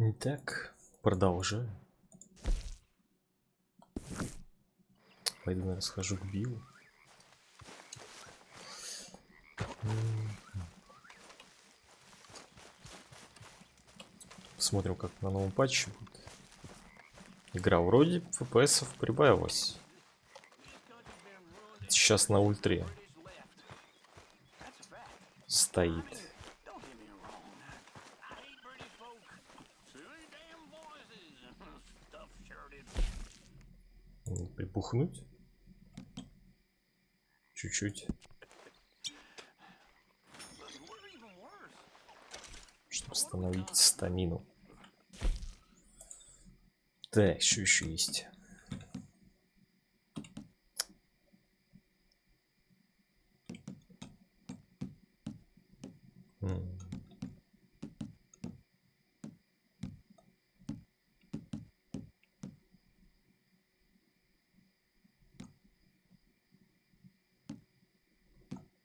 Так, продолжаю. Пойду, наверное, схожу к Биллу. Посмотрим, как на новом патче будет. Игра вроде FPS прибавилась. Сейчас на ультре стоит. Припухнуть чуть-чуть, чтобы восстановить стамину. Так, что еще есть?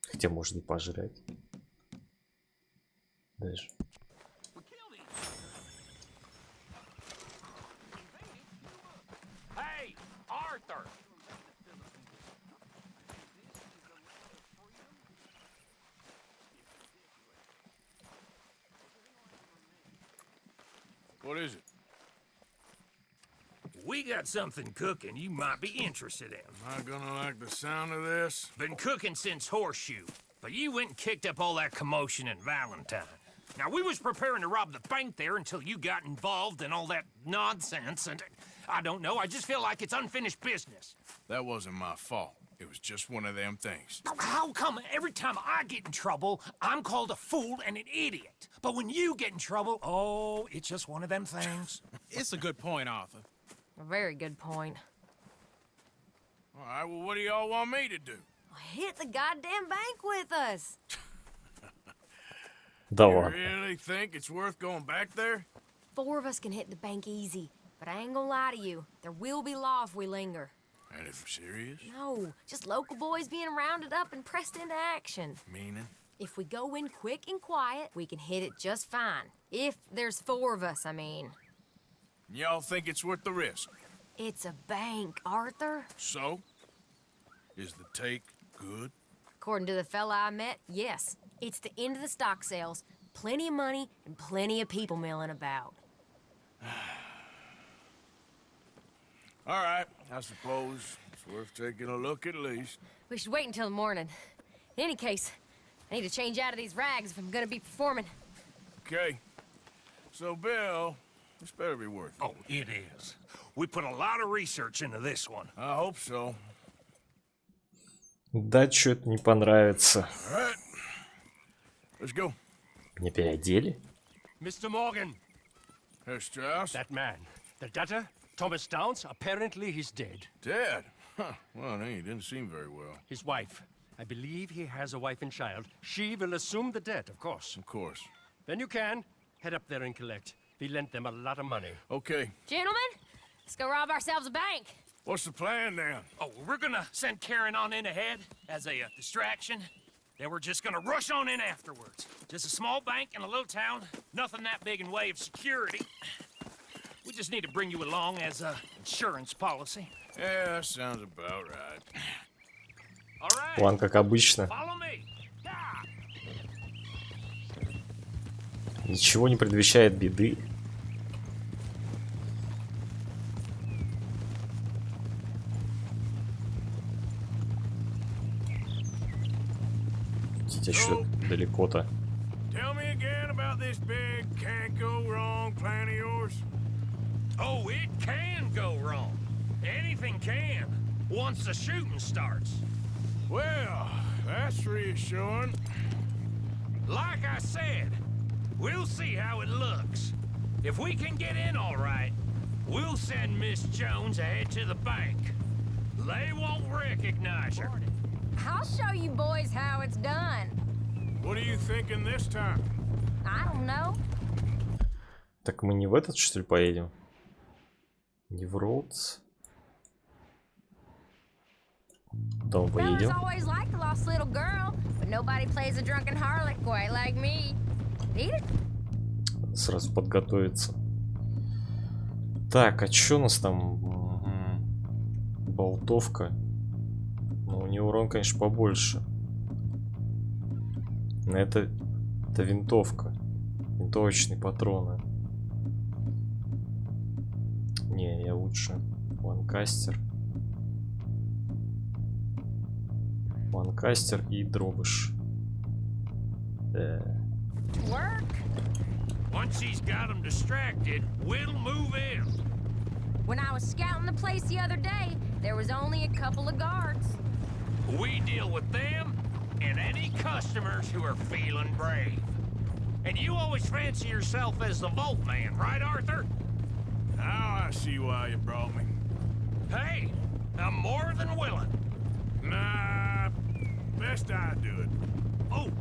Хотя можно и пожрать. Даже. Hey, Arthur. What is it? We got something cooking you might be interested in. Am I gonna like the sound of this? Been cooking since Horseshoe, but you went and kicked up all that commotion in Valentine. Now, we was preparing to rob the bank there until you got involved in all that nonsense, and I don't know, I just feel like it's unfinished business. That wasn't my fault. It was just one of them things. How come every time I get in trouble, I'm called a fool and an idiot? But when you get in trouble, oh, it's just one of them things. It's a good point, Arthur. A very good point. All right, well, what do y'all want me to do? Hit the goddamn bank with us. Да You ладно. really think it's worth going back there? 4 of us can hit the bank easy, but I ain't gonna lie to you. There will be law if we linger. And if we're serious? No, just local boys being rounded up and pressed into action. Meaning? If we go in quick and quiet, we can hit it just fine. If there's 4 of us, I mean. Y'all think it's worth the risk? It's a bank, Arthur. So? Is the take good? According to the fella I met, yes. It's the end of the stock sales. Plenty of money and plenty of people milling about. All right, I suppose it's worth taking a look at least. We should wait until the morning. In any case, I need to change out of these rags if I'm gonna be performing. Okay. So, Bill, this better be worth it. Oh, it is. We put a lot of research into this one. I hope so. Да, что-то не понравится. All right. Let's go. Мне переодели? Mr. Morgan, Herr Strauss? that man, the debtor, Thomas Downs, apparently he's dead. Dead? Huh. Well, he didn't seem very well. His wife, I believe he has a wife and child. She will assume the debt, of course. Of course. Then you can head up there and collect. We lent them a lot of money. Okay. Gentlemen, let's go rob ourselves a bank. What's the plan then? Oh, we're gonna send Karen on in ahead as a distraction. Then we're just gonna rush on in afterwards. Just a small bank in a little town. Nothing that big in way of security. We just need to bring you along as a insurance policy. Yeah, that sounds about right. All right. План как обычно. Follow me. Yeah. Ничего не предвещает беды. Хотя что далеко-то. Tell me again about this big can't go wrong plan of yours. Oh, it can go wrong. Anything can. Once the shooting starts. Well, that's reassuring. Like I said, we'll see how it looks. If we can get in all right, we'll send Miss Jones ahead to the bank. They won't recognize her. I'll show you boys how it's done. What are you thinking this time? I don't know. Так мы не в этот, что ли, поедем? Не в Роудс. Куда мы Fellas поедем? always liked the lost little girl, but nobody plays a drunken harlot quite like me. Eat it? Сразу подготовиться. Так, а чё у нас там? Болтовка. Ну, у него урон, конечно, побольше. Но это винтовка. Винтовочные патроны. Не, я лучше ланкастер. Ланкастер и дробыш. Work? Once he's got them distracted, we'll move in. When I was scouting the place the other day, there was only a couple of guards. We deal with them and any customers who are feeling brave. And you always fancy yourself as the Vault Man, right, Arthur? Now I see why you brought me. Hey, I'm more than willing. Nah, best I do it. Oh,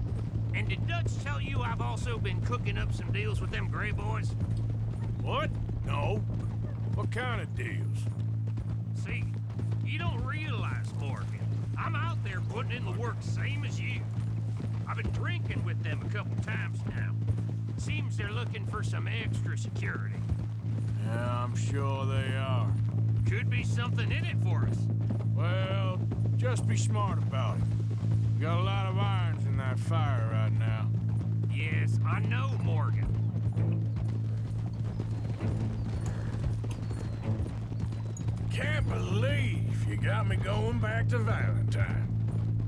and did Dutch tell you I've also been cooking up some deals with them Grey Boys? What? No. What kind of deals? See, you don't realize, Morgan. I'm out there putting in the work same as you. I've been drinking with them a couple times now. Seems they're looking for some extra security. Yeah, I'm sure they are. Could be something in it for us. Well, just be smart about it. We got a lot of irons in that fire right now. Yes, I know, Morgan. Can't believe you got me going back to Valentine.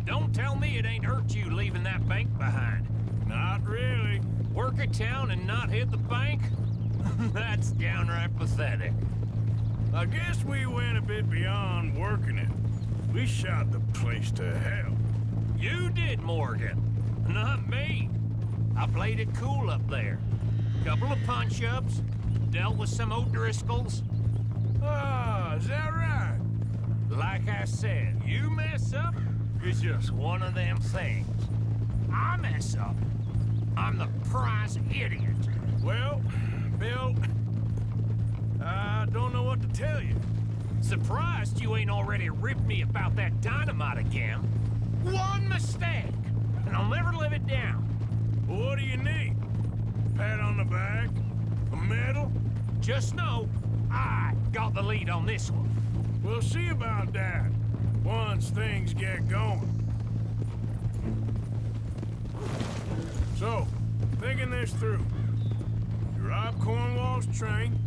Don't tell me it ain't hurt you leaving that bank behind. Not really. Work a town and not hit the bank? That's downright pathetic. I guess we went a bit beyond working it. We shot the place to hell. You did, Morgan. Not me. I played it cool up there. Couple of punch-ups, dealt with some O'Driscolls. Ah, is that right? Like I said, you mess up, it's just one of them things. I mess up, I'm the prize idiot. Well, Bill, I don't know what to tell you. Surprised you ain't already ripped me about that dynamite again. One mistake, and I'll never live it down. What do you need? Pat on the back? A medal? Just know, I got the lead on this one. We'll see about that once things get going. So, thinking this through. We rob Cornwall's train.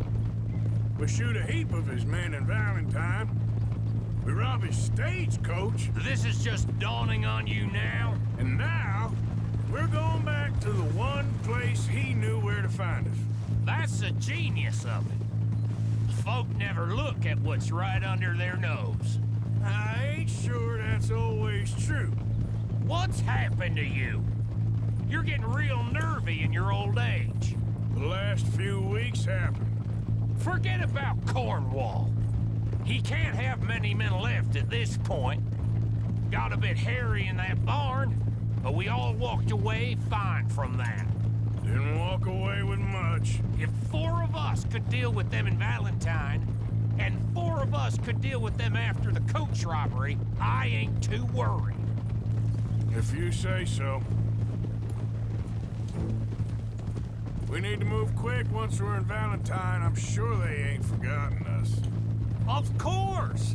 We shoot a heap of his men in Valentine. We rob his stagecoach. This is just dawning on you now. And now, we're going back to the one place he knew where to find us. That's the genius of it. Folk never look at what's right under their nose. I ain't sure that's always true. What's happened to you? You're getting real nervy in your old age. The last few weeks happened. Forget about Cornwall. He can't have many men left at this point. Got a bit hairy in that barn, but we all walked away fine from that. Didn't walk away with much. If 4 of us could deal with them in Valentine, and 4 of us could deal with them after the coach robbery, I ain't too worried. If you say so. We need to move quick once we're in Valentine. I'm sure they ain't forgotten us. Of course!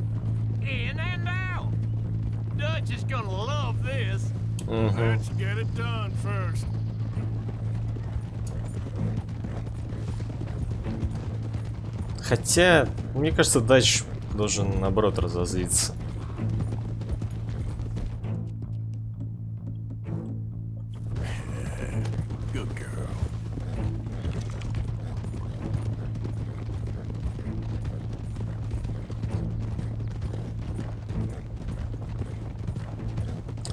In and out! Dutch is gonna love this. Let's get it done first. Хотя, мне кажется, Дач должен, наоборот, разозлиться. Good girl.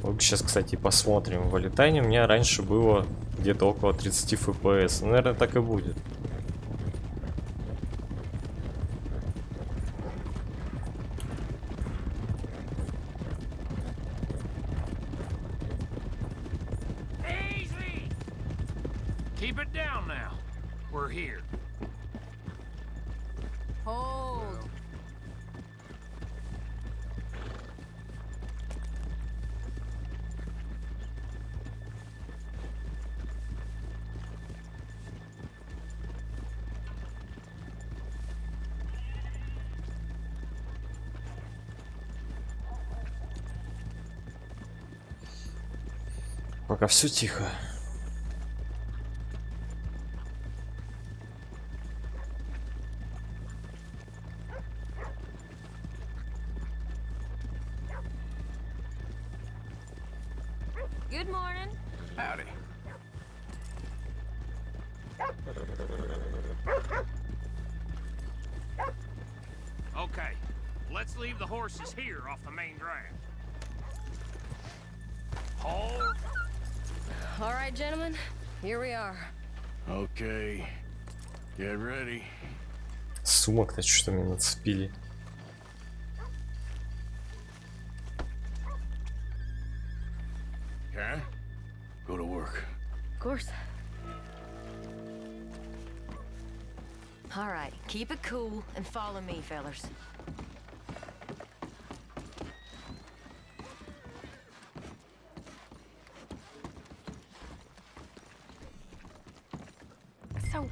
Вот сейчас, кстати, посмотрим. В Валентайне у меня раньше было где-то около 30 FPS. Ну, наверное, так и будет. Easy! Keep it down now. We're here. Hold. Пока все тихо. Good morning. Howdy. Okay, let's leave the horses here off the main drive. Hold. All right, gentlemen, here we are. Okay. Get ready. Сумок-то что мне нацепили. Okay? Go to work. Of course. All right, keep it cool and follow me, fellers. So,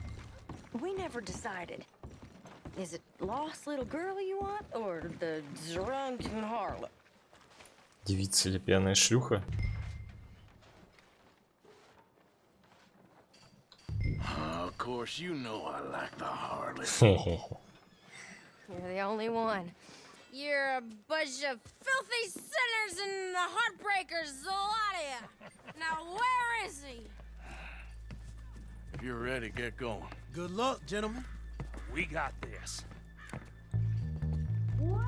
we never decided. Is it lost little girl you want, or the drunken harlot? Девица или пьяная шлюха? Of course, you know I like the harlot. You're the only one. You're a bunch of filthy sinners and the heartbreakers, a lot of you. Now, where is he? If you're ready, get going. Good luck, gentlemen. We got this. Where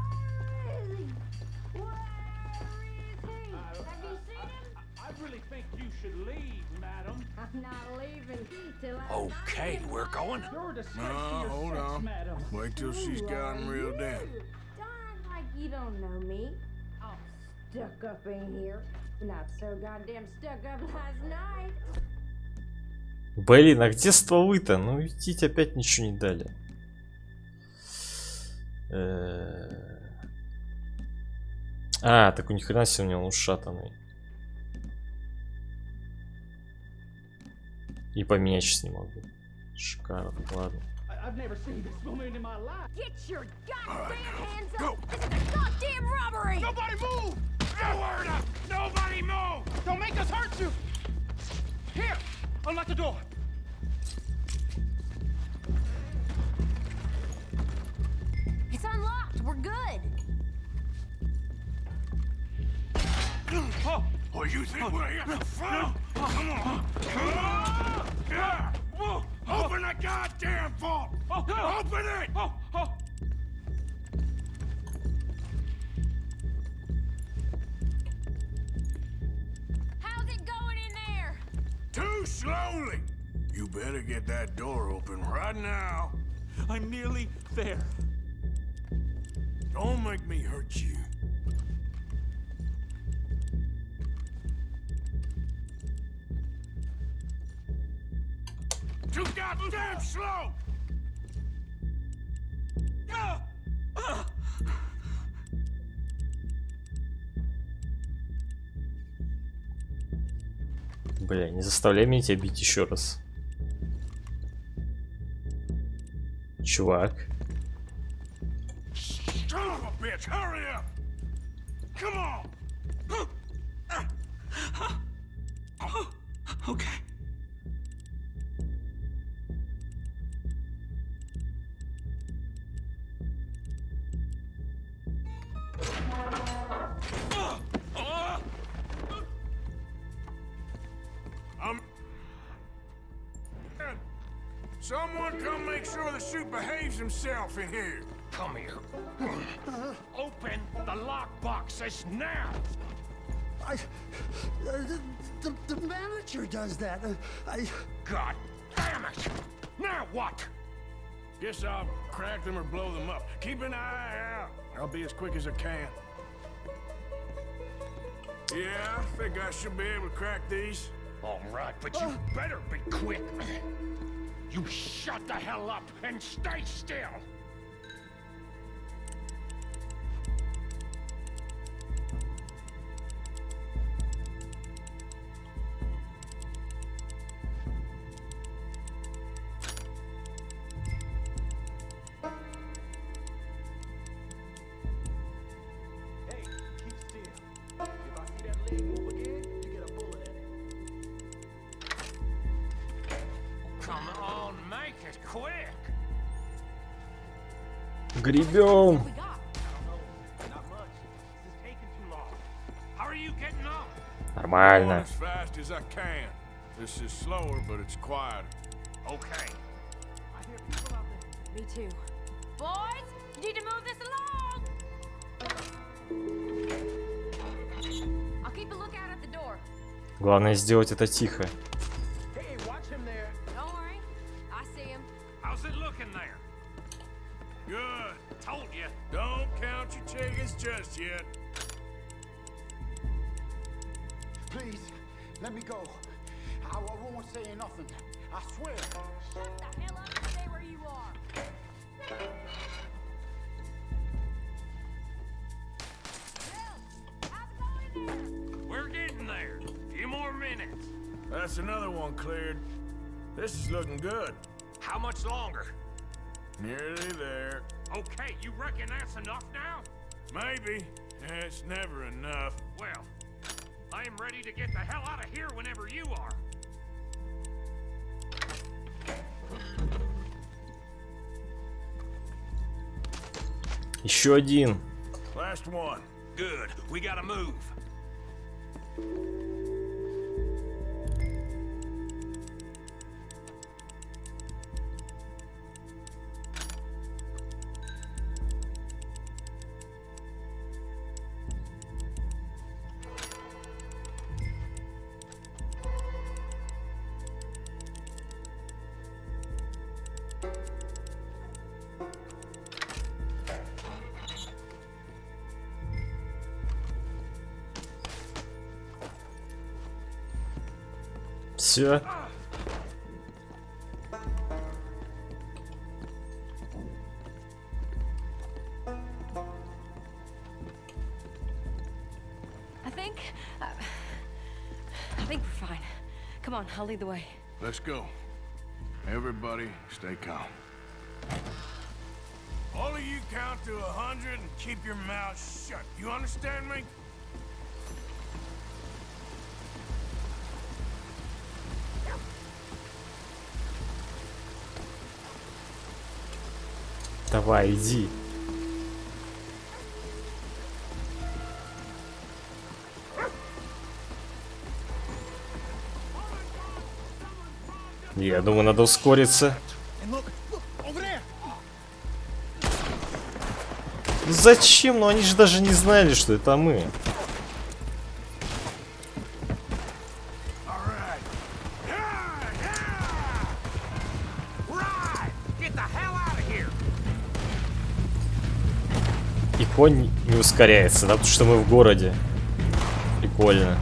is he? Where is he? Have you seen him? I really think you should leave, madam. I'm not leaving till I Okay, we're going. You're a disgrace No, to your hold sex, on. madam. Wait till she's got him reeled in. Don't like you don't know me. All stuck up in here. Not so goddamn stuck up last night. Блин, а где стволы-то? Ну идите, опять ничего не дали. А, так у них хрена себе у него ушатанный. И поменять сейчас не могу. Шикарно, ладно. I've never seen this woman in my life. Get your goddamn hands Go. up! This is a goddamn robbery! Nobody move! Nowhere to! Nobody move! Don't make us hurt you! Here! Unlock the door! It's unlocked. We're good. Oh! Oh, you think we're here for fun? Come on. Yeah. Open the goddamn vault. Open it. How's it going in there? Too slowly. You better get that door open right now. I'm nearly there. Don't make me hurt you. Too goddamn slow! Бля, не заставляй меня тебя бить еще раз. Чувак. Son of a bitch, hurry up! Come on! Okay. Someone come make sure the suit behaves himself in here. Come here. Open the lockboxes now! The manager does that. God damn it! Now what? Guess I'll crack them or blow them up. Keep an eye out. I'll be as quick as I can. Yeah, I think I should be able to crack these. All right, but you better be quick. You shut the hell up and stay still! Hey, keep still. If I see that leg move again, you get a bullet in it. quick. Гребем. We got. Not much. This is taking too long. How are you getting on? Going Нормально. as fast as I can. This is slower, but it's quieter. Okay. I hear people out there. Me too. Boys, you need to move this along. I'll keep a lookout at the door. Главное сделать это тихо. Hey, watch him there. Don't worry. I see him. How's it looking there? Good. Told you. Don't count your chickens just yet. Please, let me go. I won't say nothing. I swear. Shut the hell up and stay where you are. Bill, how's it going in there? We're getting there. Few more minutes. That's another one cleared. This is looking good. How much longer? Nearly there. Okay, you reckon that's enough now? Maybe. It's never enough. Well, I am ready to get the hell out of here whenever you are. Еще один. Last one. Good. We gotta move. Все. I think we're fine. Come on, I'll lead the way. Let's go. Everybody, stay calm. All of you count to 100 and keep your mouth shut. You understand me? Давай, иди. Я думаю, надо ускориться. Зачем? Ну они же даже не знали, что это мы. И конь не ускоряется, да, потому что мы в городе. Прикольно.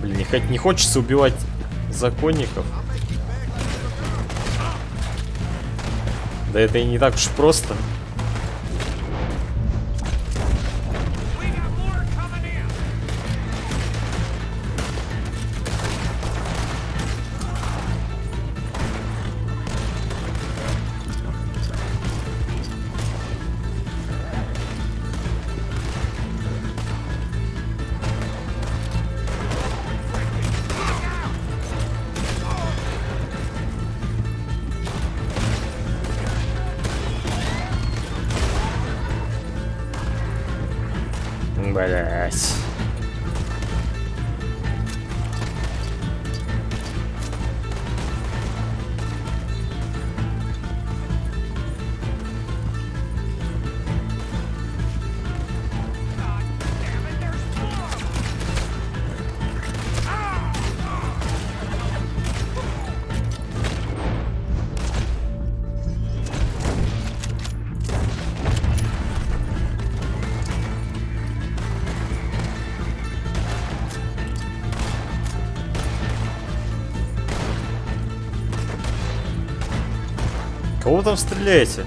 Блин, не хочется убивать законников. Да это и не так уж просто. Блять. Кого вы там стреляете?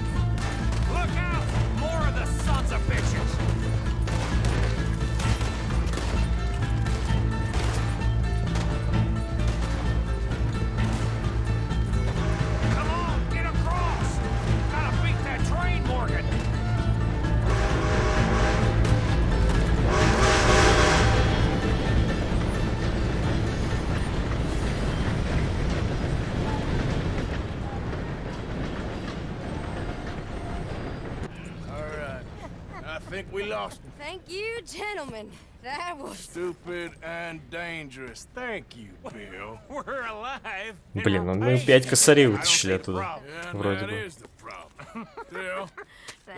think we lost him. Thank you, gentlemen. That was... Stupid and dangerous. Thank you, Bill. We're alive. Блин, ну мы 5 косарей вытащили оттуда. Yeah, Вроде that бы. is the problem. Still,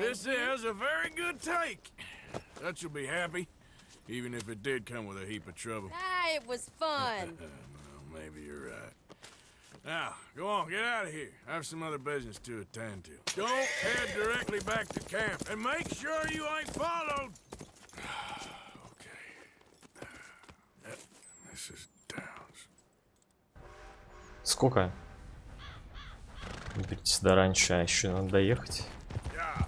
this is a very good take. That you'll be happy, even if it did come with a heap of trouble. Ah, it was fun. Well, maybe you're right. Now, go on, get out of here. I have some other business to attend to. Don't head directly back to camp, and make sure you ain't followed. Okay. This is Downs. Сколько? Берите сюда раньше, а еще надо доехать. Yeah.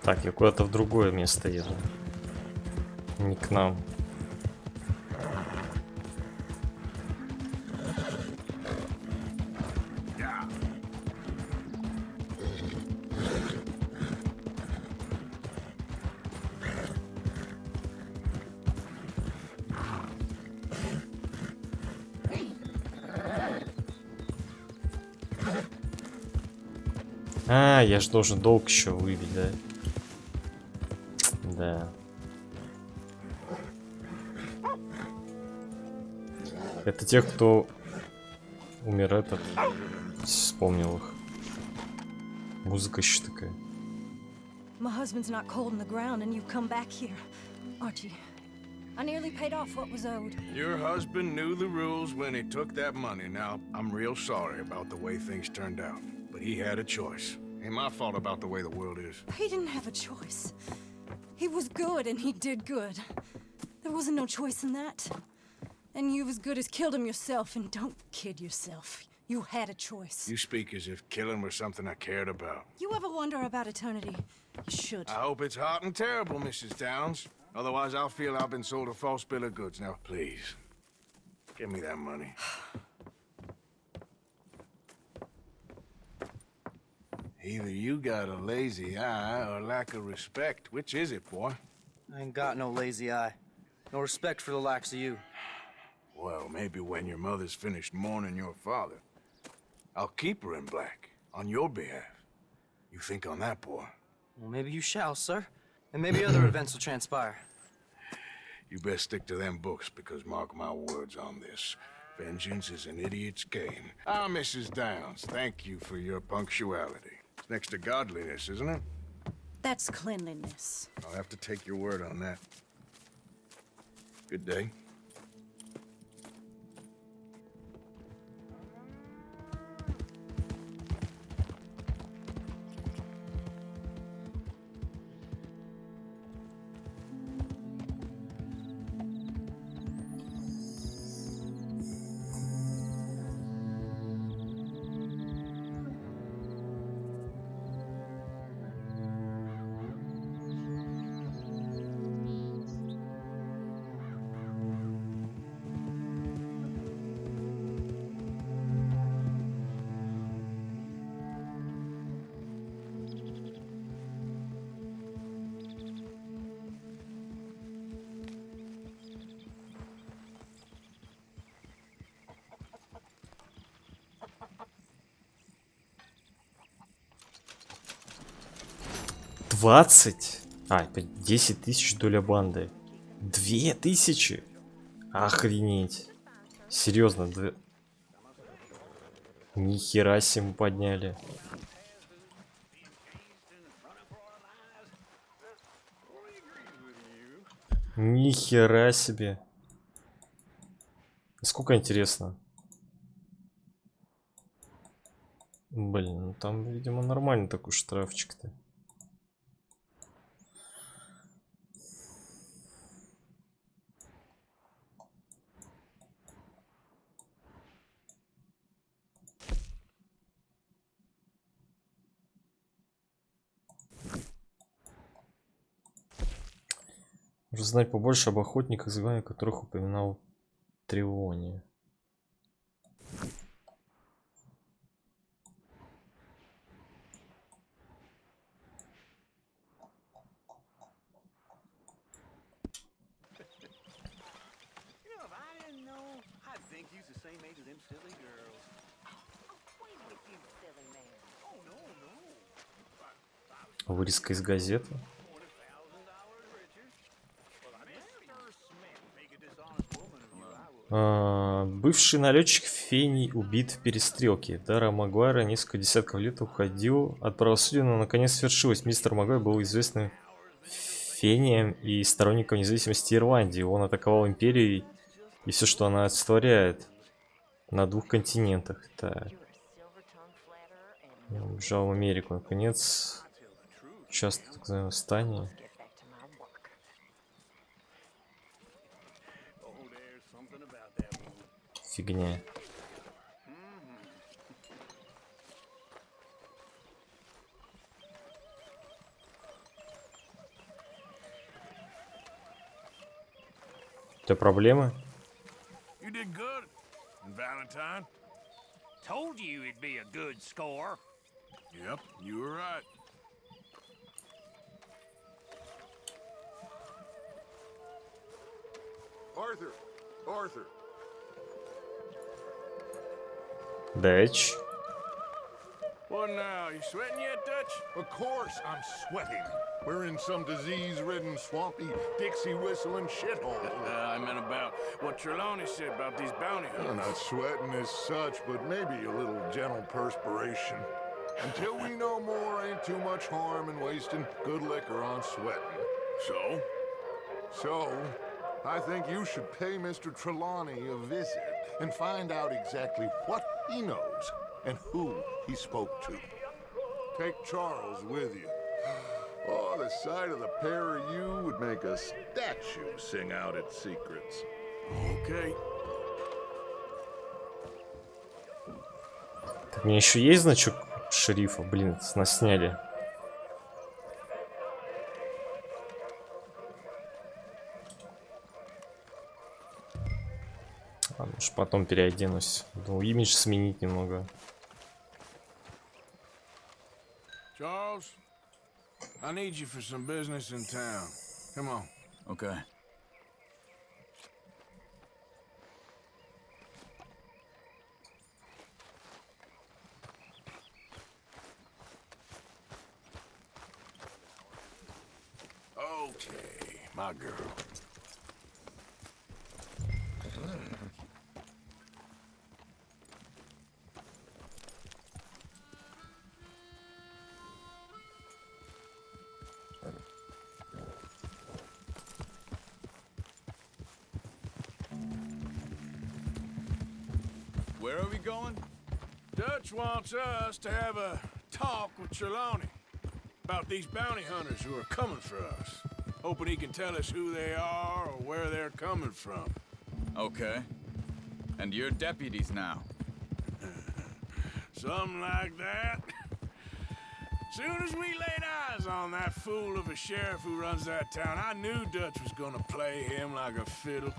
Так, я куда-то в другое место еду. Не к нам. А, я же должен долг еще выбить, да? Да. Это те, кто умер этот. Вспомнил их. Музыка еще такая. My husband's not cold in the ground and you've come back here, Archie. I nearly paid off what was owed. Your husband knew the rules when he took that money. Now, I'm real sorry about the way things turned out. But he had a choice. Ain't my fault about the way the world is. He didn't have a choice. He was good and he did good. There wasn't no choice in that. And you as good as killed him yourself, and don't kid yourself. You had a choice. You speak as if killing was something I cared about. You ever wonder about eternity? You should. I hope it's hot and terrible, Mrs. Downs. Otherwise, I'll feel I've been sold a false bill of goods. Now, please, give me that money. Either you got a lazy eye or lack of respect. Which is it, boy? I ain't got no lazy eye. No respect for the likes of you. Well, maybe when your mother's finished mourning your father, I'll keep her in black on your behalf. You think on that, boy? Well, maybe you shall, sir. And maybe other events will transpire. You best stick to them books, because mark my words on this. Vengeance is an idiot's game. Ah, Mrs. Downs, thank you for your punctuality. It's next to godliness, isn't it? That's cleanliness. I'll have to take your word on that. Good day. А, 10 тысяч доля банды. 2000? Охренеть. Серьезно, Нихера себе мы подняли. Нихера себе. Сколько интересно. Блин, Ну, там, видимо, нормальный такой штрафчик-то. Нужно знать побольше об охотниках, звания которых упоминал Трелони. Вырезка из газеты. Бывший налетчик Фений убит в перестрелке. Дара Магуайра несколько десятков лет уходил от правосудия, но наконец свершилось. Мистер Магуайр был известным Фением и сторонником независимости Ирландии. Он атаковал империю и все, что она олицетворяет, на 2 континентах. Так. Убежал в Америку. Наконец, участвовал в так называемом восстании. Фигня. У тебя проблемы? You did good, Valentine. Told you it'd be a good score. Yep, you were right. Arthur. Дэч. What now? You sweating yet, Dutch? Of course I'm sweating. We're in some disease-ridden, swampy, Dixie-whistling shithole. I meant about what Trelawney said about these bounty I'm hunters. not sweating as such, but maybe a little gentle perspiration. Until we know more, ain't too much harm in wasting good liquor on sweating. So, I think you should pay Mr. Trelawney a visit and find out exactly what he knows and who he spoke to. Take Charles with you. Oh, the sight of the pair of you would make a statue sing out its secrets. Okay. Так, мне еще есть значок шерифа? Блин, нас сняли. Ладно, уж потом переоденусь. Думал, имидж сменить немного. Charles, I need you for some business in town. Come on. Okay. Okay, my girl. Where are we going? Dutch wants us to have a talk with Trelawney about these bounty hunters who are coming for us. Hoping he can tell us who they are or where they're coming from. Okay. And you're deputies now. Something like that. Soon as we laid eyes on that fool of a sheriff who runs that town, I knew Dutch was gonna play him like a fiddle.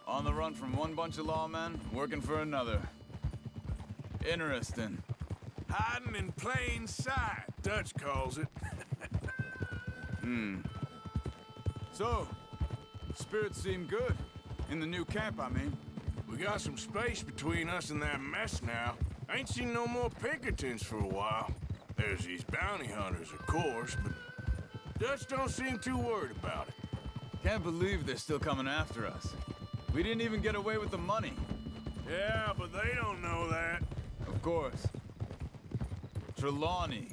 On the run from one bunch of lawmen, working for another. Interesting. Hiding in plain sight, Dutch calls it. So, spirits seem good. In the new camp, I mean. We got some space between us and that mess now. Ain't seen no more Pinkertons for a while. There's these bounty hunters, of course, but Dutch don't seem too worried about it. Can't believe they're still coming after us. We didn't even get away with the money. Yeah, but they don't know that. Of course. Trelawney.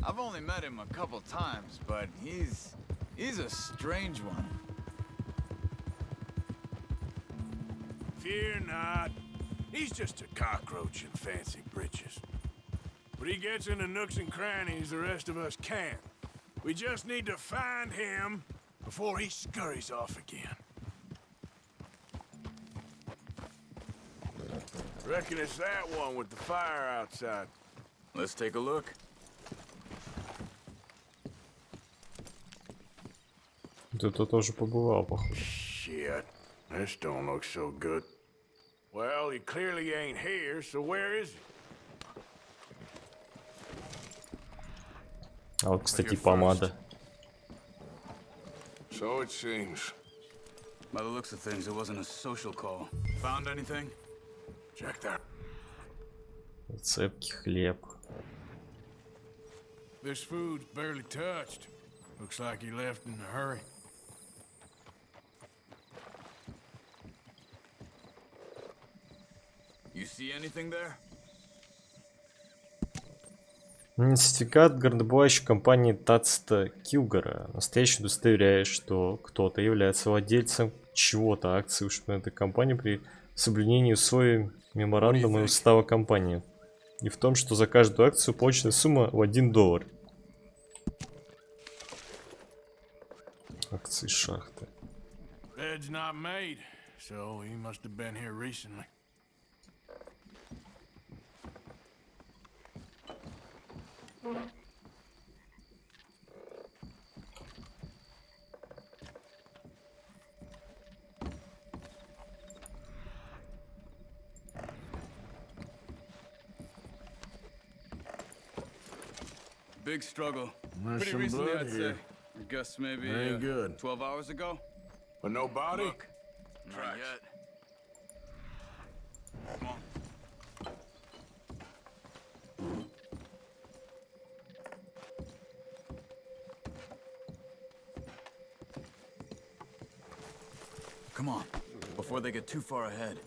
I've only met him a couple times, but he's a strange one. Fear not. He's just a cockroach in fancy breeches. but he gets into nooks and crannies the rest of us can't. We just need to find him before he scurries off again. Reckon it's that one with the fire outside. Let's take a look. Кто-то тоже побывал, похоже. Shit, this don't look so good. Well, he clearly ain't here, so where is he? А вот, кстати, помада. So it seems. By the looks of things, it wasn't a social call. Found anything? Check that. Цепкий хлеб. This food's barely touched. Looks like he left in a hurry. You see anything there? Сертификат горнодобывающей компании Тацта Килгора настоящий удостоверяет, что кто-то является владельцем чего-то акций на этой компании при соблюдении условий меморандума и устава компании. И в том, что за каждую акцию получена сумма в $1. Акции шахты. Bed's not made, so he must have been here recently. Big struggle. There's Pretty some recently, blood I'd say. here. I guess maybe Ain't good. 12 hours ago? But no body? Look. Not yet. Come on. Come on, before they get too far ahead.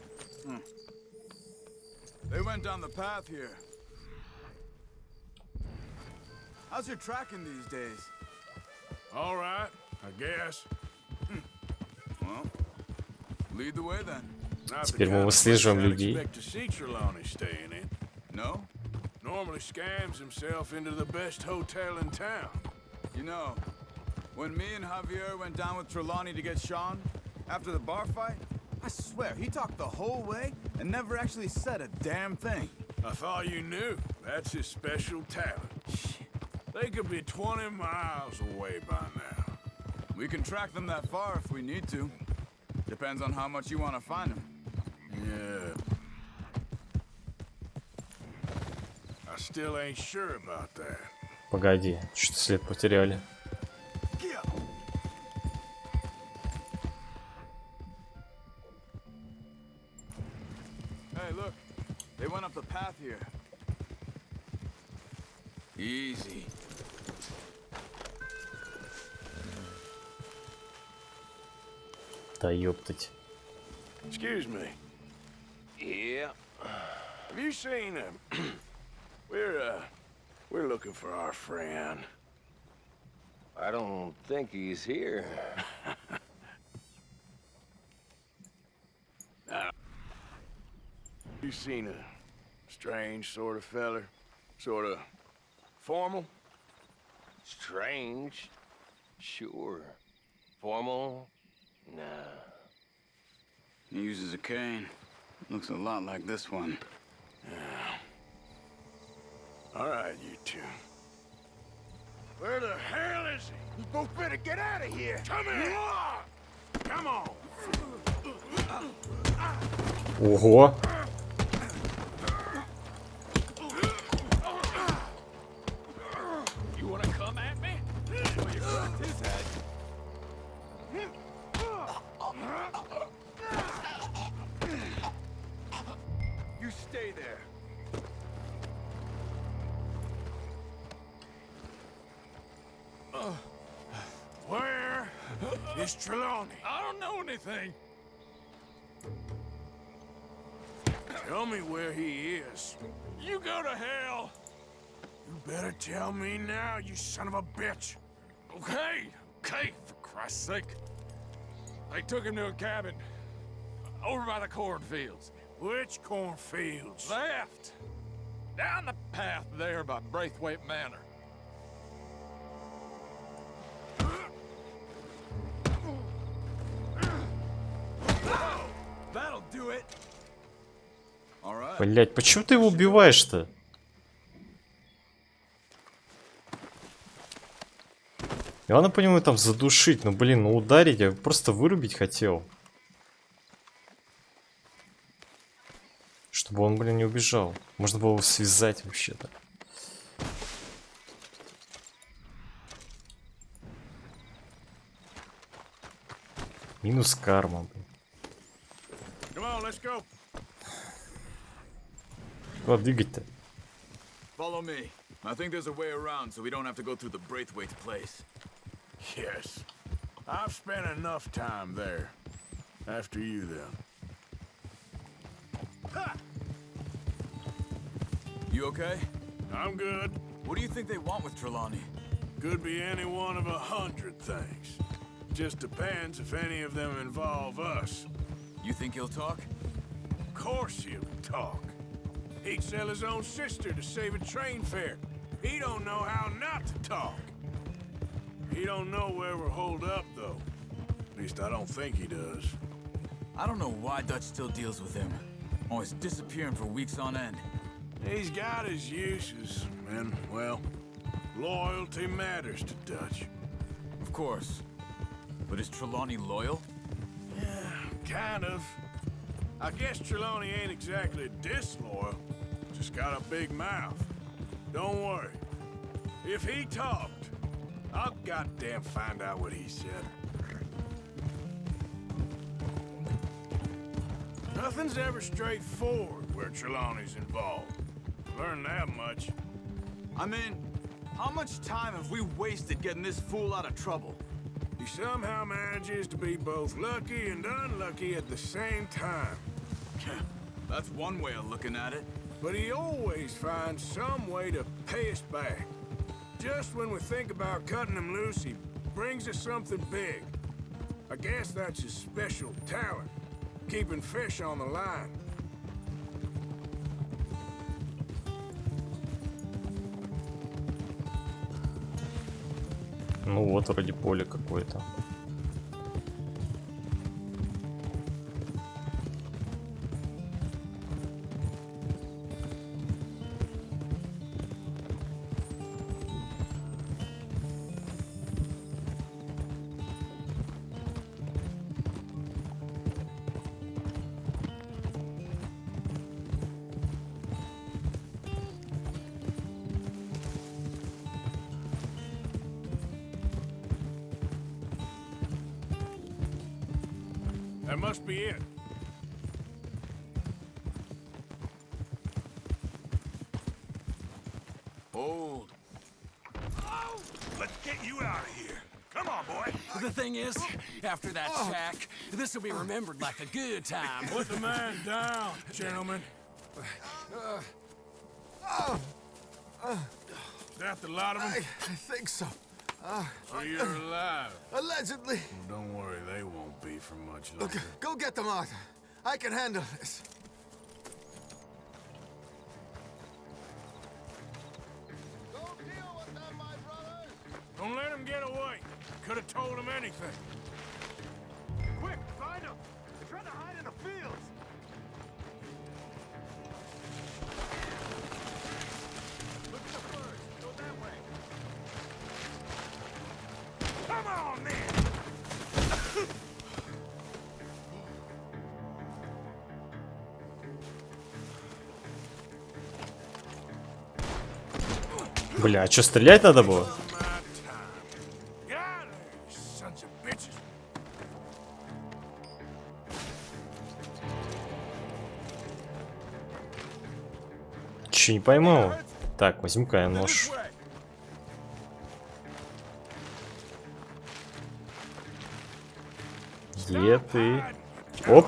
They went down the path here. How's your tracking these days? All right, I guess. Well, lead the way then. Not the Теперь мы kind of выслеживаем place I'd людей. expect to see Trelawney staying in. No? Normally scams himself into the best hotel in town. You know, when me and Javier went down with Trelawney to get Sean, after the bar fight, I swear, he talked the whole way and never actually said a damn thing. I thought you knew. That's his special talent. They could be 20 miles away by now. We can track them that far if we need to. Depends on how much you want to find them. Yeah. I still ain't sure about that. Погоди, что-то след потеряли. Hey, look. They went up the path here. Easy. Да ёптать. Excuse me. Yeah. Have you seen him? We're looking for our friend. I don't think he's here. You seen a strange sort of feller? Sort of formal? Strange? Sure. Formal? Nah. He uses a cane. Looks a lot like this one. Yeah. All right, you two. Where the hell is he? You both better get out of here. Come here. Come on. Ого! You wanna come at me? Well, you cracked his head. You stay there. Where is Trelawney? I don't know anything. Tell me where he is. You go to hell. You better tell me now, you son of a bitch. Okay, for Christ's sake. They took him to a cabin over by the cornfields. Which cornfields? Left. Down the path there by Braithwaite Manor. That'll do it. All right. Блять, почему ты его убиваешь-то? Я ладно понимаю, там задушить, но, блин, ну ударить, я просто вырубить хотел. Чтобы он, блин, не убежал. Можно было его связать вообще-то. Минус карма, блин. Куда двигать-то? Follow me. I think there's a way around so we don't have to go through the Braithwaite's place. Yes. I've spent enough time there. After you, then. Ha! You okay? I'm good. What do you think they want with Trelawney? Could be any one of 100 things. Just depends if any of them involve us. You think he'll talk? Of course he'll talk. He'd sell his own sister to save a train fare. He don't know how not to talk. He don't know where we're holed up, though. At least I don't think he does. I don't know why Dutch still deals with him. Always disappearing for weeks on end. He's got his uses, and, well, loyalty matters to Dutch. Of course. But is Trelawney loyal? Yeah, kind of. I guess Trelawney ain't exactly disloyal. Just got a big mouth. Don't worry. If he talked, I'll goddamn find out what he said. Nothing's ever straightforward where Trelawney's involved. Learned that much. I mean, how much time have we wasted getting this fool out of trouble? He somehow manages to be both lucky and unlucky at the same time. That's one way of looking at it. But he always finds some way to pay us back. Just when we think about cutting him loose, he brings us something big. I guess that's his special talent, keeping fish on the line. Ну вот, вроде поле какое-то. That must be it. Hold. Oh, let's get you out of here. Come on, boy. The thing is, after that shack, this will be remembered like a good time. Put the man down, gentlemen. Is that the lot of them? I think so. So you're alive. Allegedly. Well, don't worry, they won't be for much longer. Look, go get them, Arthur. I can handle this. Go deal with them, my brothers! Don't let them get away. Could have told them anything. Quick, find them! They're trying to hide in the fields! Look at the birds. Go that way. Come on, then! Бля, а что, стрелять надо было? Че, не пойму. Так, возьму-ка я нож. Где ты? Оп.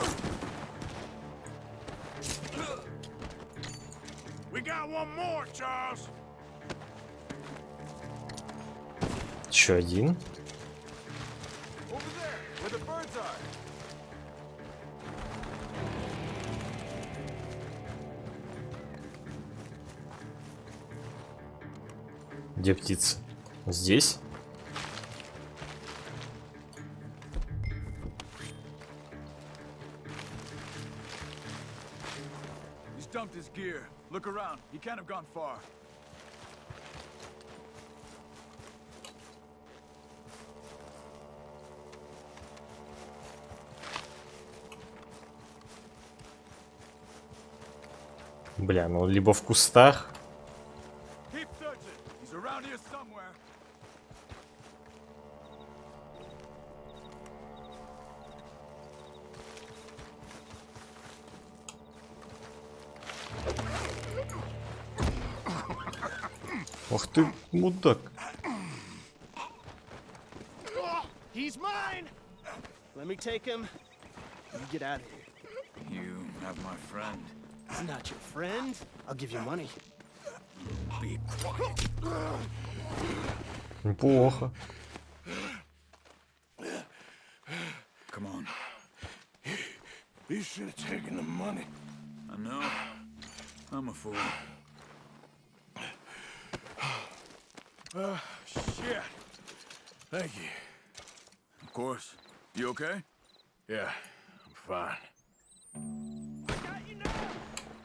Еще один. Где птица? Здесь? He's dumped his gear. Look around. He can't have gone far. Бля, ну либо в кустах. Keep searching. He's around here somewhere. Ох ты, мудак. He's mine. Let me take him. You get out of here. You have my friend. He's not your friend. I'll give you money. Be quiet. Неплохо. Come on. You should have taken the money. I know. I'm a fool. Shit. Thank you. Of course. You okay? Yeah, I'm fine.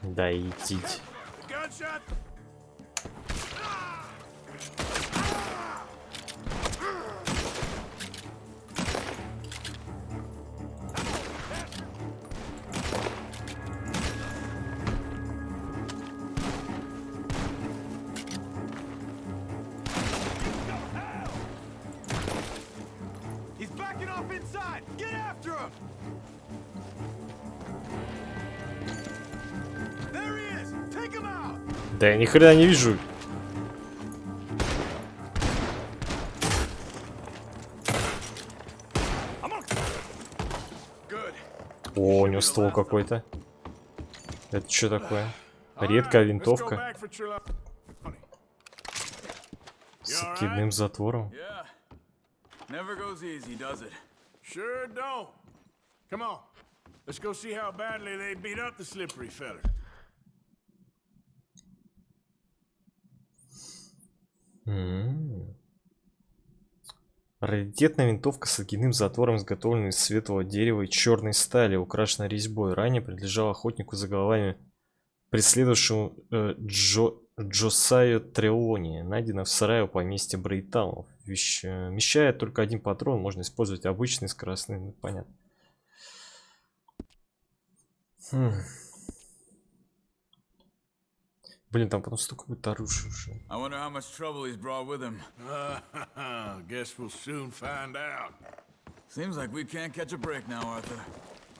Да, идите. Gunshot. He's backing off inside. Get after him. There he is. Take him out. Да я ни хрена не вижу. О, у него ствол какой-то. Это что такое? Редкая винтовка. С откидным затвором. Yeah. Never goes easy, does it? Sure don't. Come on. Let's go see how badly they beat up the slippery fella. Раритетная винтовка с откидным затвором, изготовленная из светлого дерева и черной стали, украшена резьбой. Ранее принадлежала охотнику за головами, преследовавшему Джосаю Трелони. Найдена в сарае у поместья Брейталов. Вмещает только один патрон, можно использовать обычный скоростной, ну, понятно. Блин, там потом столько будет оружия уже. I wonder how much trouble he's brought with him. Guess we'll soon find out. Seems like we can't catch a break now, Arthur.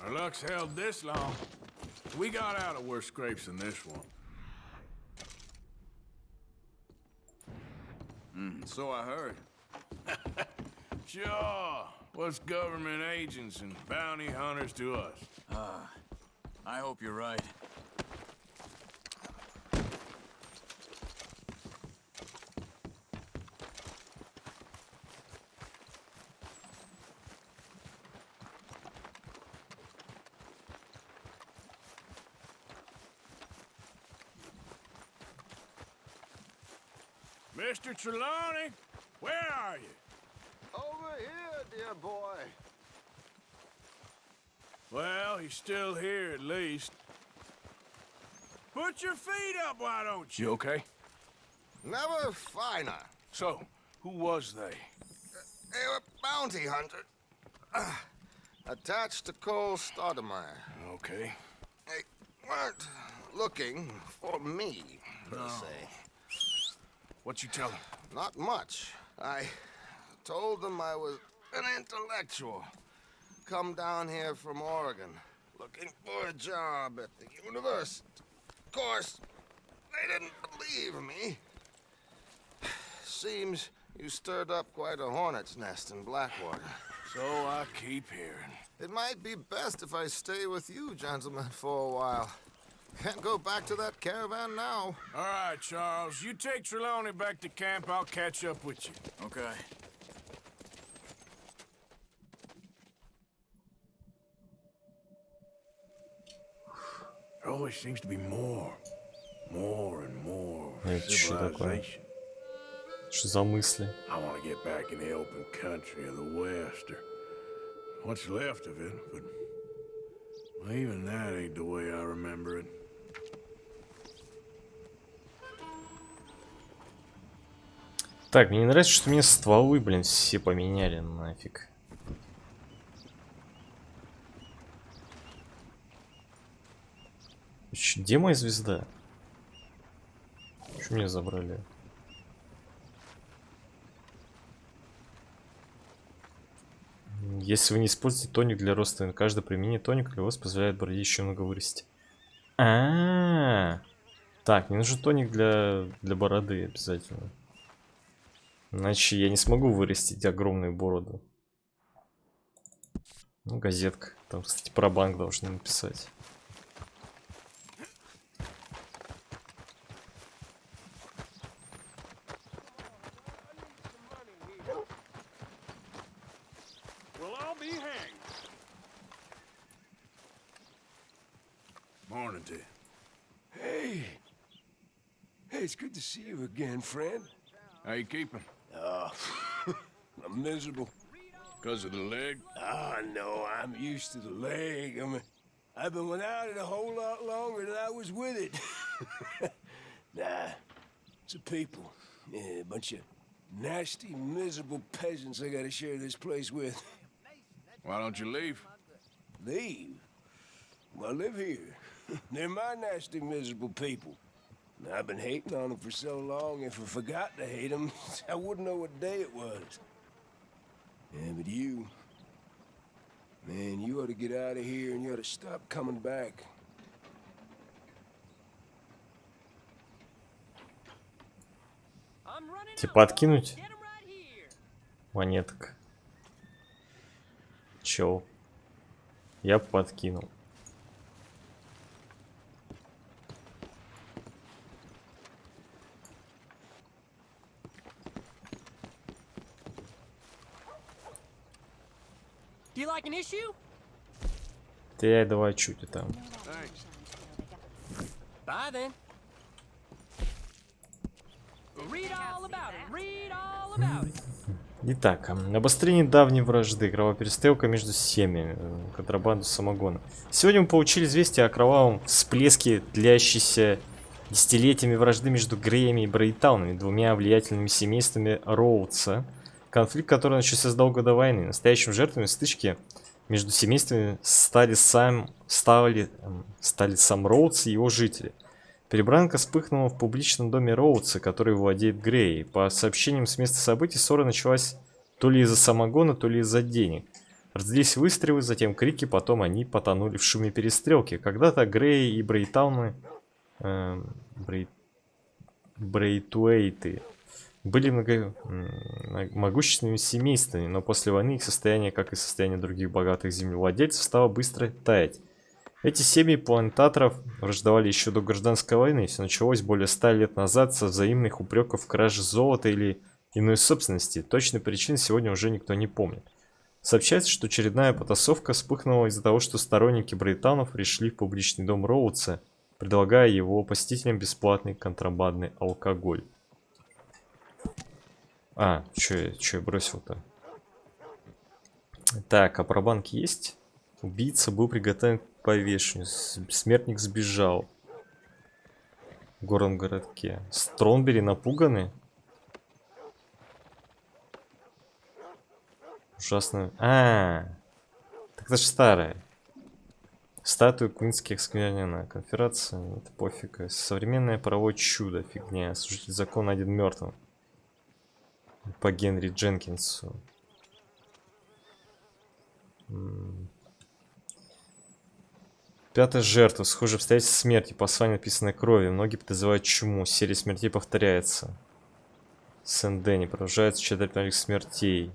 Our luck's held this long. We got out of worse scrapes than this one. So I heard. Sure. What's government agents and bounty hunters to us? I hope you're right. Mr. Trelawney, where are you? Over here, dear boy. Well, he's still here at least. Put your feet up, why don't you? You okay? Never finer. So, who was they? They were bounty hunters. Attached to Cole Stoudemire. Okay. They weren't looking for me, per se. What you tell them? Not much. I told them I was an intellectual. Come down here from Oregon, looking for a job at the university. Of course, they didn't believe me. Seems you stirred up quite a hornet's nest in Blackwater. So I keep hearing. It might be best if I stay with you, gentlemen, for a while. Can't go back to that caravan now. All right, Charles. You take Trelawney back to camp. I'll catch up with you. Okay. There always seems to be more and more Это что такое? civilization. Что за мысли? I want to get back in the open country of the West, or what's left of it, but well, even that ain't the way I remember it. Так, мне не нравится, что мне стволы, блин, все поменяли нафиг. Где моя звезда? Что меня забрали? Если вы не используете тоник для роста, каждое применение тоника для вас позволяет бороде еще много вырасти. Так, мне нужен тоник для бороды обязательно. Иначе я не смогу вырастить огромную бороду. Ну, газетка. Там, кстати, про банк должны написать. Morning to you. Hey. Hey, it's good to see you again, friend. How you keeping? I'm miserable. Because of the leg? Ah, no, I'm used to the leg. I mean, I've been without it a whole lot longer than I was with it. Nah, it's the people. Yeah, a bunch of nasty, miserable peasants I gotta share this place with. Why don't you leave? Leave? Well, I live here. They're my nasty, miserable people. I've been hating on them for so long, if I forgot to hate them, I wouldn't know what day it was. Yeah, but you... Man, you ought to get out of here and you ought to stop coming back. Типа откинуть монеток. Чел. Я подкинул. Do you like an issue? Ты давай чуть там. Bye then. Read all about it. Read all about it. Итак, обострение давней вражды, кровоперестрелка между семьями, контрабанду самогона. Сегодня мы получили известие о кровавом всплеске, длящейся десятилетиями вражды между Греями и Брейтаунами, двумя влиятельными семействами Роудса. Конфликт, который начался задолго до войны. Настоящими жертвами стычки между семействами стали сам Роудс и его жители. Перебранка вспыхнула в публичном доме Роудса, который владеет Грей. По сообщениям с места событий, ссора началась то ли из-за самогона, то ли из-за денег. Раздались выстрелы, затем крики, потом они потонули в шуме перестрелки. Когда-то Грей и Брейтауны, Брейтуэйты, были могущественными семействами, но после войны их состояние, как и состояние других богатых землевладельцев, стало быстро таять. Эти семьи плантаторов враждовали еще до гражданской войны. Все началось более 100 лет назад со взаимных упреков в краже золота или иной собственности. Точной причины сегодня уже никто не помнит. Сообщается, что очередная потасовка вспыхнула из-за того, что сторонники Брейтаунов пришли в публичный дом Роудса, предлагая его посетителям бесплатный контрабандный алкоголь. Чё я бросил-то? Так, а про банки есть? Убийца был приготовлен к повешению. Смертник сбежал. В горном городке. Стронбери напуганы? Ужасно. Так это же старая. Статуя Куинских сквернена. Конфедерация. Это пофиг. Современное правовое чудо. Фигня. Служитель закона один мертвым. По Генри Дженкинсу. Пятая жертва. Схоже, обстоятельства смерти. Послание, написанное кровью. Многие подозревают чуму. Серия смертей повторяется. Сен-Дени. Продолжается читать многих смертей.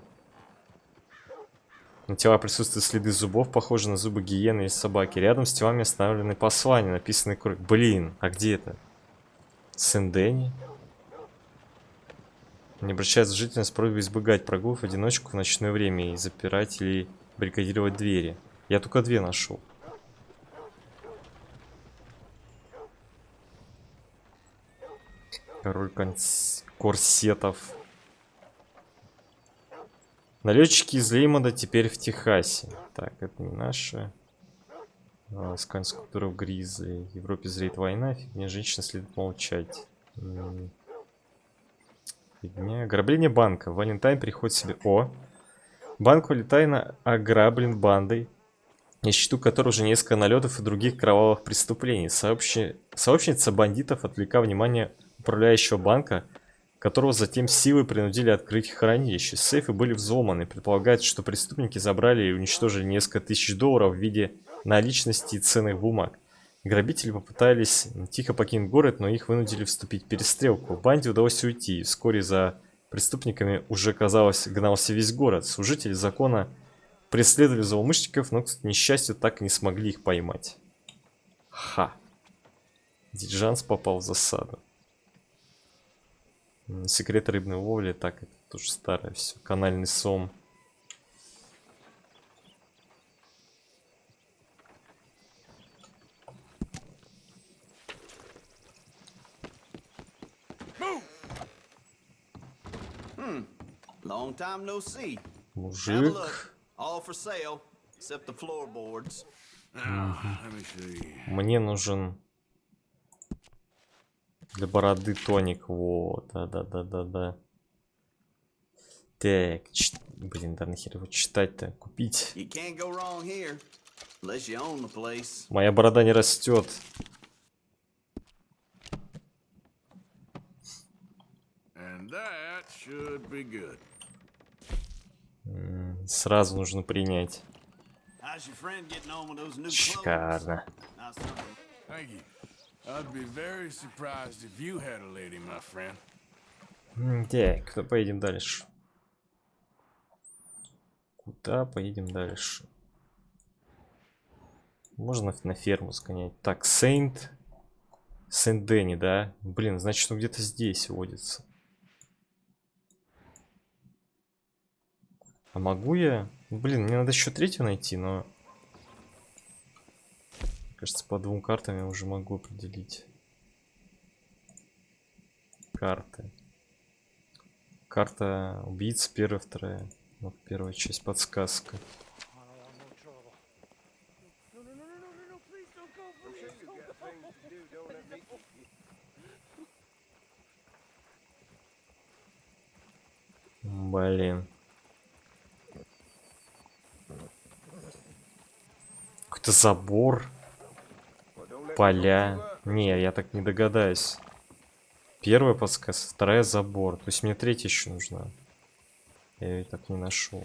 На тела присутствуют следы зубов, похожие на зубы гиены или собаки. Рядом с телами оставлены послания, написанные кровью. Блин, а где это? Сен-Дени? Не обращается жителям с просьбой избегать прогулок в одиночку в ночное время и запирать или баррикадировать двери. Я только 2 нашел. Король корсетов. Налетчики из Леймонда теперь в Техасе. Так, это не наше. Скан скульптуров Гризли. В Европе зреет война. Фигня, женщина следует молчать. Фигня. Ограбление банка. Валентайн приходит себе... О! Банк Валентайна ограблен бандой, на счету которой уже несколько налетов и других кровавых преступлений. Сообщница бандитов отвлекла внимание управляющего банка, которого затем силой принудили открыть хранилище. Сейфы были взломаны. Предполагается, что преступники забрали и уничтожили несколько тысяч долларов в виде наличности и ценных бумаг. Грабители попытались тихо покинуть город, но их вынудили вступить в перестрелку. Банде удалось уйти, и вскоре за преступниками уже, казалось, гнался весь город. Служители закона преследовали злоумышленников, но, к несчастью, так и не смогли их поймать. Ха! Диджанс попал в засаду. Секрет рыбной ловли. Так, это тоже старое все. Канальный сом. Long time no see. Мужик. All for sale, except the floorboards. Мне нужен для бороды тоник. Вот, да. Так, блин, да нахер его читать-то, купить. Моя борода не растет. Сразу нужно принять. Шикарно. Так, куда поедем дальше? Куда поедем дальше? Можно на ферму сгонять. Так, Сент-Дени, да? Блин, значит, он где-то здесь водится. А могу я? Блин, мне надо еще третью найти, но... Кажется, по двум картам я уже могу определить. Карты. Карта убийц, первая, вторая. Вот первая часть, подсказка. Блин. Какой-то забор. Поля. Не, я так не догадаюсь. Первая подсказка, вторая забор. То есть мне третья еще нужна. Я ее так не нашел.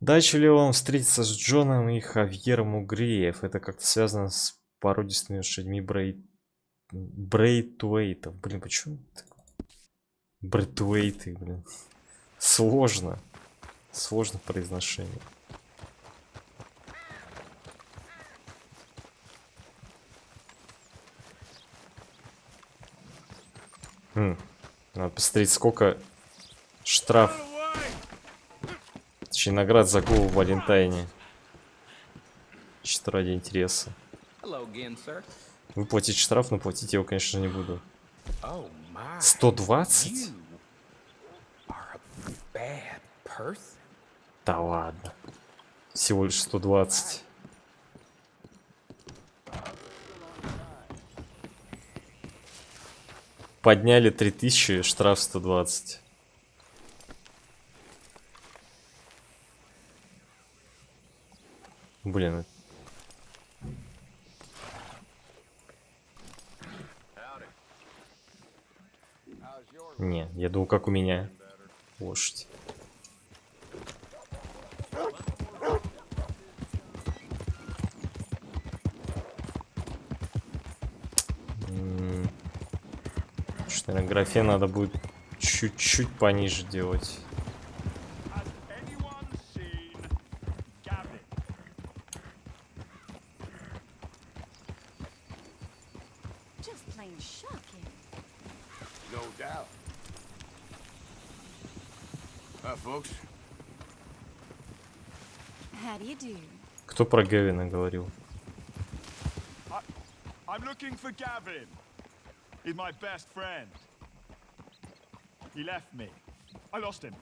Дальше ли вам встретиться с Джоном и Хавьером Угреев? Это как-то связано с породистыми лошадьми Брейтвейтов. Блин, почему? Брейтвейты, блин. Сложно. Сложно в произношении. Надо посмотреть, сколько штраф. Точнее, наград за голову в Валентайне. Чисто ради интереса. Выплатить штраф, но платить я его, конечно, не буду. 120? Да ладно. Всего лишь 120. Подняли 3000, штраф 120. Блин. Не, я думал, как у меня. Лошадь. Что, наверное, графе надо будет чуть-чуть пониже делать. How do you do? Кто про Гевина говорил? I'm looking for Gavin. He's my best friend. He left me. I lost him.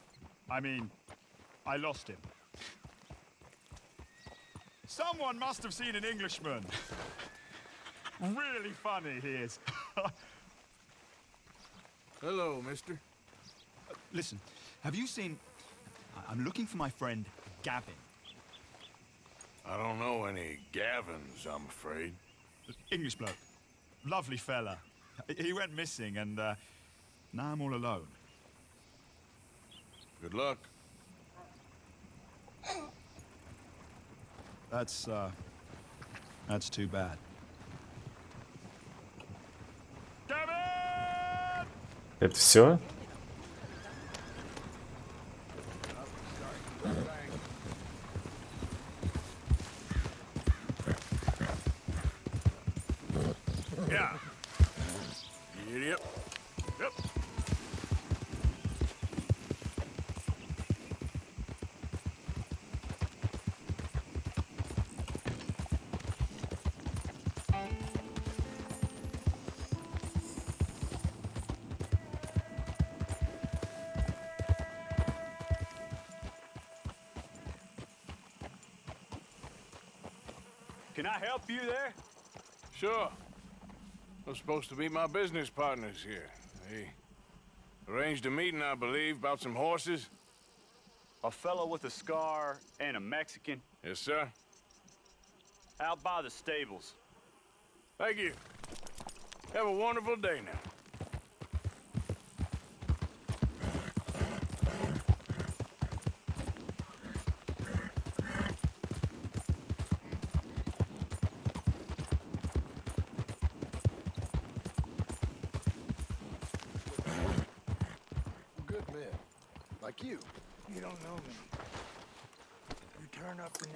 I lost him. Someone must have seen an Englishman. Really funny he is. Hello, mister. Listen, have you seen... I'm looking for my friend Gavin. I don't know any Gavins, I'm afraid. English bloke. Lovely fella. He went missing and now I'm all alone. Good luck. That's too bad. Gavin! Это все? Yeah. Idiot. Yep. Can I help you there? Sure. They're supposed to be my business partners here. They arranged a meeting, I believe, about some horses. A fellow with a scar and a Mexican. Yes, sir. Out by the stables. Thank you. Have a wonderful day now.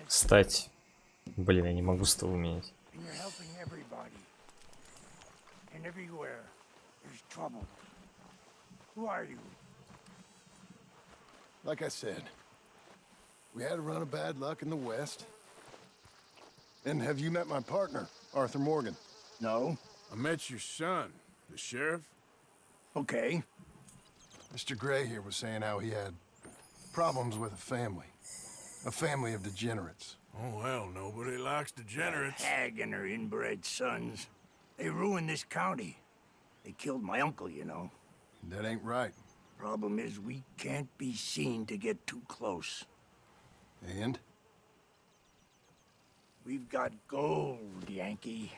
Стать. Блин, я не могу с тобой менять. Like I said, we had a run of bad luck in the West. And have you met my partner, Arthur Morgan? No. I met your son, the sheriff. Okay. Mr. Gray here was saying how he had problems with a family of degenerates. Oh, well, nobody likes degenerates. Hag and her inbred sons. They ruined this county. They killed my uncle, you know. That ain't right. Problem is, we can't be seen to get too close. And? We've got gold, Yankee.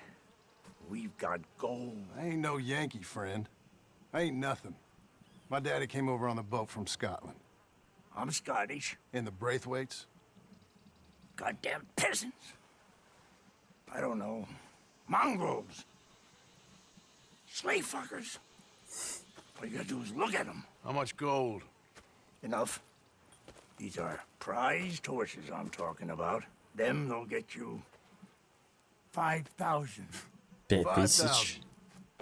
We've got gold. I ain't no Yankee, friend. I ain't nothing. My daddy came over on the boat from Scotland. I'm Scottish. And the Braithwaites? Goddamn peasants. I don't know. Mongrels. Slave fuckers. All you gotta do is look at them. How much gold? Enough. These are prized horses I'm talking about. Them, they'll get you 5,000. 5000.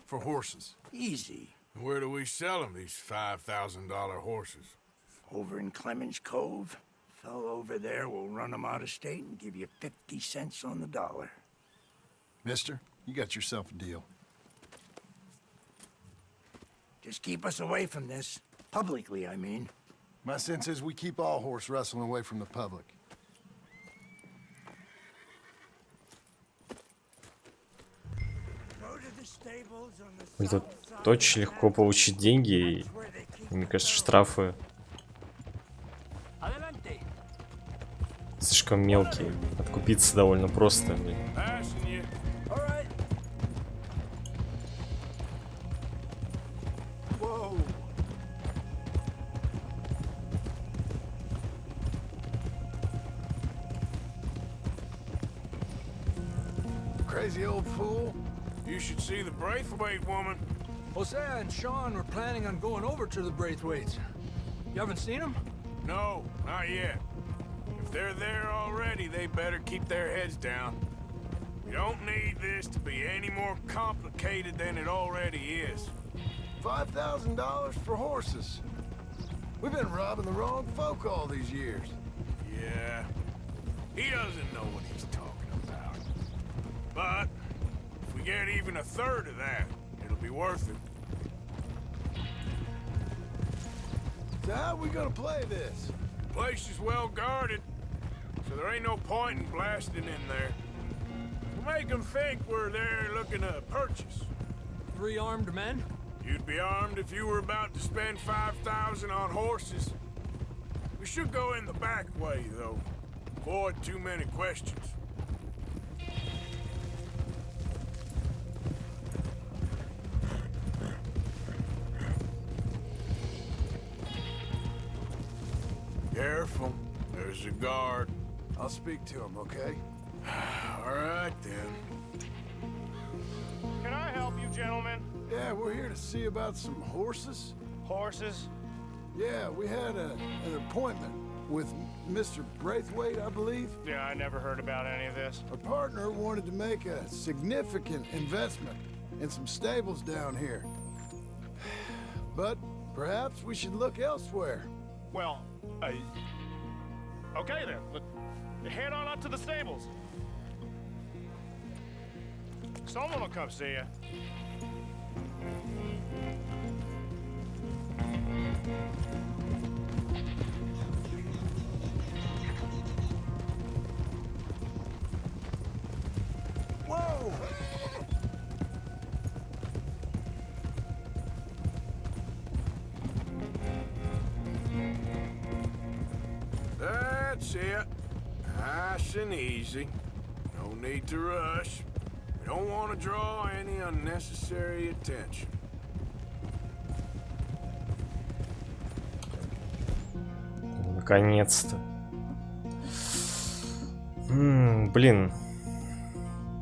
For horses. Easy. Where do we sell them, these $5,000 horses? Over in Clemens Cove. Fellow over there will run them out of state and give you 50 cents on the dollar. Mister, you got yourself a deal. Just keep us away from this. Publicly, I mean. My sense is we keep all horse wrestling away from the public. Тут очень легко получить деньги, и, мне кажется, штрафы слишком мелкие. Откупиться довольно просто, блин. Crazy old fool. You should see the Braithwaite woman. Hosea and Sean were planning on going over to the Braithwaites. You haven't seen them? No, not yet. If they're there already, they better keep their heads down. We don't need this to be any more complicated than it already is. $5,000 for horses. We've been robbing the wrong folk all these years. Yeah. He doesn't know what he's talking about. But if we get even a third of that, it'll be worth it. So how are we gonna play this? The place is well guarded, so there ain't no point in blasting in there. We'll make them think we're there looking to purchase. 3 armed men? You'd be armed if you were about to spend 5,000 on horses. We should go in the back way, though. Avoid too many questions. Careful. There's a guard. I'll speak to him, okay? All right, then. Can I help you, gentlemen? Yeah, we're here to see about some horses. Horses? Yeah, we had an appointment with Mr. Braithwaite, I believe. Yeah, I never heard about any of this. Our partner wanted to make a significant investment in some stables down here. But perhaps we should look elsewhere. Well, okay then. Head on up to the stables. Someone will come see you. Whoa! That's it. Nice and easy. No need to rush. We don't want to draw any unnecessary attention. Наконец-то. Блин.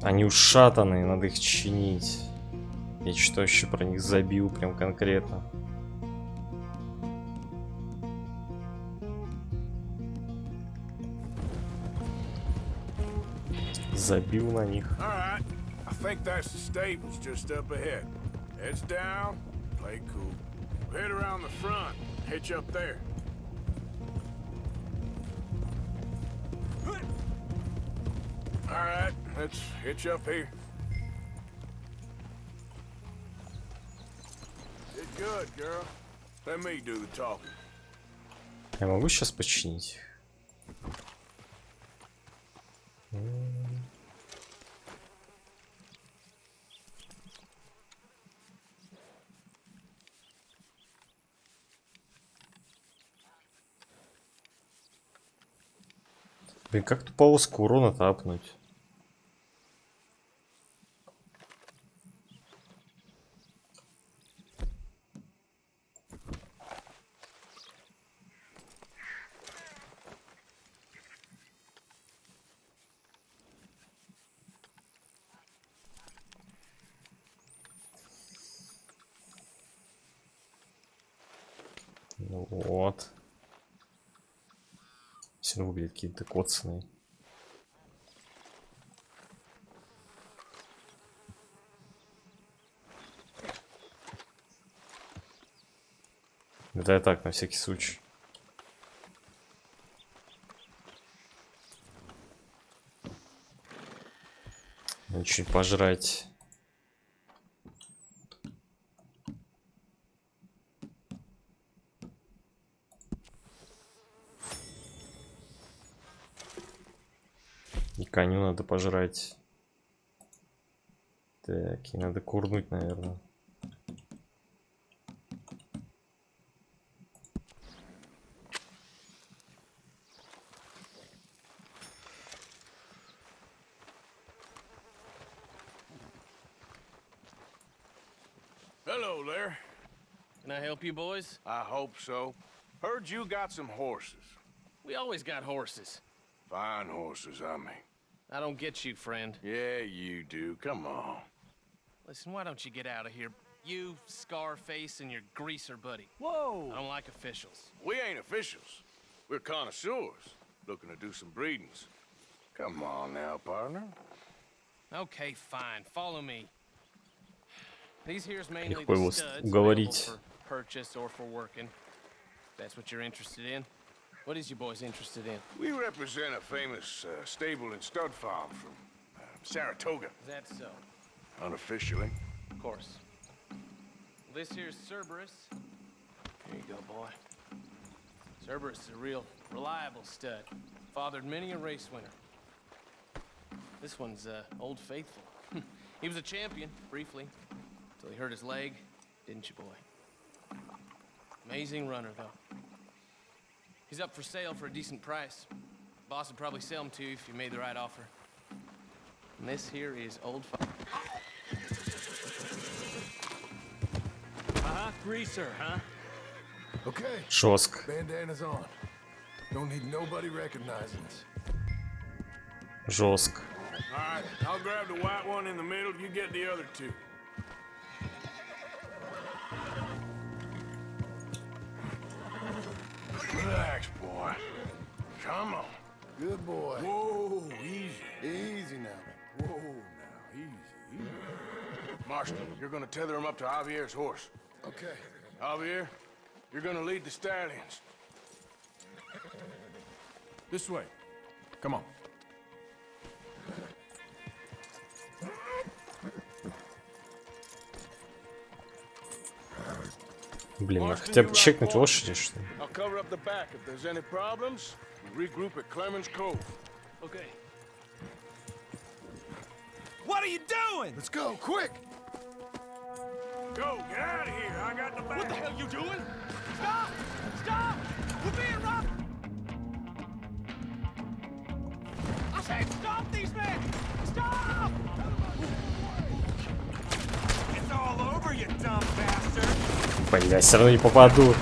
Они ушатанные, надо их чинить. Я что еще про них забил прям конкретно. Забил на них. Alright, I think that's the stables just up ahead. Heads down, play cool. Head around the front, hitch up there. Alright, let's hitch up here. Did good, girl. Let me do the talking. Я могу сейчас починить? Блин, как ту полоску урона-то апнуть? Ну вот. Все равно выглядят какие-то коцаные. Это я так, на всякий случай. Надо чуть пожрать. И коню надо пожрать. Так, и надо курнуть, наверное. Hello there. Can I help you, boys? I hope so. Heard you got some horses. We always got horses. Fine horses, I mean. I don't get you, friend. Yeah, you do. Come on. Listen, why don't you get out of here? You, Scarface, and your greaser buddy. Whoa! I don't like officials. We ain't officials. We're connoisseurs, looking to do some breedings. Come on now, partner. Okay, fine. Follow me. These here's mainly Легко the его studs, уговорить. available for purchase or for working. That's what you're interested in. What is you boys interested in? We represent a famous stable and stud farm from Saratoga. Is that so? Unofficially. Of course. This here's Cerberus. Here you go, boy. Cerberus is a real reliable stud. Fathered many a race winner. This one's Old Faithful. He was a champion, briefly, till he hurt his leg, didn't you, boy? Amazing runner, though. He's up for sale for a decent price. Boss would probably sell him to you if you made the right offer. And this here is Old Greaser, huh? Okay. Жестко. Bandana's on. Don't need nobody recognizing us. Жестко. All right, I'll grab the white one in the middle. You get the other two. Relax, boy. Come on. Good boy. Whoa, easy. Easy now. Whoa, now, easy. Marshal, you're gonna tether him up to Javier's horse. Okay. Javier, you're gonna lead the stallions. This way. Come on. Блин, хотя бы чекнуть лошади, что ли? I'll cover up the back. If there's any problems, we regroup at Clemens Cove. Okay. What are you doing? Let's go, quick! Go, get out of here. I got the back. What the hell you doing? Stop! Stop! We're being robbed! I said stop these men! Stop! It's all over, you dumb bastard! Бля, все равно не попаду.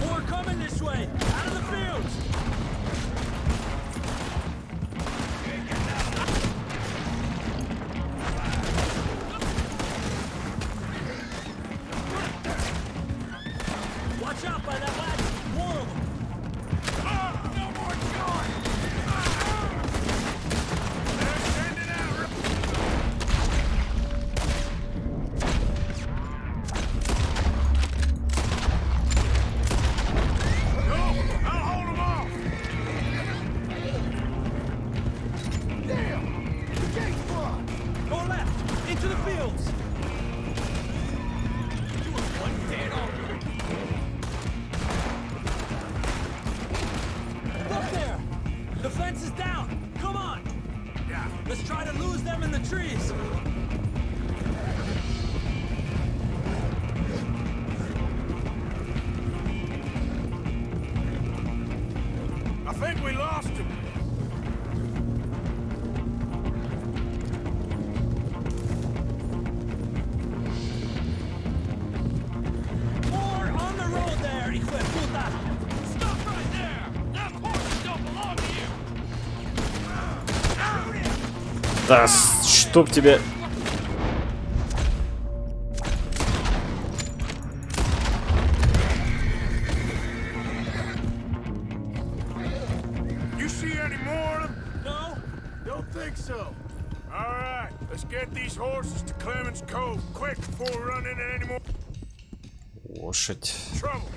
More coming this way, out of the fields. Watch out by that last more of them. No more joy! They're sending out. No, I'll hold them off. Damn! The gate's blocked. Go left, into the fields. You were one dead already. Look there! The fence is down! Come on! Yeah. Let's try to lose them in the trees! I think we lost him. More on the road there, hijo de puta! Stop right there! Them horses don't belong to you! Да, чтоб тебе... You see any more of them? No, don't think so. All right, let's get these horses to Clemens Cove quick before we run into any more Лошадь. trouble.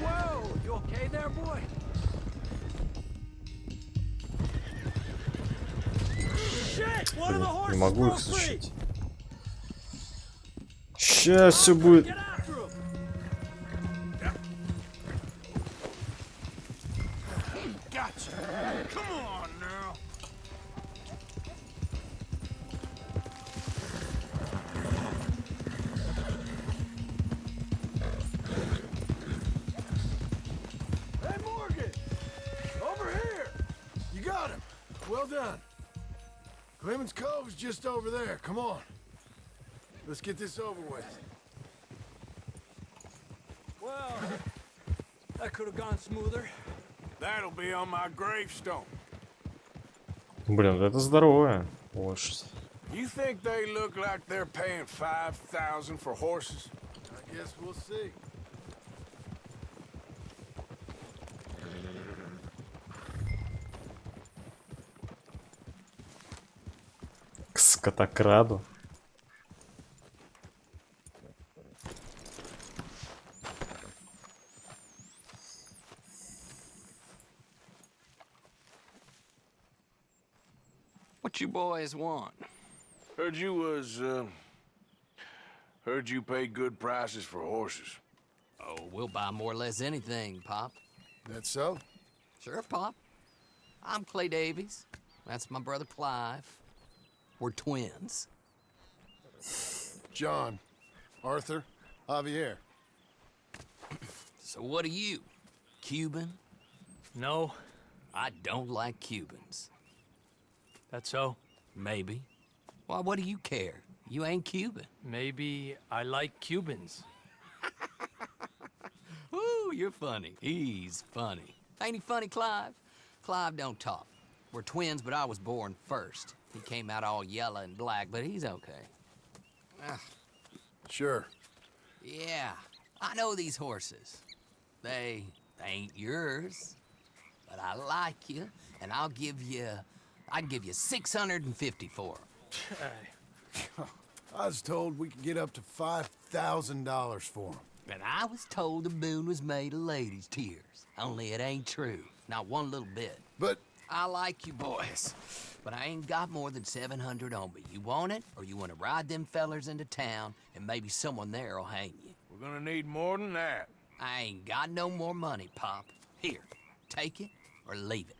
Whoa! You okay there, boy? Shit! One of the Не horses могу их broke free! защитить. Сейчас все будет. Get after him! Gotcha. Come on now. Hey, Morgan! Over here! You got him. Well done. Clemens Cove's just over there. Come on. Let's get this over with. Well, that could have gone smoother. That'll be on my gravestone. Блин, это здоровая лошадь. You think they look like they're paying $5,000 for horses? I guess we'll see. К скотокраду. What you boys want? Heard you pay good prices for horses. Oh, we'll buy more or less anything, Pop. That so? Sure, Pop. I'm Clay Davies. That's my brother Clive. We're twins. John, Arthur, Javier. So what are you? Cuban? No. I don't like Cubans. That so? Maybe. Why, what do you care? You ain't Cuban. Maybe I like Cubans. Ooh, you're funny. He's funny. Ain't he funny, Clive? Clive don't talk. We're twins, but I was born first. He came out all yellow and black, but he's okay. Sure. Yeah, I know these horses. They ain't yours, but I like you, and I can give you 650 for them. I was told we could get up to $5,000 for them. And I was told the moon was made of ladies' tears. Only it ain't true. Not one little bit. But I like you boys, but I ain't got more than 700 on me. You want it, or you want to ride them fellers into town, and maybe someone there'll hang you? We're gonna need more than that. I ain't got no more money, Pop. Here, take it or leave it.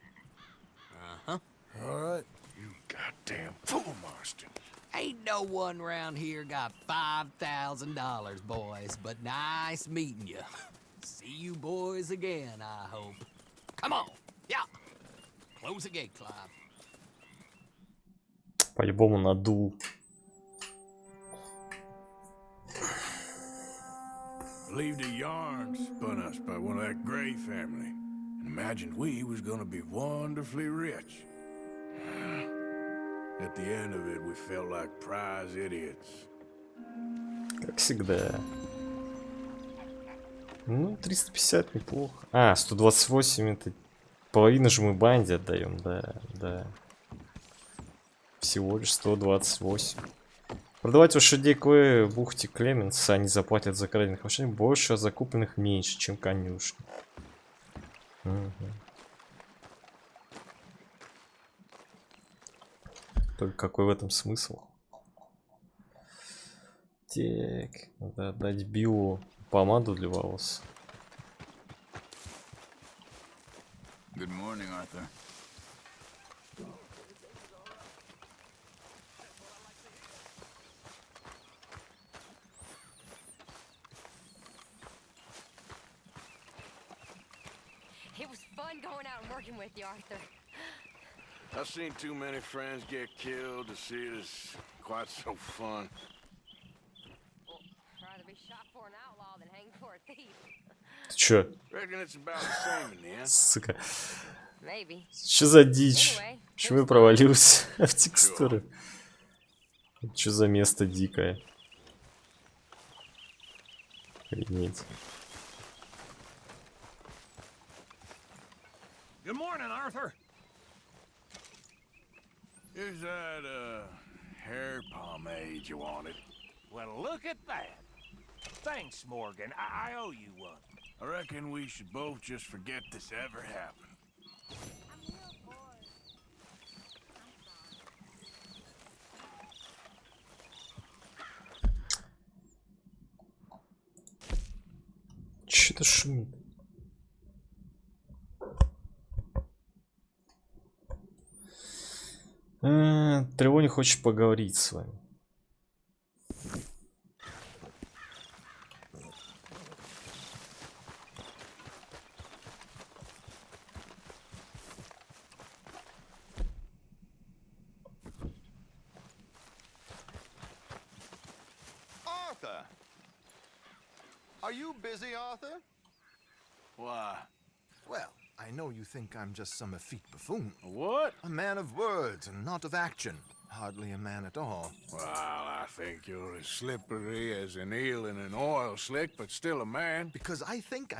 Uh-huh. all right. You goddamn fool, Marston. Ain't no one round here got $5,000, boys, but nice meeting you. See you boys again, I hope. Come on, yeah. Close the gate, Clive. По-любому надул. Believed a yarn spun us by one of that Gray family, and imagined we was gonna be wonderfully rich. At the end of it, we felt like prize idiots. Как всегда. Ну, 350 неплохо. А, 128 это... Половину же мы банде отдаем, да, да. Всего лишь 128. Продавать лошадей к бухте Клеменса, они заплатят за краденных лошадей больше, а закупленных меньше, чем конюшни. Угу. Только какой в этом смысл? Так, надо отдать Биллу помаду для волос. Good morning, Arthur. It was fun going out and working with you, Arthur. I've seen too many friends get killed to see it as quite so fun. Well, I'd rather be shot for an outlaw than hanged for a thief. Ты чё? Reckon it's about the same in the end. Сука. Maybe. Что за дичь? Почему я провалился в текстуры? Что за место дикое? Охренеть. Good morning, Arthur. Is that, hair pomade you wanted? Well, look at that. Thanks, Morgan. I owe you one. I reckon we should both just forget this ever happened. Что-то шумит. Тревони хочет поговорить с вами. Arthur! Are you busy, Arthur? Why? Well, I know you think I'm just some effete buffoon. What? A man of words and not of action. Hardly a man at all. Well, I think you're as slippery as an eel in an oil slick, but still a man. Because I think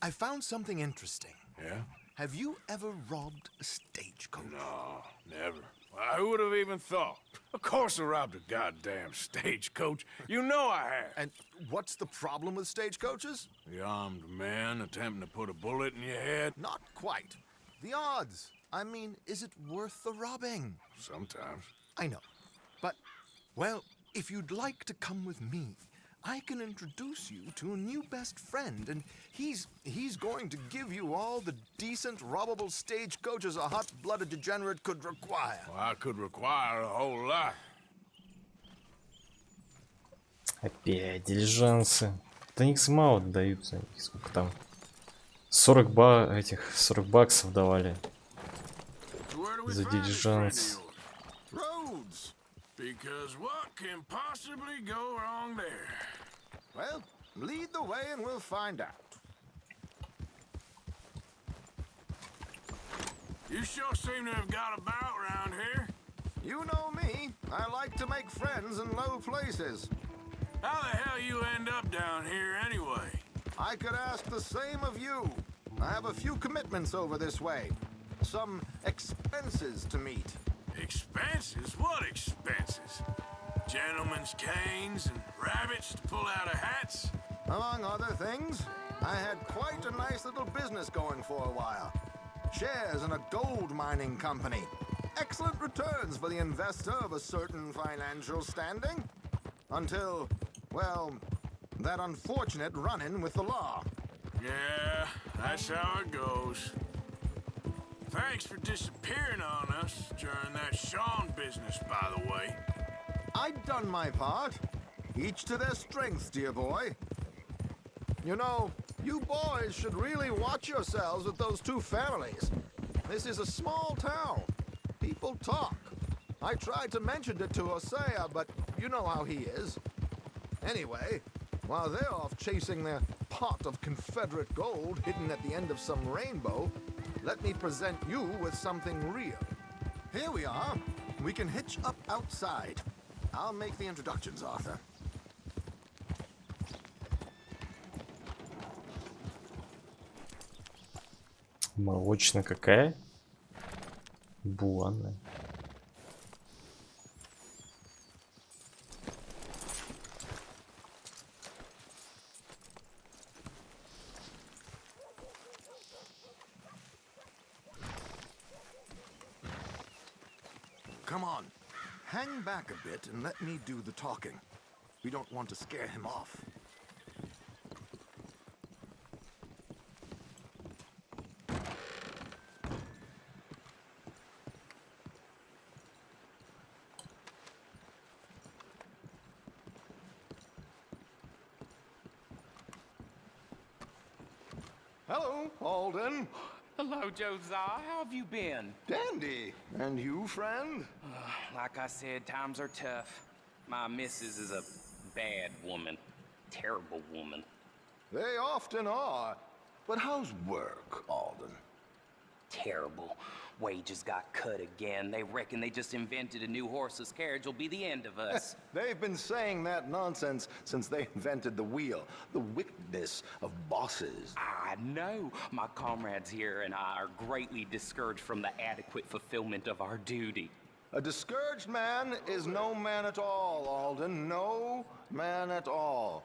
I found something interesting. Yeah? Have you ever robbed a stagecoach? No, never. Well, who would have even thought? Of course I robbed a goddamn stagecoach. You know I have. And what's the problem with stagecoaches? The armed man attempting to put a bullet in your head? Not quite. The odds. I mean, is it worth the robbing? Sometimes. I know. But, well, if you'd like to come with me, I can introduce you to a new best friend, and he's going to give you all the decent, robbable stagecoaches a hot-blooded degenerate could require. Well, I could require a whole lot. Опять дилижансы. Да них мало дают за них. Сколько там? 40 баксов давали. За дилижанс. Roads. Because what can possibly go wrong there? Well, lead the way and we'll find out. You sure seem to have got about around here. You know me. I like to make friends in low places. How the hell you end up down here anyway? I could ask the same of you. I have a few commitments over this way. Some expenses to meet. Expenses? What expenses? Gentlemen's canes and rabbits to pull out of hats? Among other things, I had quite a nice little business going for a while. Shares in a gold mining company. Excellent returns for the investor of a certain financial standing. Until, well, that unfortunate run-in with the law. Yeah, that's how it goes. Thanks for disappearing on us during that Sean business, by the way. I'd done my part. Each to their strengths, dear boy. You know, you boys should really watch yourselves with those two families. This is a small town. People talk. I tried to mention it to Hosea, but you know how he is. Anyway, while they're off chasing their pot of Confederate gold hidden at the end of some rainbow, let me present you with something real. Here we are. We can hitch up outside. I'll make the introductions, Arthur. Молочная какая? Буанная. Come on. Hang back a bit and let me do the talking. We don't want to scare him off. Hello, Alden. Hello, Josiah. How have you been? Dandy. And you, friend? Like I said, times are tough. My missus is a bad woman. Terrible woman. They often are. But how's work, Alden? Terrible. Wages got cut again. They reckon they just invented a new horseless carriage will be the end of us. They've been saying that nonsense since they invented the wheel. The wickedness of bosses. I know. My comrades here and I are greatly discouraged from the adequate fulfillment of our duty. A discouraged man is no man at all, Alden. No man at all.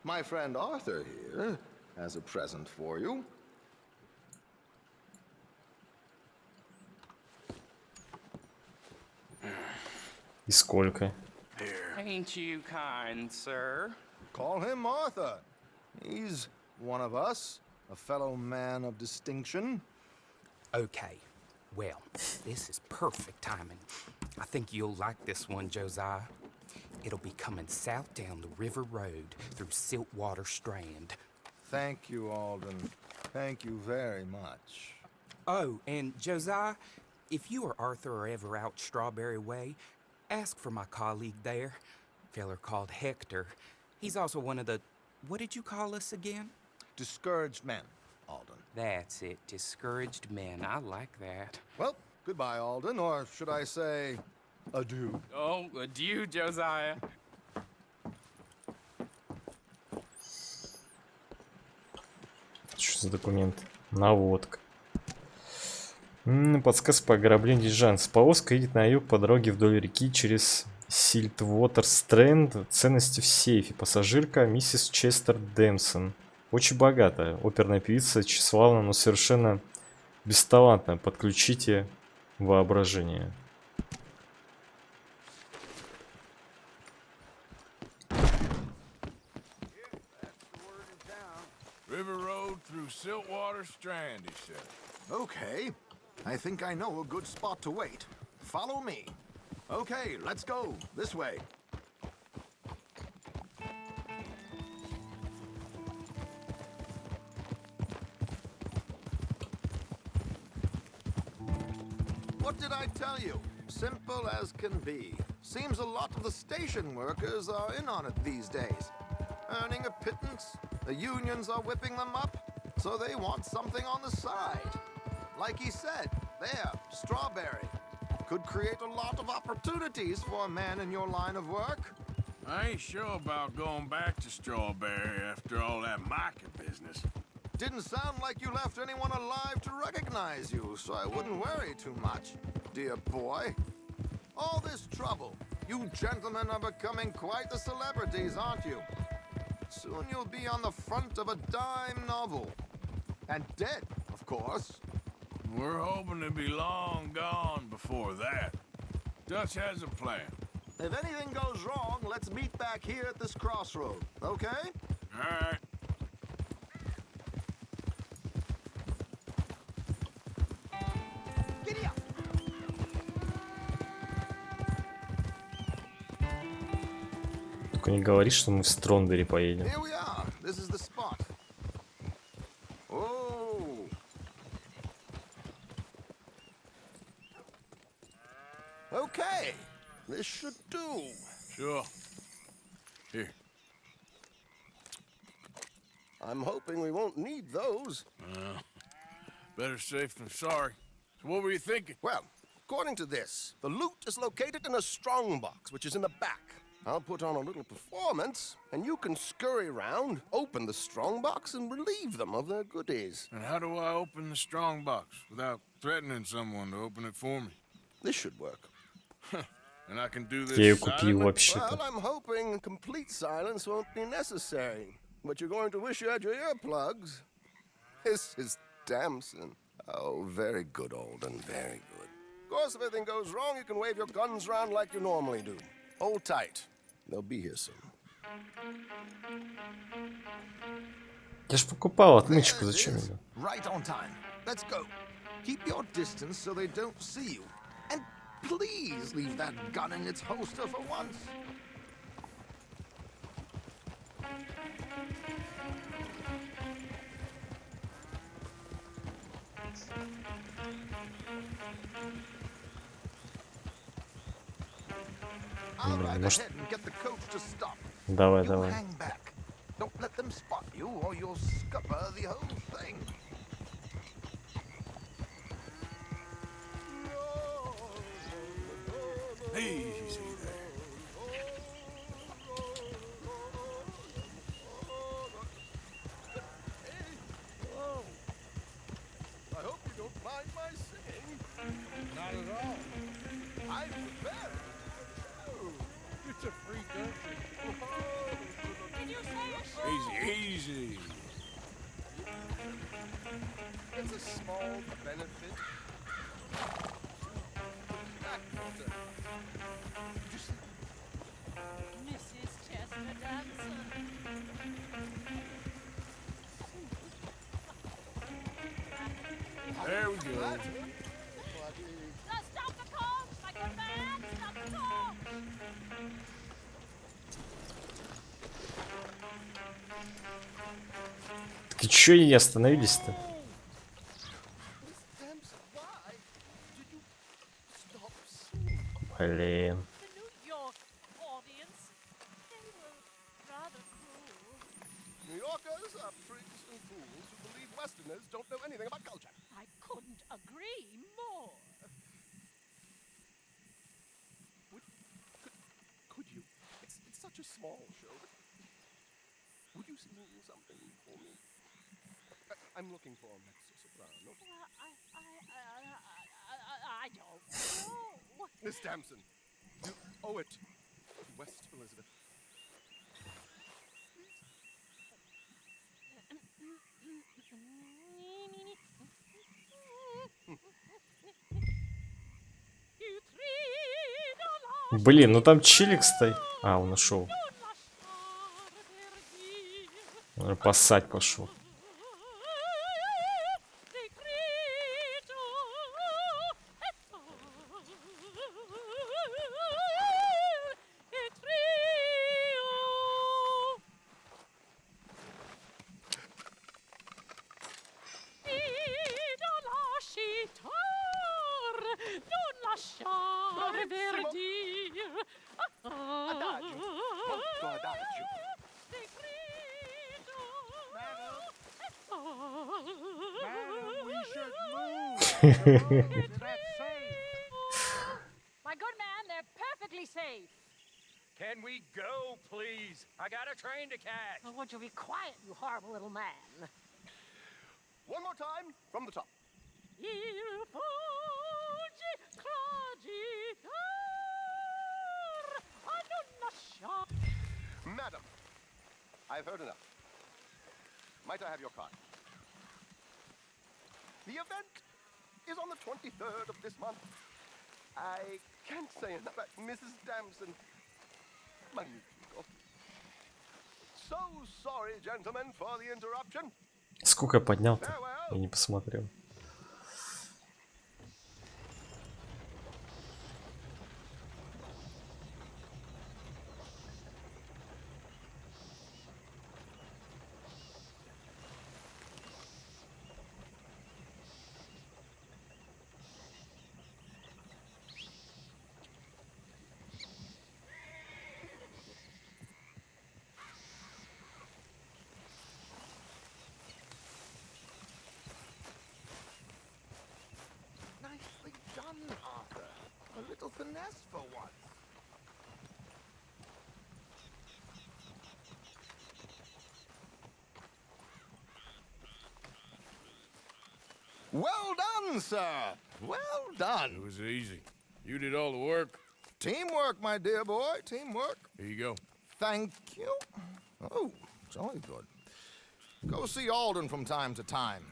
My friend Arthur here has a present for you. И сколько? Ain't you kind, sir? Call him Arthur. He's one of us, a fellow man of distinction. Okay. Well, this is perfect timing. I think you'll like this one, Josiah. It'll be coming south down the river road through Siltwater Strand. Thank you, Alden. Thank you very much. Oh, and Josiah, if you or Arthur are ever out Strawberry Way, ask for my colleague there, feller called Hector. He's also one of the, what did you call us again? Discouraged men, Alden. That's it, discouraged men. I like that. Well, goodbye, Alden, or should I say, adieu. Oh, adieu, Josiah. Что за документ? Наводка. Подсказка по ограблению дилижанса. Повозка едет на юг по дороге вдоль реки через Сильтвотер-Стрэнд. Ценности в сейфе. Пассажирка миссис Честер Дэмсон. Очень богатая. Оперная певица, тщеславна, но совершенно Бесталантно. Подключите воображение. River road through Siltwater Strand, he said. Okay. I think I know a good spot to wait. Follow me. Okay, let's go. This way. What did I tell you? Simple as can be. Seems a lot of the station workers are in on it these days. Earning a pittance, the unions are whipping them up, so they want something on the side. Like he said, there, Strawberry. Could create a lot of opportunities for a man in your line of work. I ain't sure about going back to Strawberry after all that market business. Didn't sound like you left anyone alive to recognize you, so I wouldn't worry too much, dear boy. All this trouble, you gentlemen are becoming quite the celebrities, aren't you? Soon you'll be on the front of a dime novel. And dead, of course. We're hoping to be long gone before that. Dutch has a plan. If anything goes wrong, let's meet back here at this crossroad, okay? All right. Giddy up! Только не говори, что мы в Строндере поедем. Here we are. This is the spot. Oh. Okay. This should do. Sure. Here. I'm hoping we won't need those. Better safe than sorry. So what were you thinking? Well, according to this, the loot is located in a strongbox, which is in the back. I'll put on a little performance, and you can scurry around, open the strongbox, and relieve them of their goodies. And how do I open the strongbox without threatening someone to open it for me? This should work. And I can do this Я ее купил silently? вообще-то. Well, I'm hoping complete silence won't be necessary. But you're going to wish you had your earplugs. This is Damson. Oh, very good, Alden, very good. Of course, if anything goes wrong, you can wave your guns around like you normally do. Hold tight. They'll be here soon. Я ж покупал отмычку, зачем это? Right on time. Let's go. Keep your distance so they don't see you. And please leave that gun in its holster for once. I'll ride Может... ahead and get the coach to stop. Давай, You давай. hang back. Don't let them spot you or you'll scupper the whole thing. Easy there. I hope you don't mind my singing. Not at all. I'm prepared. It's a free country. Easy, easy. It's a small benefit. Mrs. Chester Danson. There we go. Stop the coach! My good man! Stop the coach! Так и чё не остановились-то? Блин. New York audience, they were rather cruel. New Yorkers are prigs and fools who believe Westerners don't know anything about culture. I couldn't agree more. Could you? It's such a small show. Would you sing something for me? I'm looking for a mezzo-soprano. Well, I don't know. Miss Damson, you owe it to West Elizabeth. Блин, ну там челик стоит. А, он ушел. Он поссать пошел. My good man, they're perfectly safe. Can we go, please? I got a train to catch. Oh, won't you be quiet, you horrible little man? One more time from the top. Madam, I've heard enough. Might I have your card? The event is on the 23rd of this month. I can't say enough about Mrs. Damson. Magnifico. So sorry, gentlemen, for the interruption. Сколько я поднял-то? Я не посмотрел. Nicely done, Arthur. A little finesse for once. Well done, sir. Well done. It was easy. You did all the work. Teamwork, my dear boy. Teamwork. Here you go. Thank you. Oh, jolly good. Go see Alden from time to time.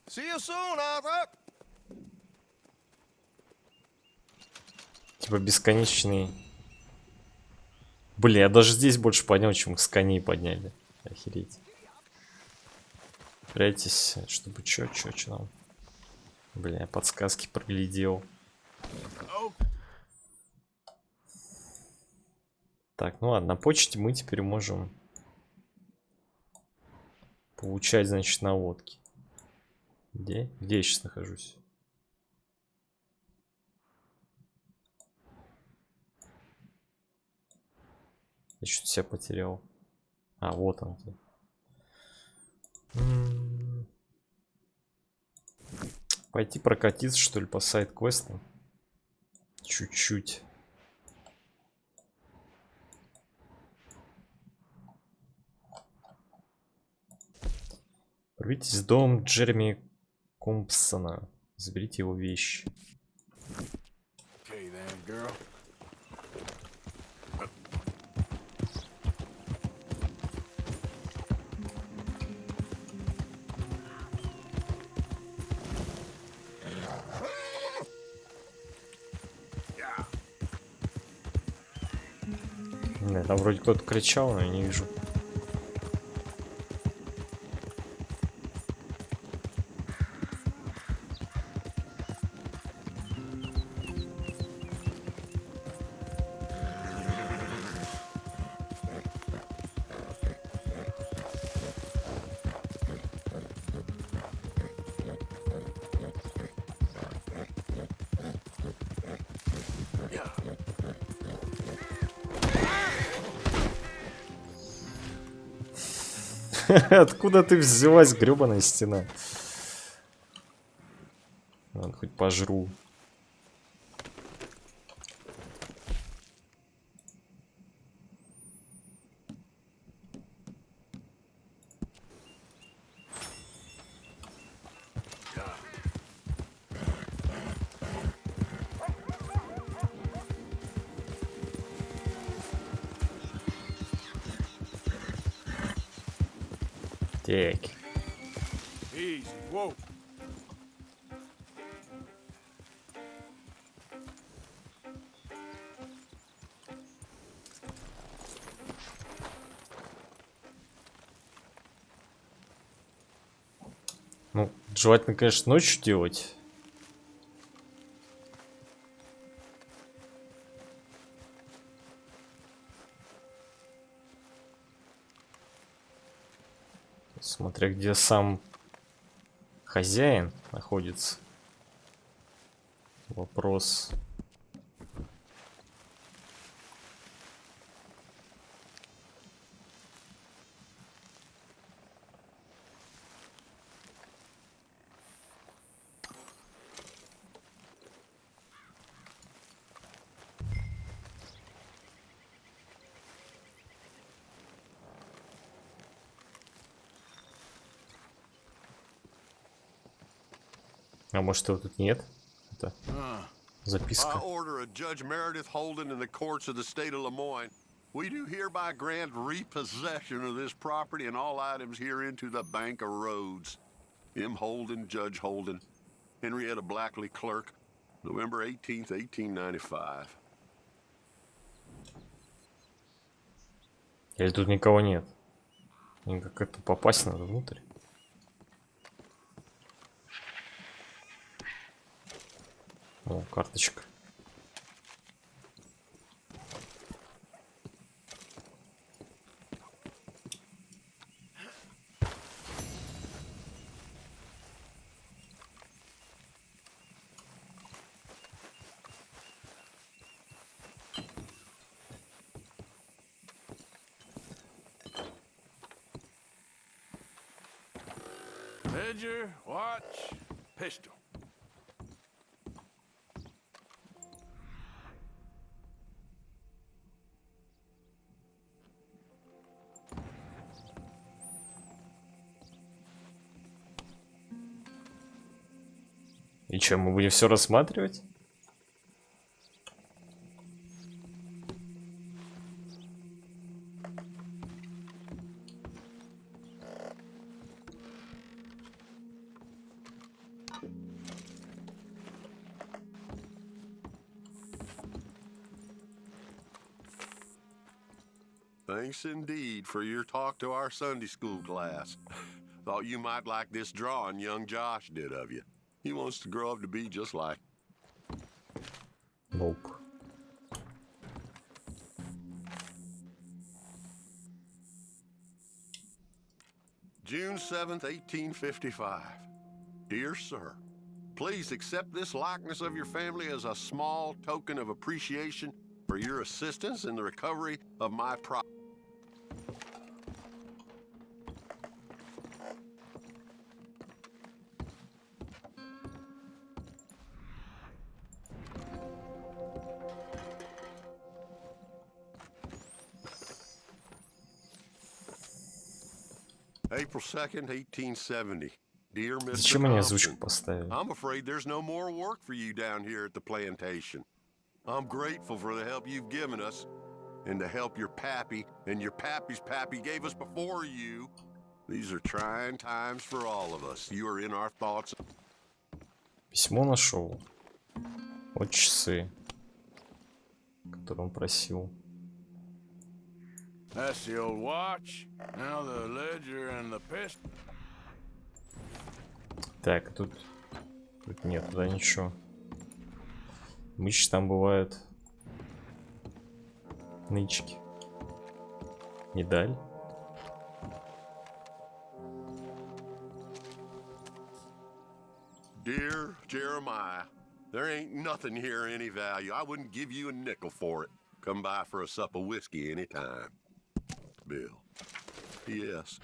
See you soon, Arthur. Типа бесконечный. Блин, я даже здесь больше поднял, чем с коней подняли. Охереть. Прячьтесь, чтобы чё нам. Бля, я подсказки проглядел. Так, ну ладно, на почте мы теперь можем получать, значит, наводки. Где я сейчас нахожусь? Я что-то себя потерял. А, вот он где. Пойти прокатиться, что ли, по сайд-квестам? Чуть-чуть. Прорвитесь в дом Джереми Компсона. Заберите его вещи. Okay, then, girl. Да, там вроде кто-то кричал, но я не вижу. Откуда ты взялась, гребаная стена? Ладно, хоть пожру. Так. Easy. Whoa. Ну, желательно, конечно, ночью делать. Смотря где сам хозяин находится. Вопрос. А может, его тут нет? Это записка. By order of Judge Meredith Holden in the courts of the state of Lemoyne, we do hereby grant repossession of this property and all items herein to the Bank of Rhodes. M. Holden, Judge Holden, Henrietta Blackley, Clerk, November 18th, 1895. Или тут никого нет? Мне как-то попасть надо внутрь. О, карточка. Ledger, watch, pistol. И что, мы будем все рассматривать? Thanks indeed for your talk to our Sunday school class. Thought you might like this drawing young Josh did of you. He wants to grow up to be just like. Nope. June 7th, 1855. Dear Sir, please accept this likeness of your family as a small token of appreciation for your assistance in the recovery of my property. April 2nd, 1870. Dear Mr. Зачем они озвучку Thompson, поставили? I'm afraid there's no more work for you down here at the plantation. I'm grateful for the help you've given us, and the help your pappy and your pappy's pappy gave us before you. These are trying times for all of us. You are in our thoughts. Письмо нашел. Вот часы, которые он просил. That's the old watch. Now the ledger and the pistol. Так, тут нет, туда ничего. Мышь там бывают. Нычки. Медаль. Dear Jeremiah, there ain't nothing here of any value. I wouldn't give you a nickel for it. Come by for a sup of whiskey anytime. Bill. Yes.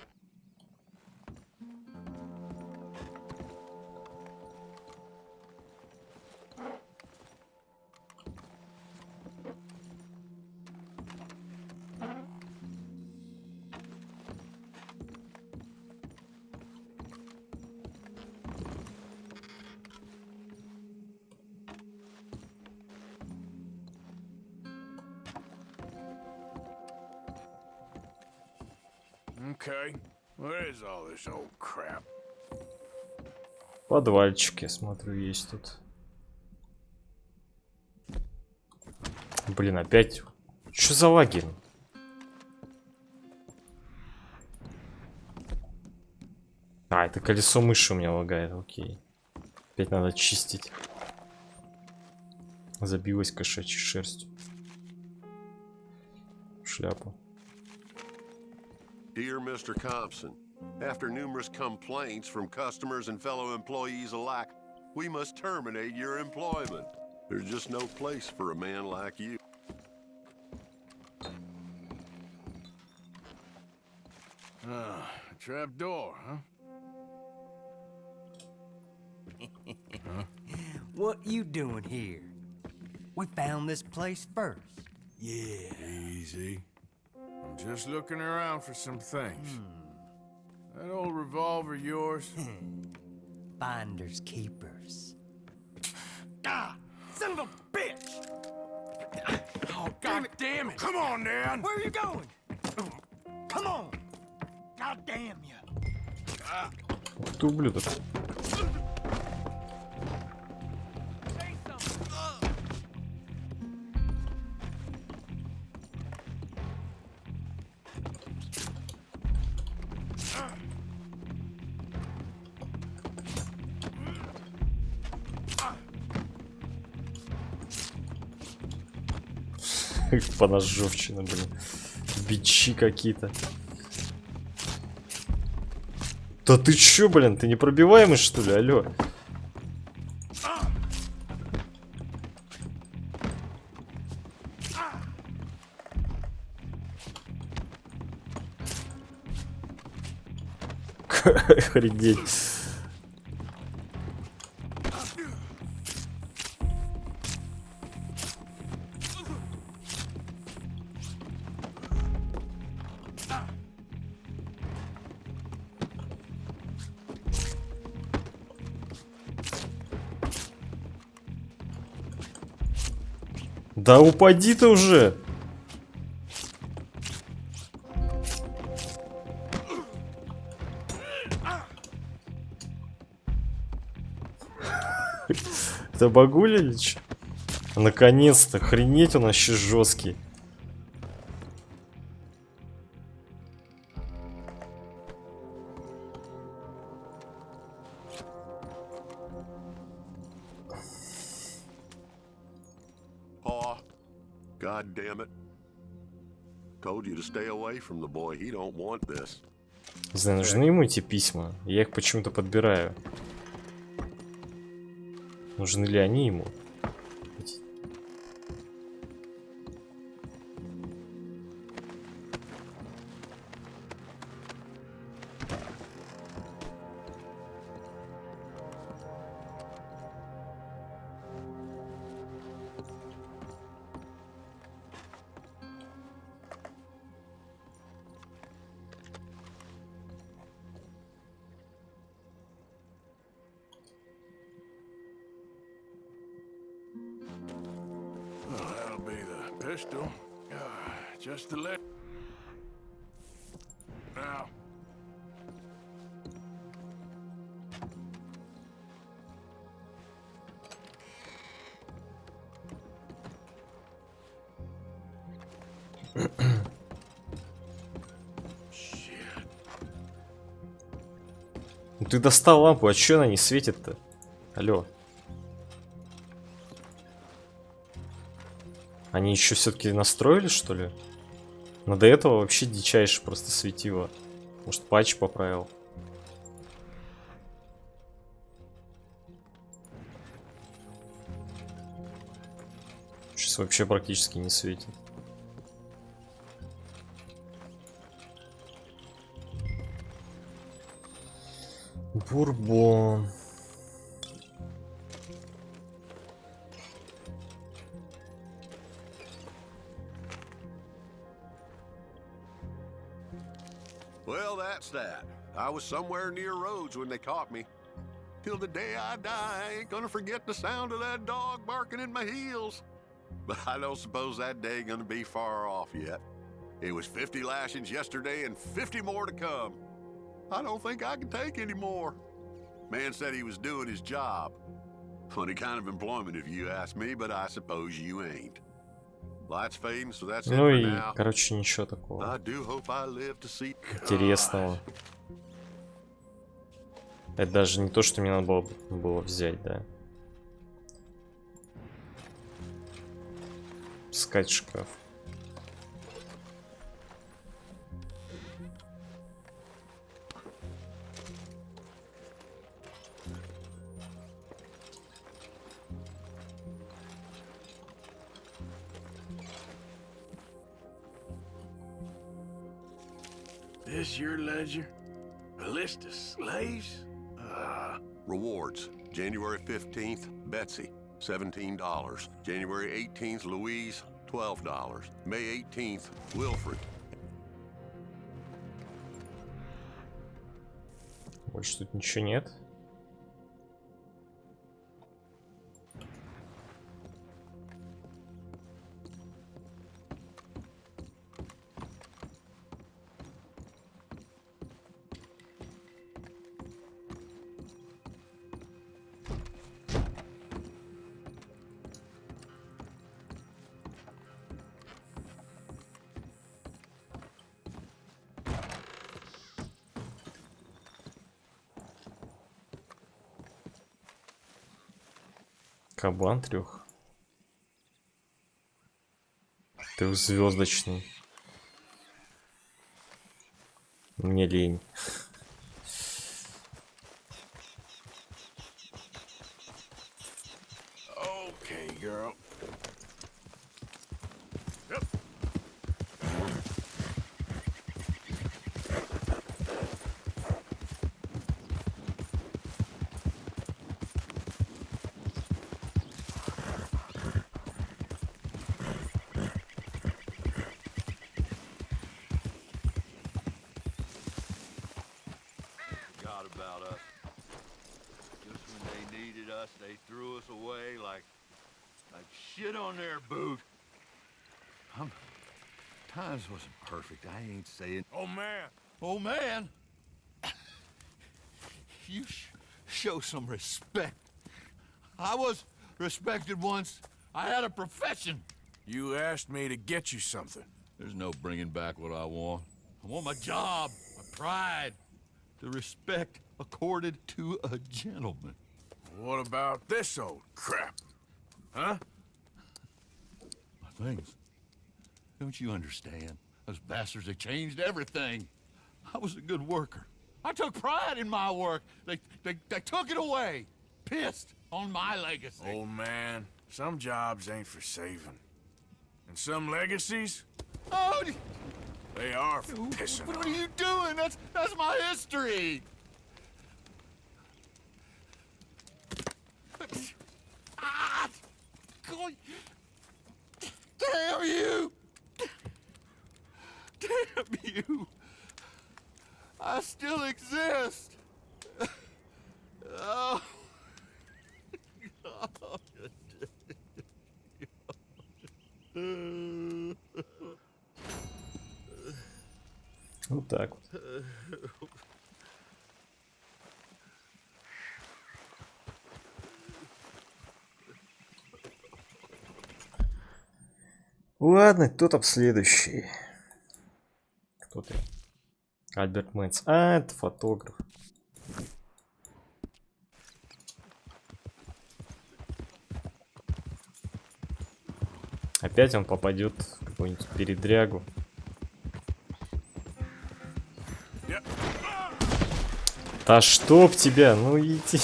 Okay, what is all this old crap? Подвальчики, смотрю, есть тут. Блин, опять. Что за лагерь? А, это колесо мыши у меня лагает, окей. Опять надо чистить. Забилась кошачьей шерстью. Шляпу. Dear Mr. Compson, after numerous complaints from customers and fellow employees alike, we must terminate your employment. There's just no place for a man like you. Trap door, huh? What you doing here? We found this place first. Yeah. Easy. I'm just looking around for some things. That old revolver yours? Finders keepers. Ah! Son of a bitch! Oh, God damn it! Come on, Dan! Where are you going? Come on! God damn you! Ты ублюдок. Поножовщина, блин. Бичи какие-то. Да ты чё, блин, ты непробиваемый, что ли? Алло. Охренеть. Да упади ты уже! Это багуля или чё? Наконец-то, охренеть, он вообще жесткий. God damn it. Told you to stay away from the boy. He don't want this. Не знаю, нужны ему эти письма? Я их почему-то подбираю. Нужны ли они ему? Pistol. Just to let... Now. Ну ты достал лампу, а чё она не светит-то? Алло. Они еще все-таки настроили, что ли? Но до этого вообще дичайше просто светило. Может, патч поправил. Сейчас вообще практически не светит. Бурбон. Well, that's that. I was somewhere near Rhodes when they caught me. Till the day I die, I ain't gonna forget the sound of that dog barking in my heels. But I don't suppose that day ain't gonna be far off yet. It was 50 lashings yesterday and 50 more to come. I don't think I can take any more. Man said he was doing his job. Funny kind of employment if you ask me, but I suppose you ain't. Lights fading, so that's it Ну for и, now. короче, ничего такого I do hope I live to see... интересного. Это даже не то, что мне надо было взять, да. Искать шкаф. This your ledger? A list of slaves? Rewards. January 15th, Betsy, $17. January 18th, Louise, $12. May 18th, Wilfred. Больше тут ничего нет. Кабан 3. Трехзвездочный. Мне лень. Okay, girl. Forgot about us. Just when they needed us, they threw us away like shit on their boot. Times wasn't perfect. I ain't saying. Oh, man. Oh, man. You show some respect. I was respected once. I had a profession. You asked me to get you something. There's no bringing back what I want. I want my job, my pride, the respect accorded to a gentleman. What about this old crap? Huh? My things. Don't you understand? Those bastards, they changed everything. I was a good worker. I took pride in my work. They took it away. Pissed on my legacy. Old man, some jobs ain't for saving. And some legacies, Oh, they are for pissing what on. are you doing? That's my history. Ah! Damn you! Damn you! I still exist. Oh. Вот так вот. Ладно, кто там следующий? Кто ты? Альберт Мэнс. А, это фотограф. Опять он попадет в какую-нибудь передрягу. Да чтоб тебя, ну иди.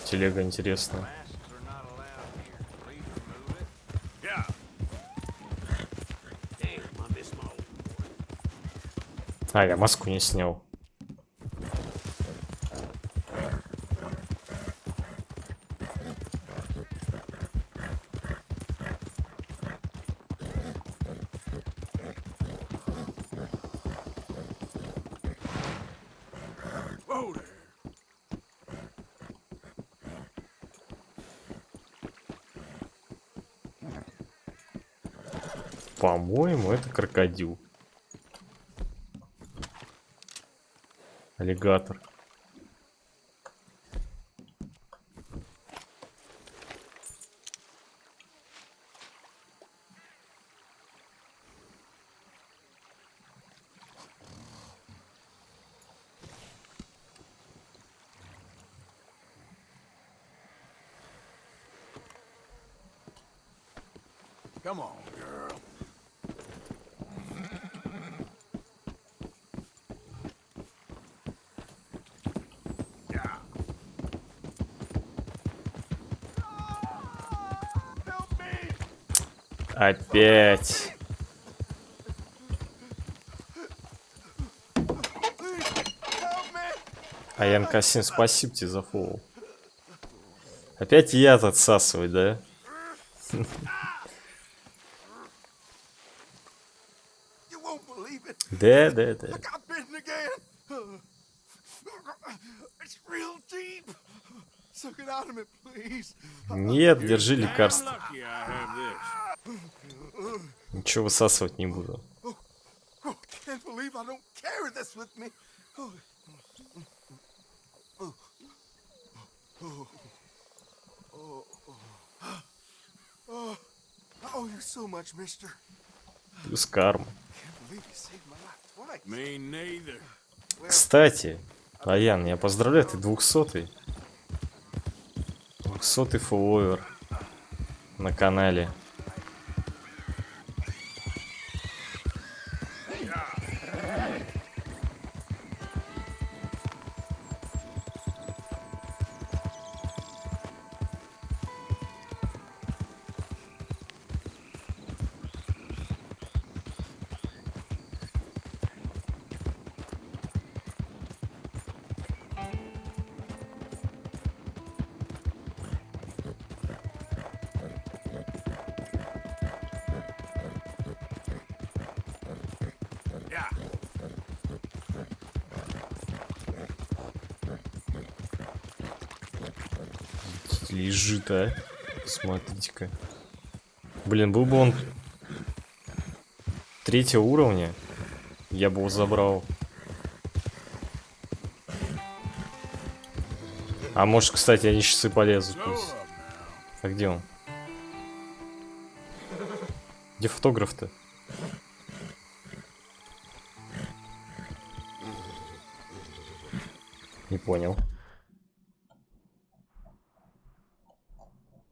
Телега интересная. А, я маску не снял. По-моему, это крокодил. Аллигатор. Come on, girl. Yeah. Опять. Аян Касим, спасибо тебе за фоллоу. Опять яд отсасывать, да? Да. Нет, держи лекарство. Ничего высасывать не буду. Плюс карма. Кстати, Аян, я поздравляю, ты 200-й. 200-й фолловер на канале. Лежит, а? Смотрите-ка. Блин, был бы он 3-го уровня, я бы его забрал. А может, кстати, они сейчас и полезут. А где он? Где фотограф-то? Не понял.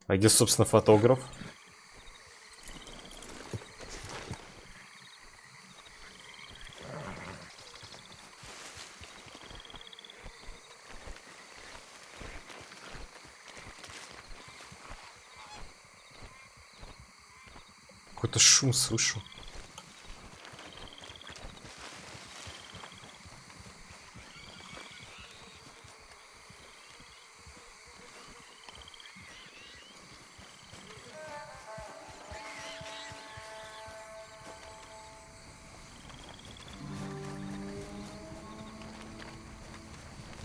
А где, собственно, фотограф? Какой-то шум слышу.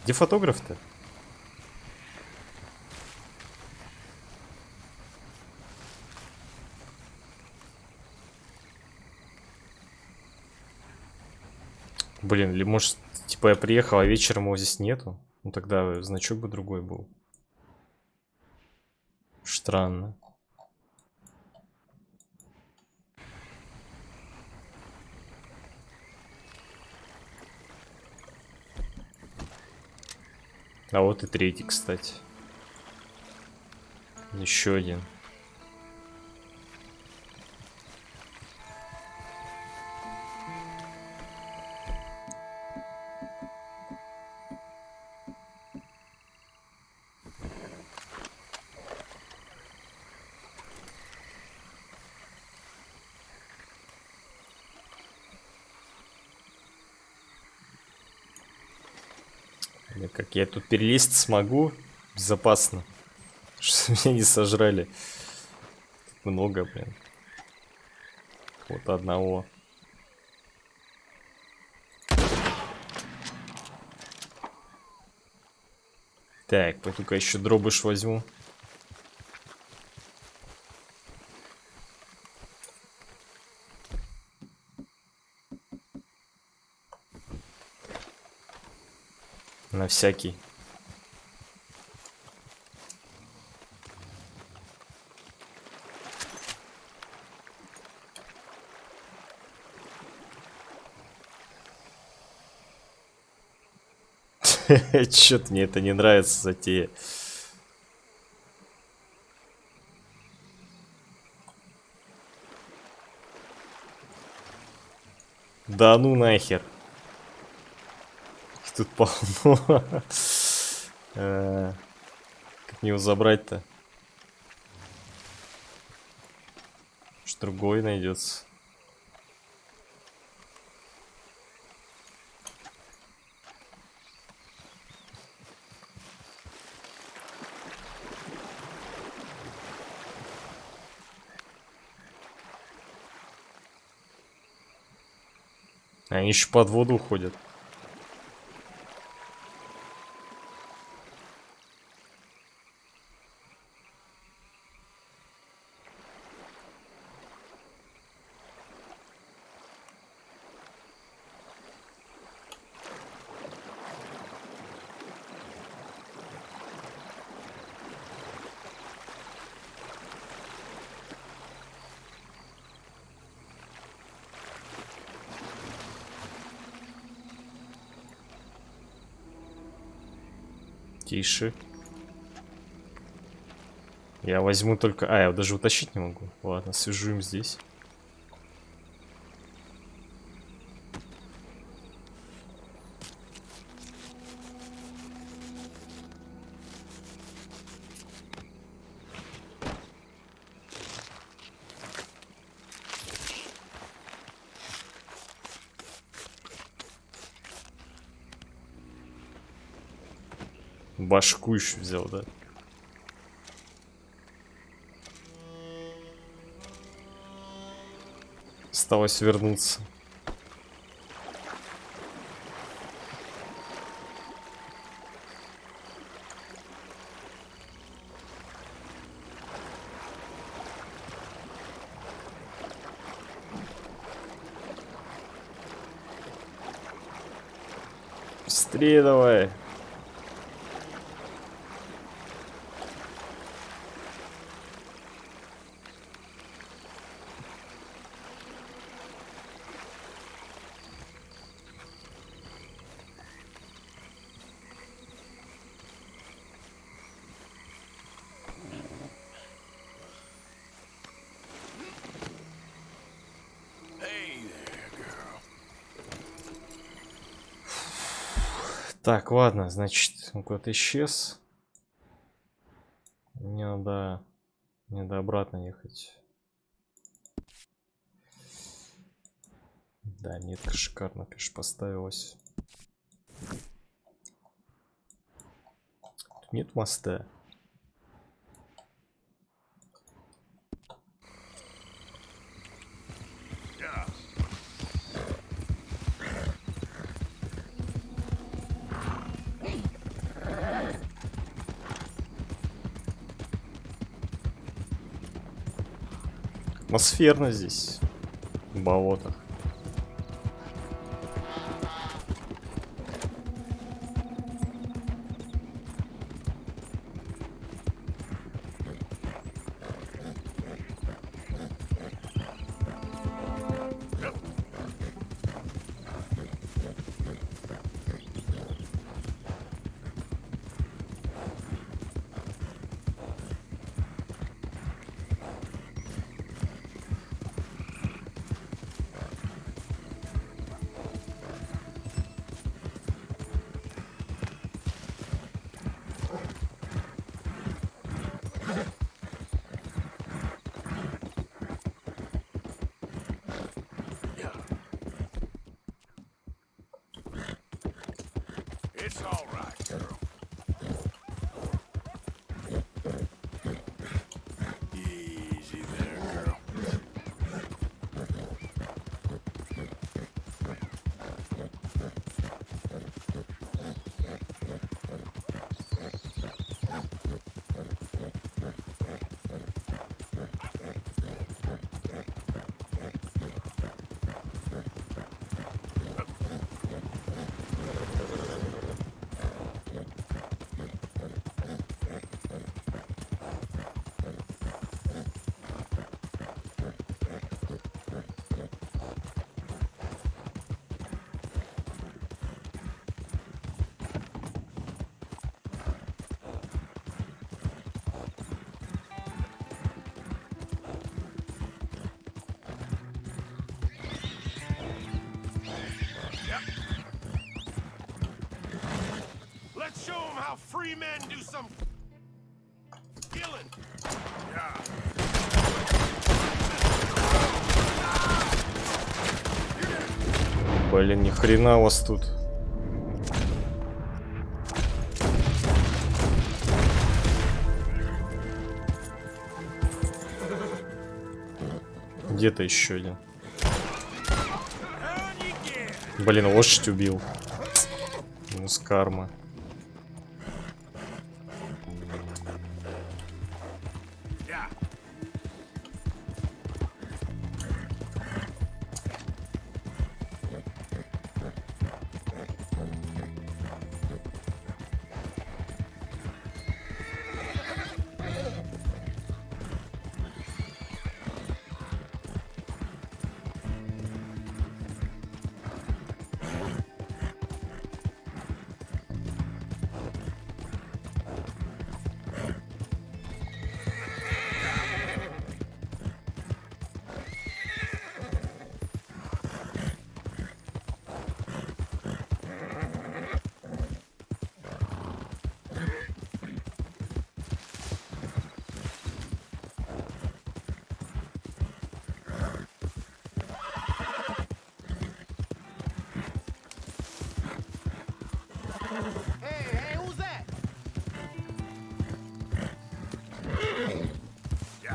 Где фотограф-то? Блин, или может, типа я приехал, а вечером его здесь нету? Ну тогда значок бы другой был. Странно. А вот и третий, кстати. Еще один. Как я тут перелезть смогу безопасно, чтобы меня не сожрали. Тут много, блин. Вот одного. Так, пойду-ка еще дробыш возьму. На всякий. Чё-то мне это не нравится, затея. Да ну нахер. Их тут полно. Как мне его забрать-то? Что другой найдется. Они еще под воду уходят. Тише. Я возьму только... А, я даже утащить не могу. Ладно, свяжу им здесь. Башку еще взял, да? Осталось вернуться. Быстрее давай. Так, ладно, значит, он куда-то исчез. Мне надо обратно ехать. Да, метка шикарно, конечно, поставилась. Тут нет моста. Атмосферно здесь, в болотах. It's all right, girl. Easy there, girl. Now free men do some killing. Блин, ни хрена у вас тут. Где-то еще один. Блин, лошадь убил. Минус карма.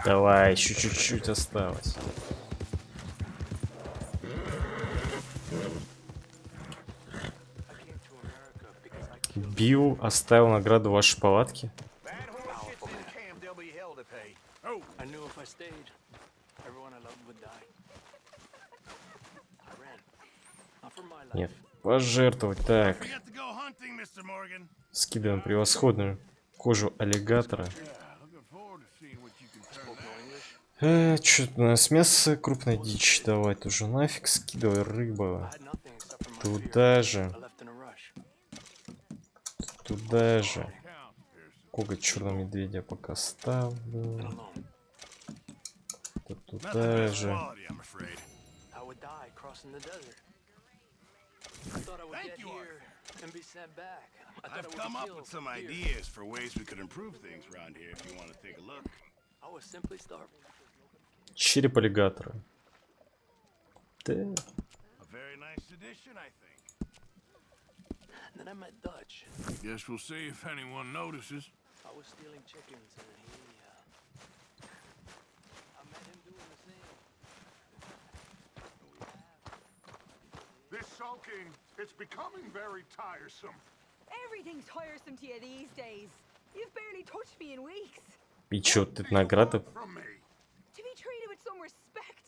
Давай, еще чуть-чуть осталось. Билл оставил награду в вашей палатке. Нет, пожертвовать. Так. Скидываем превосходную кожу аллигатора. Что-то у нас мясо, крупная дичь. Давай тоже нафиг, скидывай рыба. Туда же. Туда же. Коготь черного медведя пока ставлю. Туда же. I've come up with some ideas for ways we could improve things around here if you want to take a look. I was simply starving. Череп аллигатора. Да. A very nice addition, I think. Then I met Dutch. Guess we'll see if anyone notices. I was stealing chickens and I met him doing the same. This sulking, it's becoming very tiresome. Everything's tiresome to you these days. You've barely touched me in weeks. И чё, ты награда? To be treated with some respect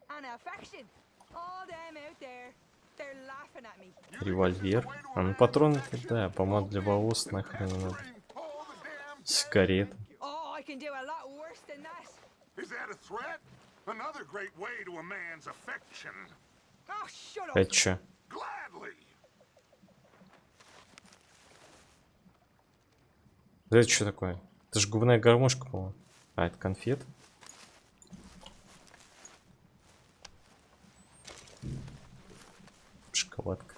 and affection. All them out there, they're laughing at me. Револьвер. А ну патроны, да, помада для волос, нахрен не надо. Сигарета. Oh, I can do a lot worse than that. Is that a threat? Another great way to a man's affection. Oh, shut up. Это чё? Gladly. Да это что такое? Это же губная гармошка, по-моему. А, это конфет. Шоколадка.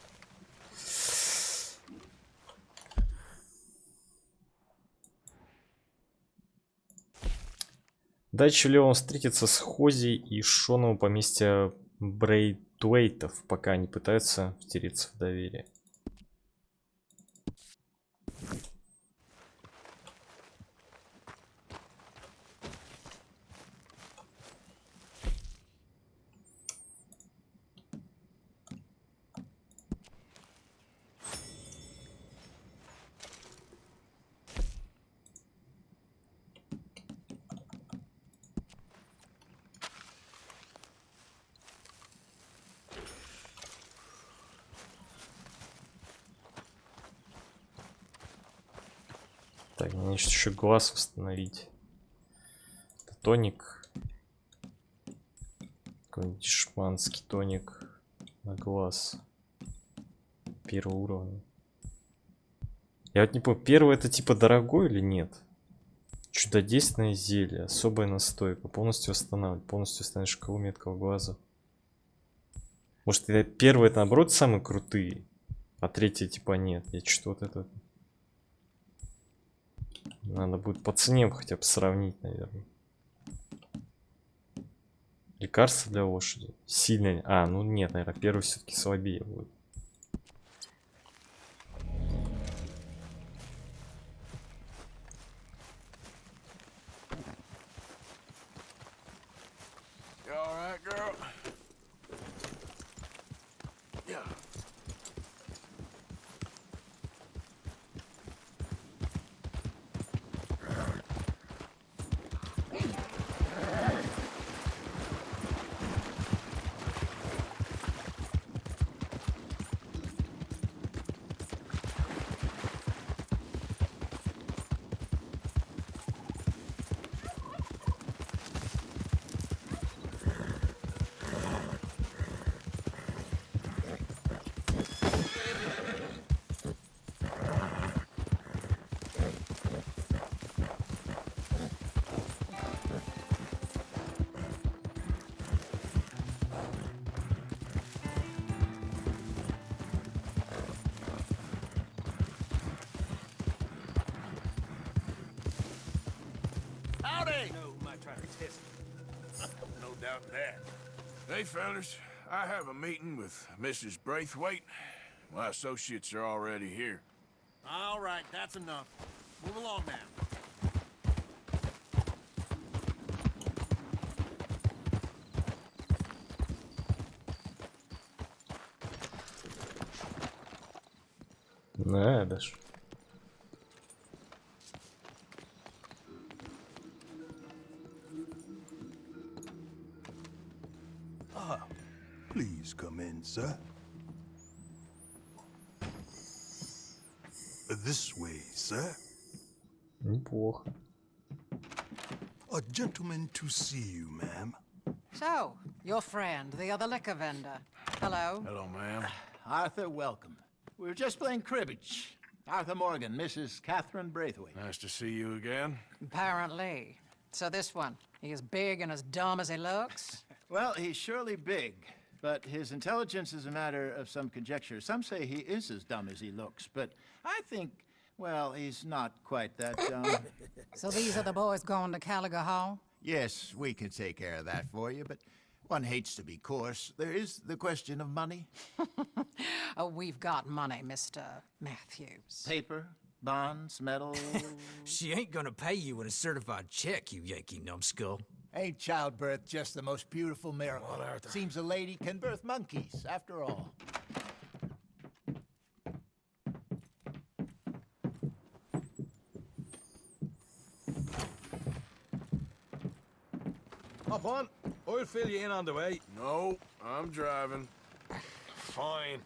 Дальше Леон встретится с Хози и Шоном у поместья Брейтвейтов, пока они пытаются втереться в доверие. Так, мне еще глаз восстановить. Это тоник. Какой-нибудь шманский тоник на глаз. Первого уровня. Я вот не помню, первый это типа дорогой или нет? Чудодейственное зелье. Особая настойка. Полностью восстанавливает. Полностью станет шкалу меткого глаза. Может, первый это наоборот самые крутые, а третий типа нет. Я что-то вот это... Надо будет по цене хотя бы сравнить, наверное. Лекарство для лошади. Сильный. А, ну нет, наверное, первый все-таки слабее будет. You all right, girl? Yeah. Howdy! No, might try to test me. No doubt that. Hey, fellas, I have a meeting with Mrs. Braithwaite. My associates are already here. All right, that's enough. Move along now. Надо ж. Please come in, sir. This way, sir. Неплохо. A gentleman to see you, ma'am. So, your friend, the other liquor vendor. Hello. Hello, ma'am. Arthur, welcome. We were just playing cribbage. Arthur Morgan, Mrs. Catherine Braithwaite. Nice to see you again. Apparently. So this one, he is big and as dumb as he looks? Well, he's surely big, but his intelligence is a matter of some conjecture. Some say he is as dumb as he looks, but I think, well, he's not quite that dumb. So these are the boys going to Gallagher Hall? Yes, we can take care of that for you, but one hates to be coarse. There is the question of money. Oh, we've got money, Mr. Matthews. Paper, bonds, metal. She ain't gonna pay you with a certified check, you Yankee numbskull. Ain't childbirth just the most beautiful miracle? Seems a lady can birth monkeys, after all. Hop on. I'll fill you in on the way. No, I'm driving. Fine.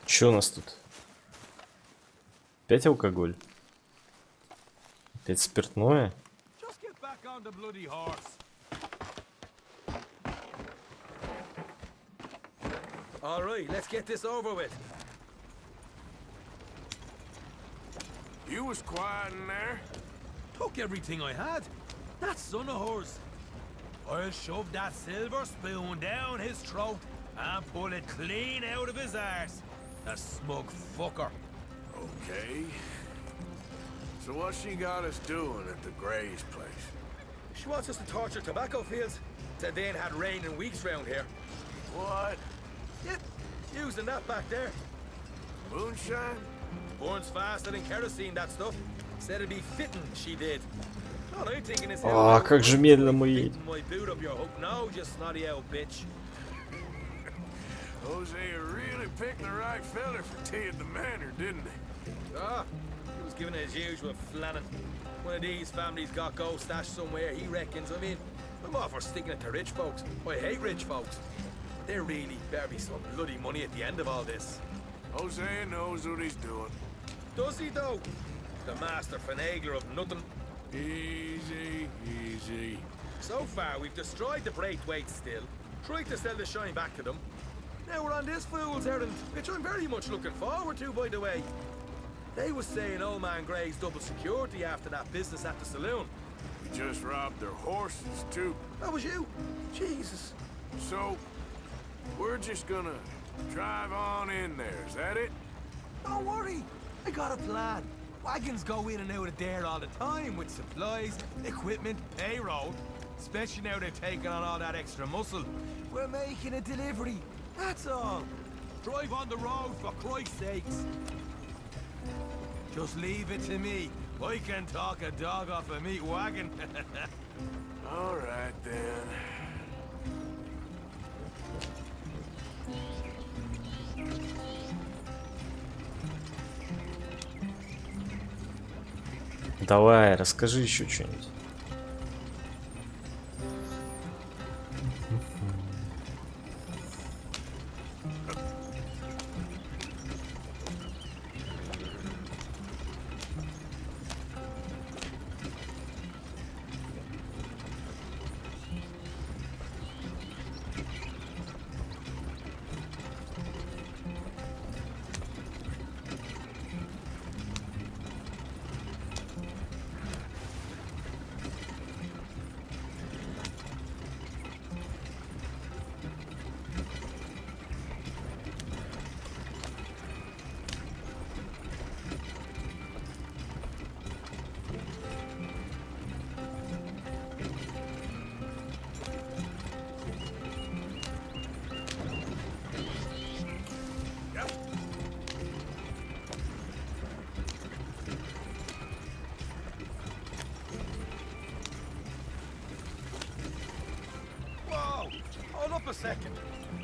Что у нас тут? Опять алкоголь? Опять спиртное? Just get back on the bloody horse. All right, let's get this over with. You was quiet in there. Took everything I had. That son of hers. I'll shove that silver spoon down his throat and pull it clean out of his arse. The smug fucker. Okay. So what she got us doing at the Gray's place? She wants us to torture tobacco fields. Said they ain't had rain in weeks round here. What? Yep, using that back there. Moonshine? Burns faster than kerosene, that stuff. Said it'd be fitting, she did. All I'm thinking is А, как же медленно мы едем. my boot up your hook now, you snotty old bitch. Hosea really picked the right fella for tea at the manor, didn't he? Ah, he was giving it his usual flannin'. One of these families got gold stashed somewhere, he reckons. I mean, I'm all for sticking it to rich folks. I hate rich folks. There really better be some bloody money at the end of all this. Hosea knows what he's doing. Does he, though? The master finagler of nothing. Easy, easy. So far, we've destroyed the Braithwaites still, tried to sell the shine back to them. Now we're on this fool's errand, which I'm very much looking forward to, by the way. They was saying old man Gray's double security after that business at the saloon. We just robbed their horses, too. That was you? Jesus. So, we're just gonna drive on in there, is that it? Don't worry. I got a plan. Wagons go in and out of there all the time with supplies, equipment, payroll. Especially now they're taking on all that extra muscle. We're making a delivery, that's all. Drive on the road, for Christ's sakes. Just leave it to me. I can talk a dog off a meat wagon. All right, then. Давай, расскажи еще что-нибудь. Hold up a second.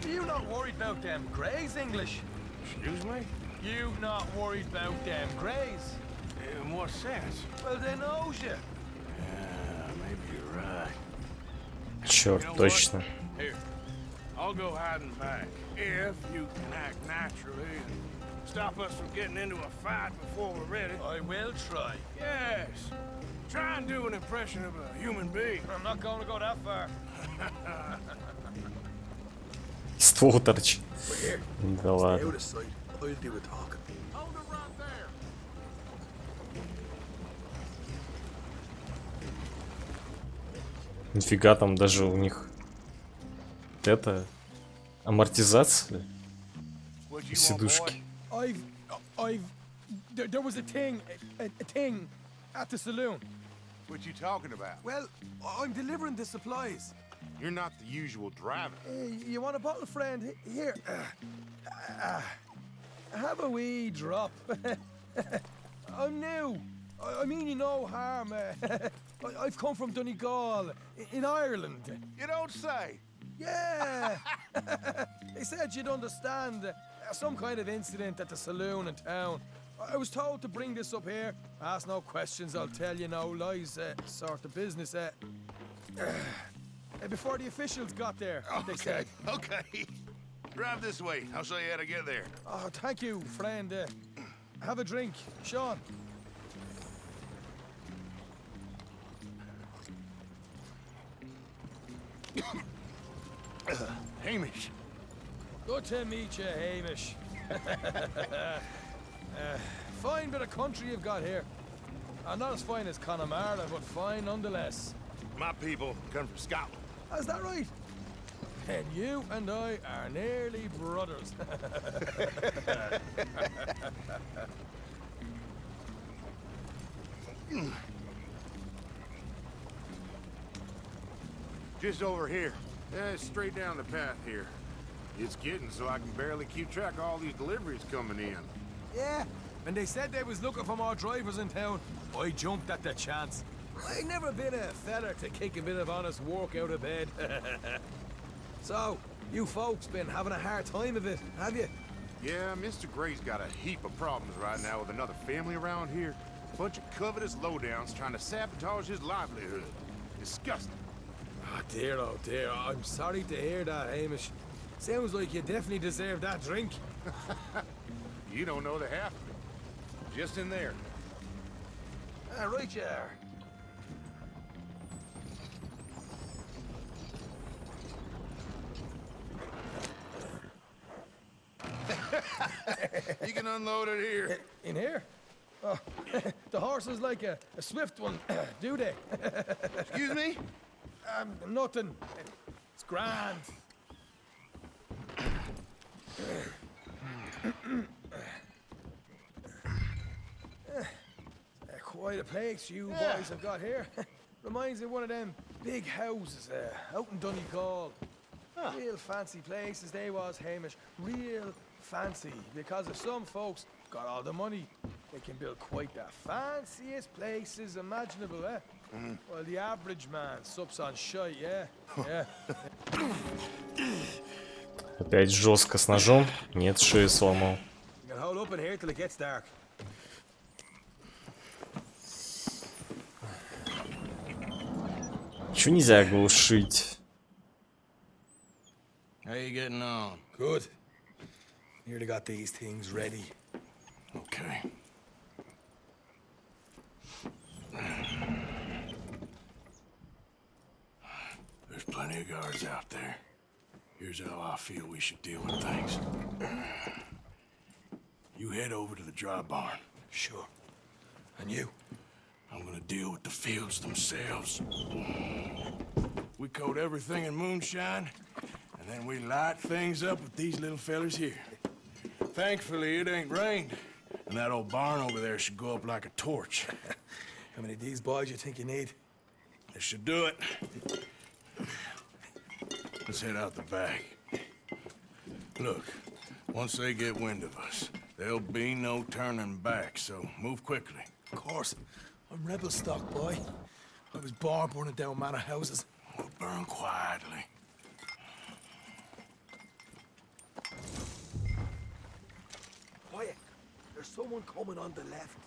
You not worried about them greys, English? Excuse me? You not worried about them greys? In what sense? Well, they knows you. Yeah, maybe you're right. Черт, You know точно. what? Here, I'll go hiding back. If you can act naturally and stop us from getting into a fight before we're ready. I will try. Yes. Try and do an impression of a human being. I'm not going to go that far. Ствол торчит. Да ладно. Hold it right there. Нифига, там даже у них это амортизация сидушки. There was a thing at the saloon. What you talking about? Well, I'm delivering the supplies. You're not the usual driver. You want a bottle, friend? Here. Have a wee drop. I'm new. I mean you no harm. I've come from Donegal, in Ireland. You don't say. Yeah. They said you'd understand. Some kind of incident at the saloon in town. I was told to bring this up here. Ask no questions, I'll tell you no lies. Sort of business. Before the officials got there, they said. Okay. Drive this way. I'll show you how to get there. Oh, thank you, friend. Have a drink, Sean. Hamish. Good to meet you, Hamish. Fine bit of country you've got here. Not as fine as Connemara, but fine nonetheless. My people come from Scotland. Is that right? And you and I are nearly brothers. Just over here. Straight down the path here. It's getting so I can barely keep track of all these deliveries coming in. Yeah, and they said they was looking for more drivers in town. I jumped at the chance. I never been a feller to kick a bit of honest work out of bed. So, you folks been having a hard time of it, have you? Yeah, Mr. Gray's got a heap of problems right now with another family around here. Bunch of covetous lowdowns trying to sabotage his livelihood. Disgusting. Oh dear, I'm sorry to hear that, Hamish. Sounds like you definitely deserve that drink. You don't know the half of it. Just in there. Right you are. You can unload it here. In here? Oh, the horse is like a swift one, do they? Excuse me? Nothing. It's grand. Why, the place you boys have got here reminds me of one of them big houses out in Donegal. Real fancy places they was, Hamish. Real fancy. Because if some folks got all the money, they can build quite the fanciest places imaginable, eh? Well, the average man sups on shite, yeah? Yeah. Опять жестко с ножом. Нет, шею сломал. You can hold up in here till it gets dark. Чё нельзя глушить? How you getting on? Good. Nearly got these things ready. Okay. There's plenty of guards out there. Here's how I feel we should deal with things. You head over to the dry barn. Sure. And you? I'm gonna deal with the fields themselves. We coat everything in moonshine, and then we light things up with these little fellers here. Thankfully, it ain't rained, and that old barn over there should go up like a torch. How many of these boys you think you need? This should do it. Let's head out the back. Look, once they get wind of us, there'll be no turning back, so move quickly. Of course. I'm rebel stock, boy. I was born burning down manor houses. We'll burn quietly. Quiet. There's someone coming on the left.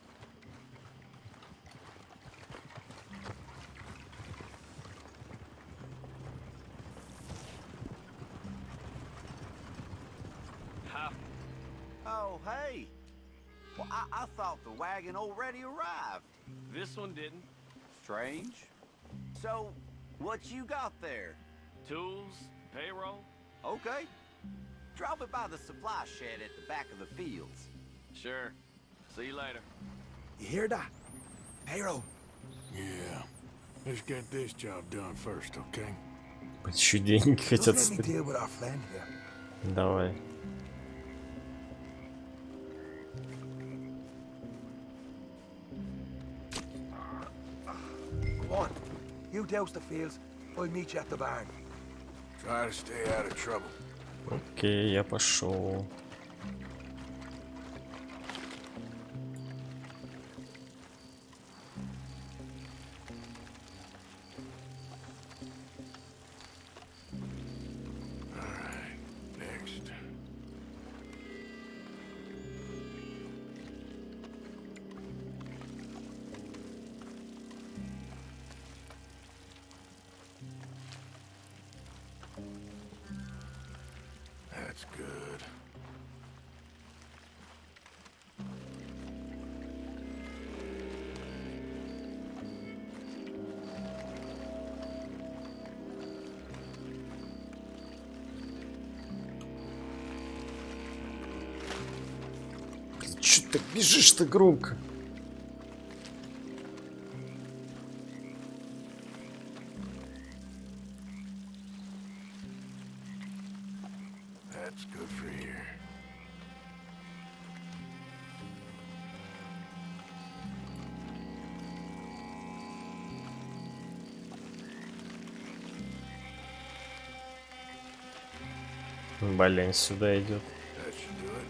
Oh, hey. Well, I thought the wagon already arrived. This one didn't. Strange. So, what you got there? Tools, payroll. Okay. Drop it by the supply shed at the back of the fields. Sure. See you later. You hear that? Payroll. Yeah. Let's get this job done first, okay? Еще деньги хотят Let me стрелять. deal with our friend here. Давай. Go on. You douse the fields. I'll meet you at the barn. Try to stay out of trouble. Окей, я пошел. Alright, next. That's good. Чё ты бежишь-то громко? That's good for here. Блин, сюда идет. That should do it.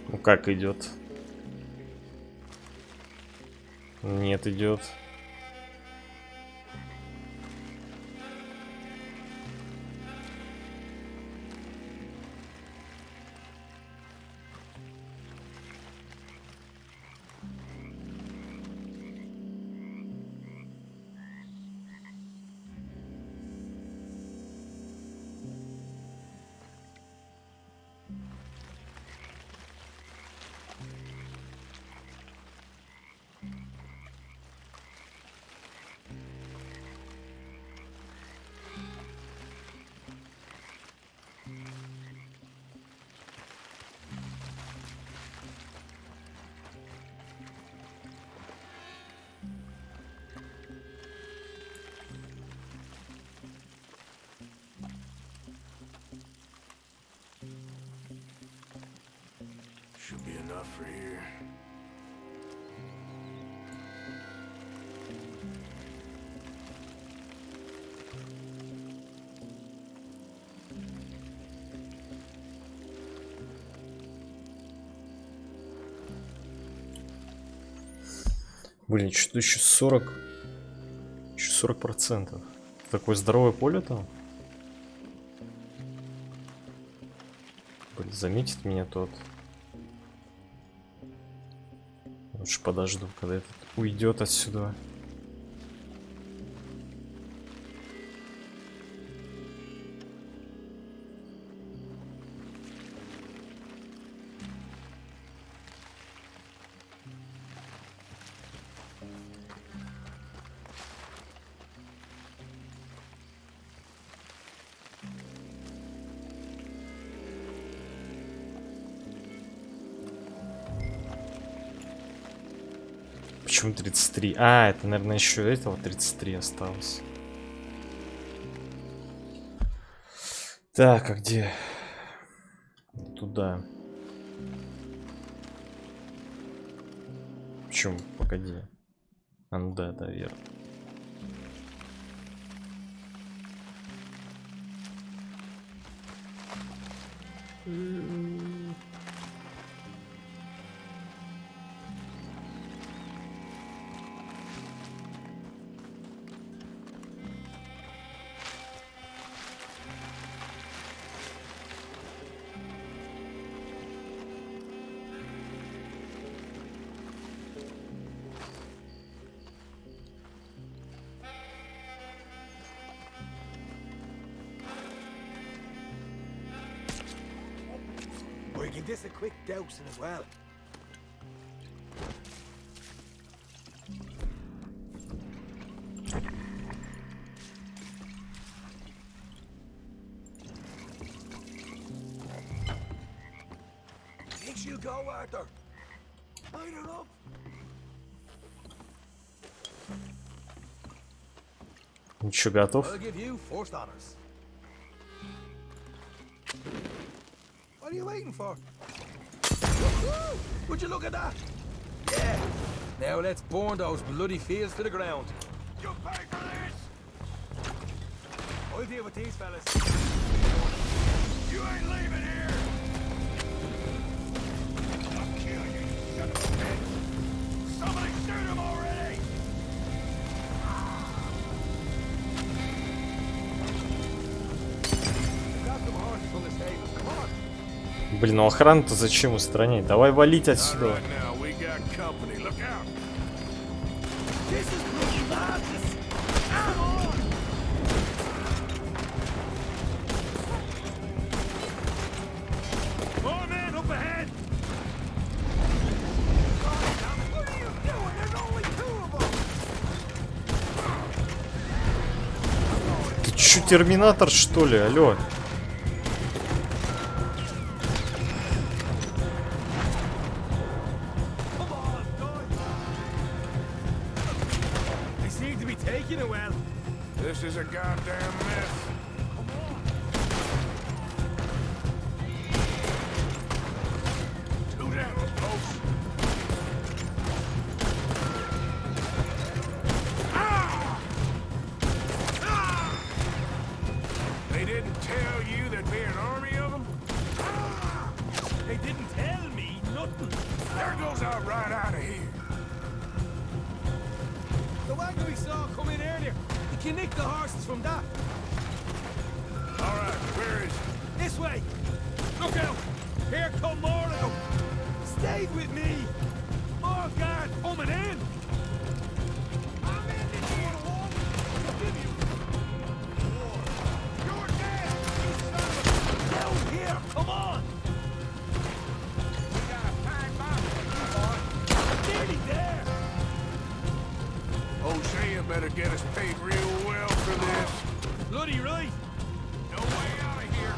Ну как идет? Нет, идет. Should be enough for here. Блин, что-то еще 40. Еще 40%. Такое здоровое поле там. Блин, заметит меня тот. Лучше подожду, когда этот уйдет отсюда. Почему 33? А, это, наверное, еще этого 33 осталось. Так, а где? Туда. Почему? Погоди. А, ну да, да, верно. We'll give this a quick dousing as well. Think she'll go, Arthur? Light her up. Ничего, готов? I'll give you first honors. What are you waiting for? Woo-hoo! Would you look at that? Yeah. Now let's burn those bloody fields to the ground. You pay for this! I'll deal with these fellas. You ain't leaving here! I'll kill you, you son of a bitch! Somebody shoot him already! Grab some horses from the stable. Come on! Блин, ну охрану-то зачем устранять? Давай валить отсюда. Ты чё, терминатор, что ли? Алло. This is a goddamn mess. Two down, folks. Ah! Ah! They didn't tell you there'd be an army of them? Ah! They didn't tell me nothing. There goes out right out of here. The wagon we saw come in earlier. You nick the horses from that. All right, where is it? This way. Look out. Here come more of them. Stay with me. More guard coming in. I'm in this war. Give you. You're dead. You son of a... Down here. Come on. We got a fine bomb. Nearly there. Hosea better get us paid real well for this. Bloody right. No way out of here.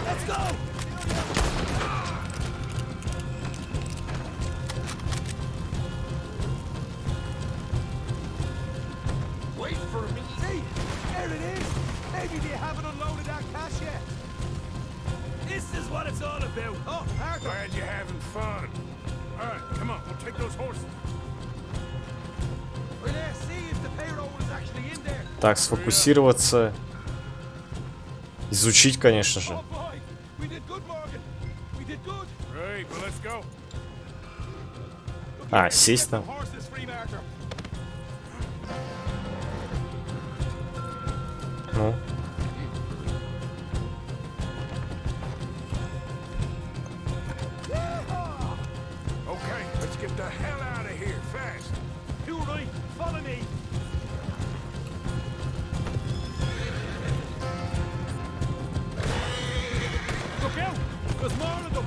Let's go. Wait for me. See, there it is. Maybe they haven't unloaded that cash yet. This is what it's all about. Oh, Arthur. Glad you're having fun. All right, come on, we'll take those horses. Так, сфокусироваться. Изучить, конечно же. А, сесть там. Ну. Okay, let's get the hell out of here fast. You right, follow me. Look out! There's more of them!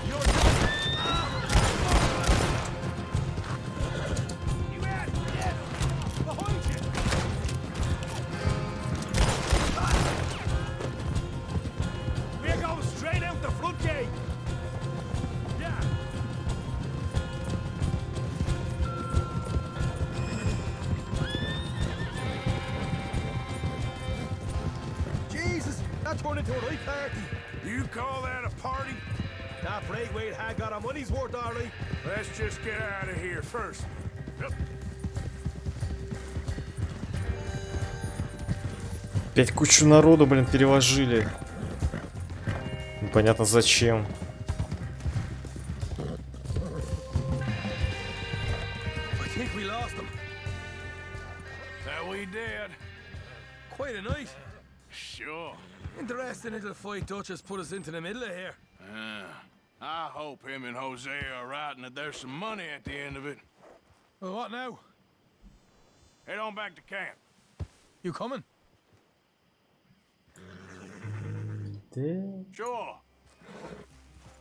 You're You had it! Behind you! We're going straight out the front gate! Yeah! Jesus! That turned into a right party! You call that a party? That Braithwaite had got our money's worth, all right. Let's just get out of here first. Yep. Опять кучу народу, блин, переложили. Непонятно зачем. I think we lost them. That we did. Quite a night. Sure. Interesting little fight Dutch has put us into the middle of here. I hope him and Jose are right and that there's some money at the end of it. Well, what now? Head on back to camp. You coming? Sure.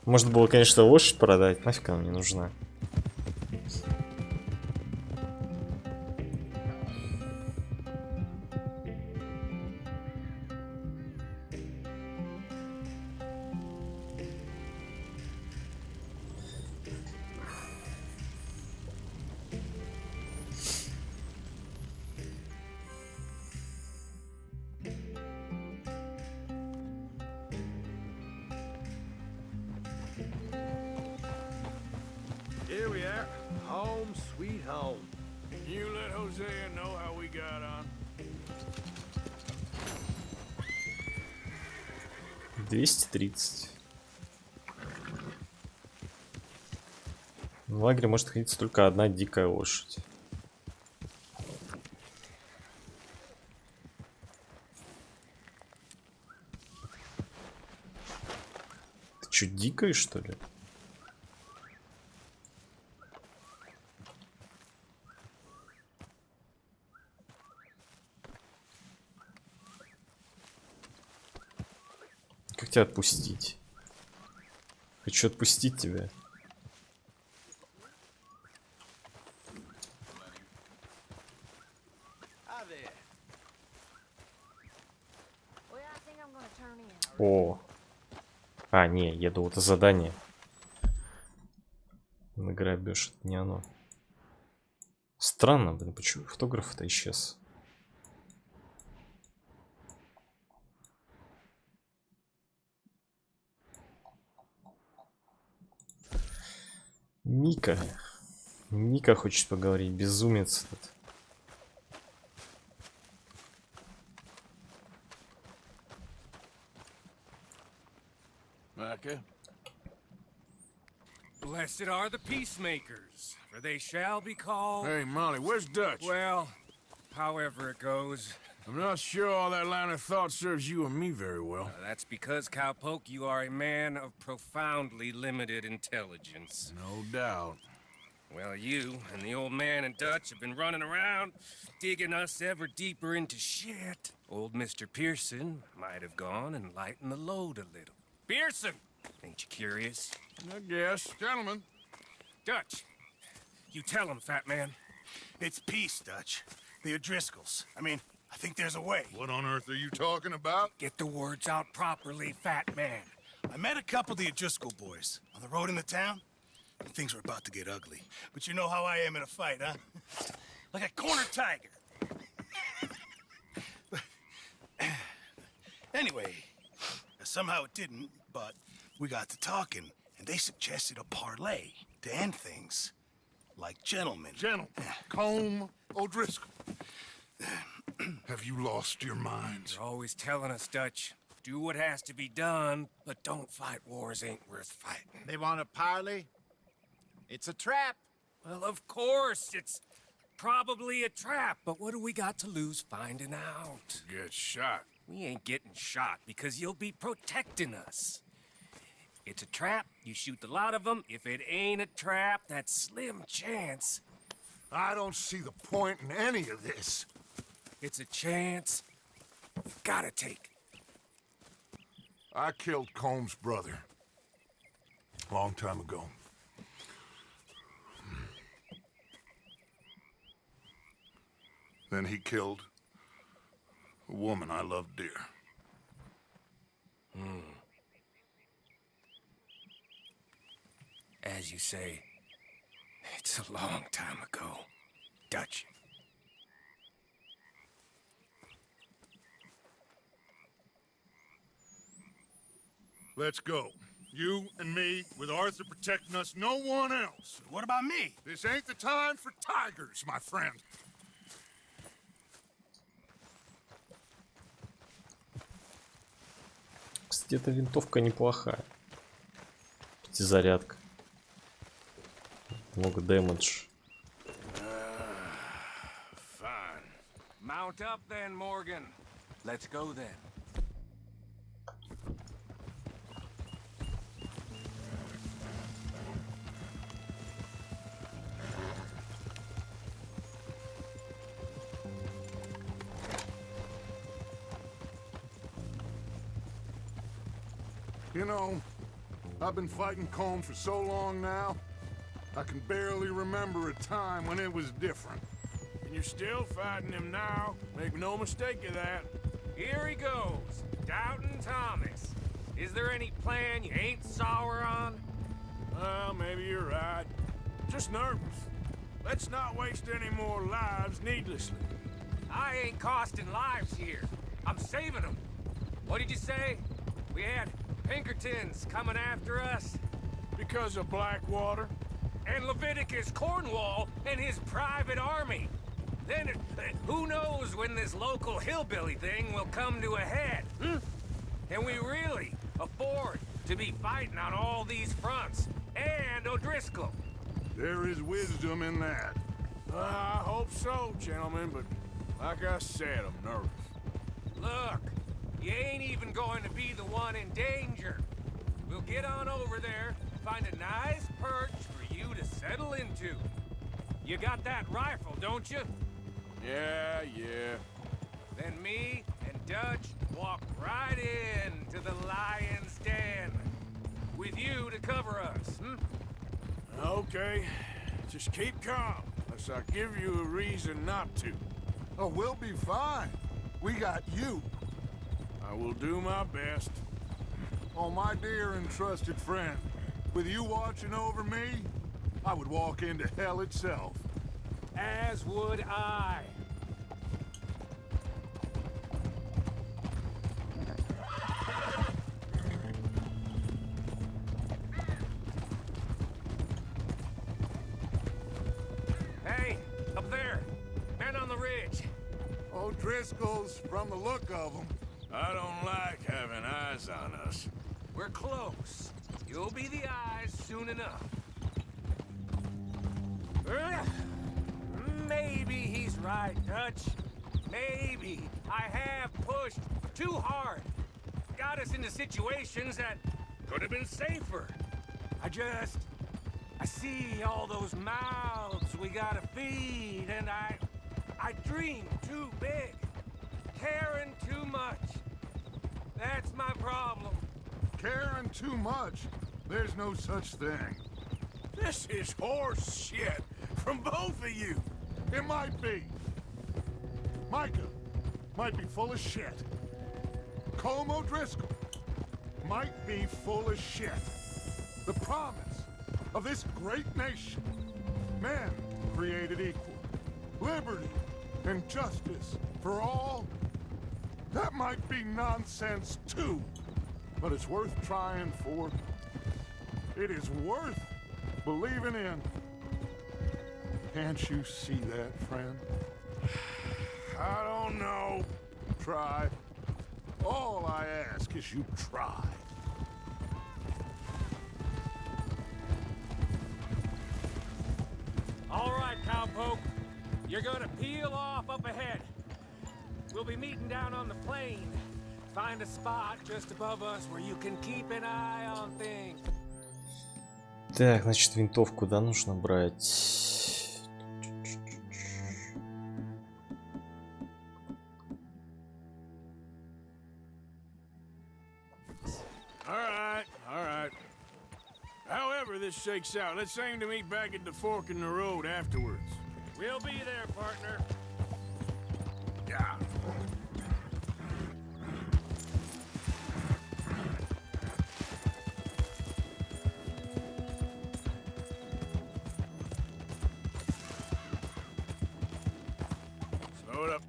Можно было, конечно, лошадь продать. Нафиг она мне нужна. Here we are. Home sweet home. You let Hosea know how we got on. 230. В лагере может находиться только одна дикая лошадь. Ты чё, дикая, что ли? Как тебя отпустить? Хочу отпустить тебя. О. А, не, еду, это задание. На грабеж, это не оно. Странно, блин, почему фотограф-то исчез? Ника. Ника хочет поговорить, безумец этот. Micah? Blessed are the peacemakers, for they shall be called... Hey, Molly, where's Dutch? Well, however it goes. I'm not sure all that line of thought serves you and me very well. That's because, Cowpoke, you are a man of profoundly limited intelligence. No doubt. Well, you and the old man and Dutch have been running around, digging us ever deeper into shit. Old Mr. Pearson might have gone and lightened the load a little. Pearson! Ain't you curious? I guess. Gentlemen. Dutch, you tell him, fat man. It's peace, Dutch. The O'Driscolls. I mean, I think there's a way. What on earth are you talking about? Get the words out properly, fat man. I met a couple of the O'Driscoll boys on the road in the town. And things were about to get ugly. But you know how I am in a fight, huh? Like a corner tiger. Anyway, somehow it didn't, but we got to talking, and they suggested a parlay to end things. Like gentlemen. Gentlemen. Combe O'Driscoll. Have you lost your minds? They're always telling us, Dutch, do what has to be done, but don't fight wars ain't worth fighting. They want a parley? It's a trap. Well, of course, it's probably a trap, but what do we got to lose finding out? Get shot. We ain't getting shot because you'll be protecting us. It's a trap, you shoot the lot of them. If it ain't a trap, that's slim chance. I don't see the point in any of this. It's a chance you've gotta take. I killed Combs' brother. Long time ago. Then he killed a woman I loved dear. As you say, it's a long time ago, Dutch. Let's go. You and me, with Arthur protecting us, no one else. What about me? This ain't the time for tigers, my friend. Кстати, эта винтовка неплохая. Пятизарядка. Много дэмэдж. Fine. Mount up then, Morgan. Let's go then. You know, I've been fighting Combs for so long now, I can barely remember a time when it was different. And you're still fighting him now. Make no mistake of that. Here he goes. Doubting Thomas. Is there any plan you ain't sour on? Well, maybe you're right. Just nervous. Let's not waste any more lives needlessly. I ain't costing lives here. I'm saving them. What did you say? We had Pinkertons coming after us? Because of Blackwater? And Leviticus Cornwall and his private army. Then, who knows when this local hillbilly thing will come to a head, Can we really afford to be fighting on all these fronts? And O'Driscoll? There is wisdom in that. I hope so, gentlemen, but like I said, I'm nervous. Look, you ain't even going to be the one in danger. We'll get on over there, find a nice perch for you to settle into. You got that rifle, don't you? Yeah. Then me and Dutch walk right into the lion's den. With you to cover us, Okay. Just keep calm, unless I give you a reason not to. Oh, we'll be fine. We got you. I will do my best. Oh, my dear and trusted friend, with you watching over me, I would walk into hell itself. As would I. Hey, up there. Men on the ridge. O'Driscoll's, from the look of them. I don't like having eyes on us. We're close. You'll be the eyes soon enough. Maybe he's right, Dutch. Maybe I have pushed too hard. Got us into situations that could have been safer. I see all those mouths we gotta feed, and I dream too big. Caring too much. That's my problem. Caring too much? There's no such thing. This is horse shit from both of you. It might be. Micah might be full of shit. Colm O'Driscoll might be full of shit. The promise of this great nation. Men created equal. Liberty and justice for all. That might be nonsense too. But it's worth trying for. It is worth believing in. Can't you see that, friend? I don't know. Try. All I ask is you try. All right, cowpoke. You're gonna peel off up ahead. We'll be meeting down on the plain. Find a spot just above us where you can keep an eye on things. Так, значит, винтовку, да, нужно брать. All right. However this shakes out, let's aim to meet back at the fork in the road afterwards. We'll be there, partner. Yeah. Slow it up.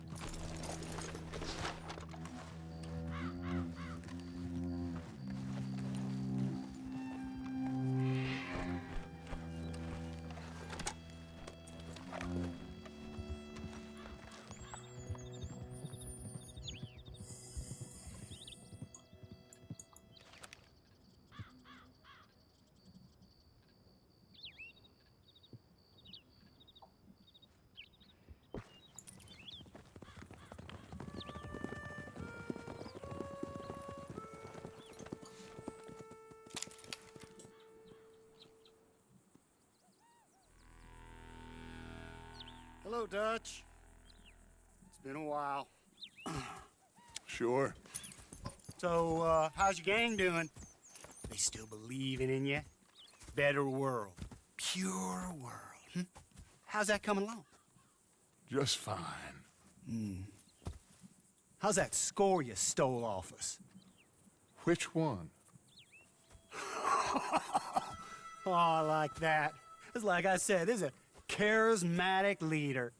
Hello, Dutch. It's been a while. Sure. So, how's your gang doing? They still believing in you? Better world. Pure world. How's that coming along? Just fine. How's that score you stole off us? Which one? Oh, I like that. It's like I said, this is a charismatic leader.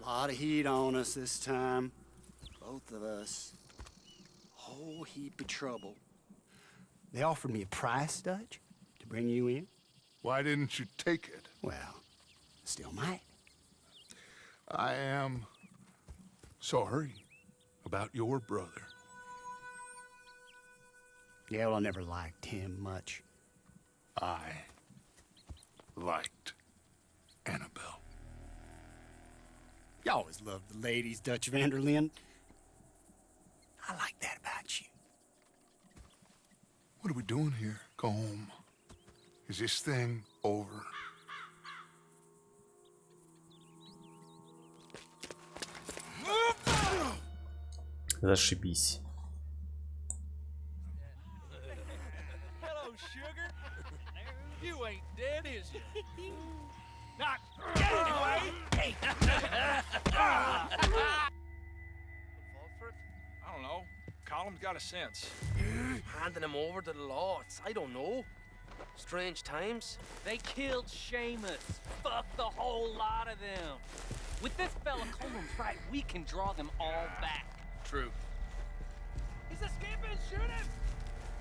Lot of heat on us this time. Both of us. Whole heap of trouble. They offered me a price, Dutch, to bring you in. Why didn't you take it? Well, still might. I am sorry about your brother. Yeah, well, I never liked him much. I liked Annabelle. You always loved the ladies, Dutch Vanderlyn. I like that about you. What are we doing here? Go home. Is this thing over? Зашибись. Hello, sugar. You ain't dead, is you? Not yet, anyway. I don't know. Column's got a sense. Handing him over to the law. I don't know. Strange times. They killed Seamus. Fuck the whole lot of them. With this fella Coleman's right, we can draw them all back. True. He's escaping. Shoot him.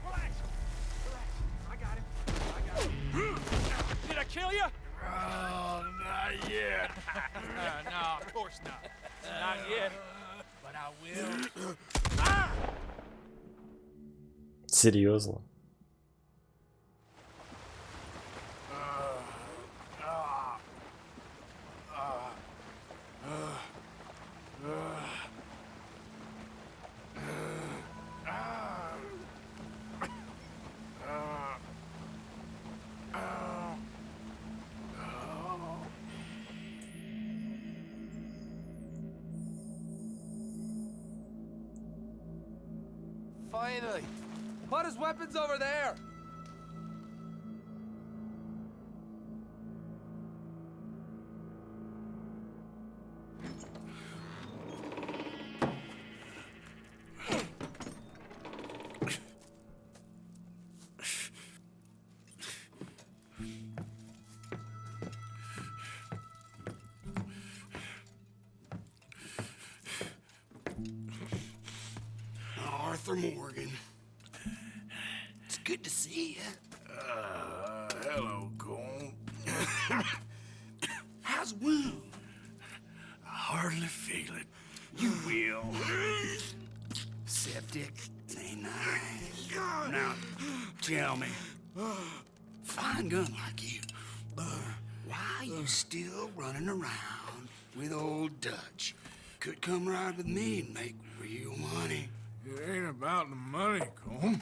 Relax. I got him. Did I kill you? Oh, not yet. No, of course not. Not yet. But I will. Серьезно? Finally. Put his weapons over there. Arthur Morgan. It's good to see you. Hello, Cole. How's the wound? I hardly feel it. You will. Septic. Ain't nice. Now, tell me. fine gun like you. Why you still running around with old Dutch? Could come ride with me and make real money. It ain't about the money, Colm.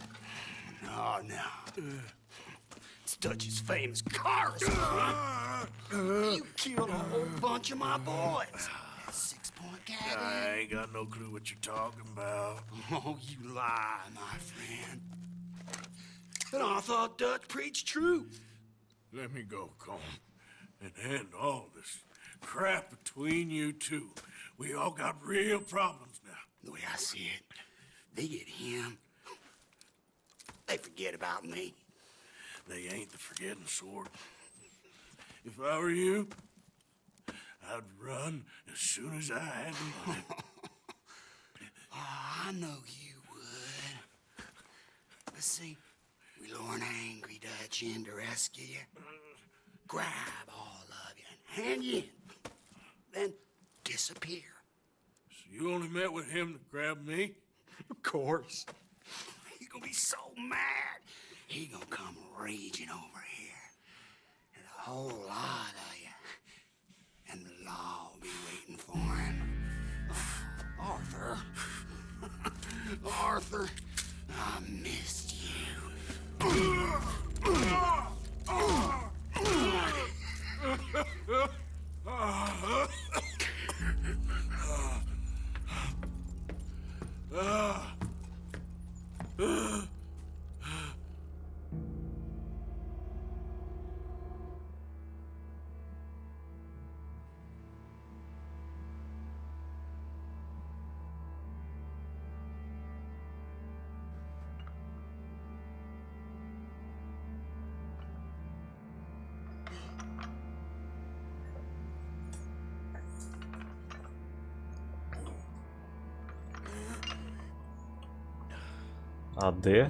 No. It's Dutch's famous car. You killed a whole bunch of my boys. That 6-point cabin. I ain't got no clue what you're talking about. Oh, you lie, my friend. And I thought Dutch preached truth. Let me go, Colm, and end all this crap between you two. We all got real problems now. The way I see it, they get him. They forget about me. They ain't the forgetting sort. If I were you, I'd run as soon as I had the money. Oh, I know you would. But see, we lure an angry Dutch in to rescue you. Grab all of you and hand you in. Then disappear. So you only met with him to grab me? Of course. He's gonna be so mad. He gonna come raging over here. And a whole lot of you. And the law will be waiting for him. Arthur. Arthur, I missed you. АД.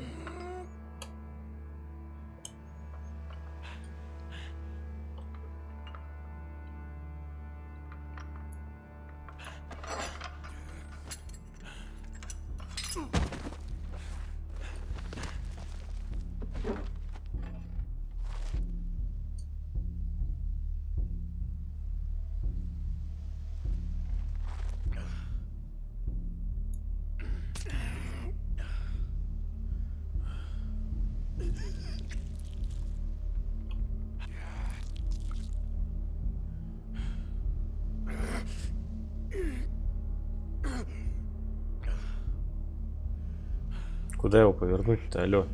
Куда его повернуть-то, алё?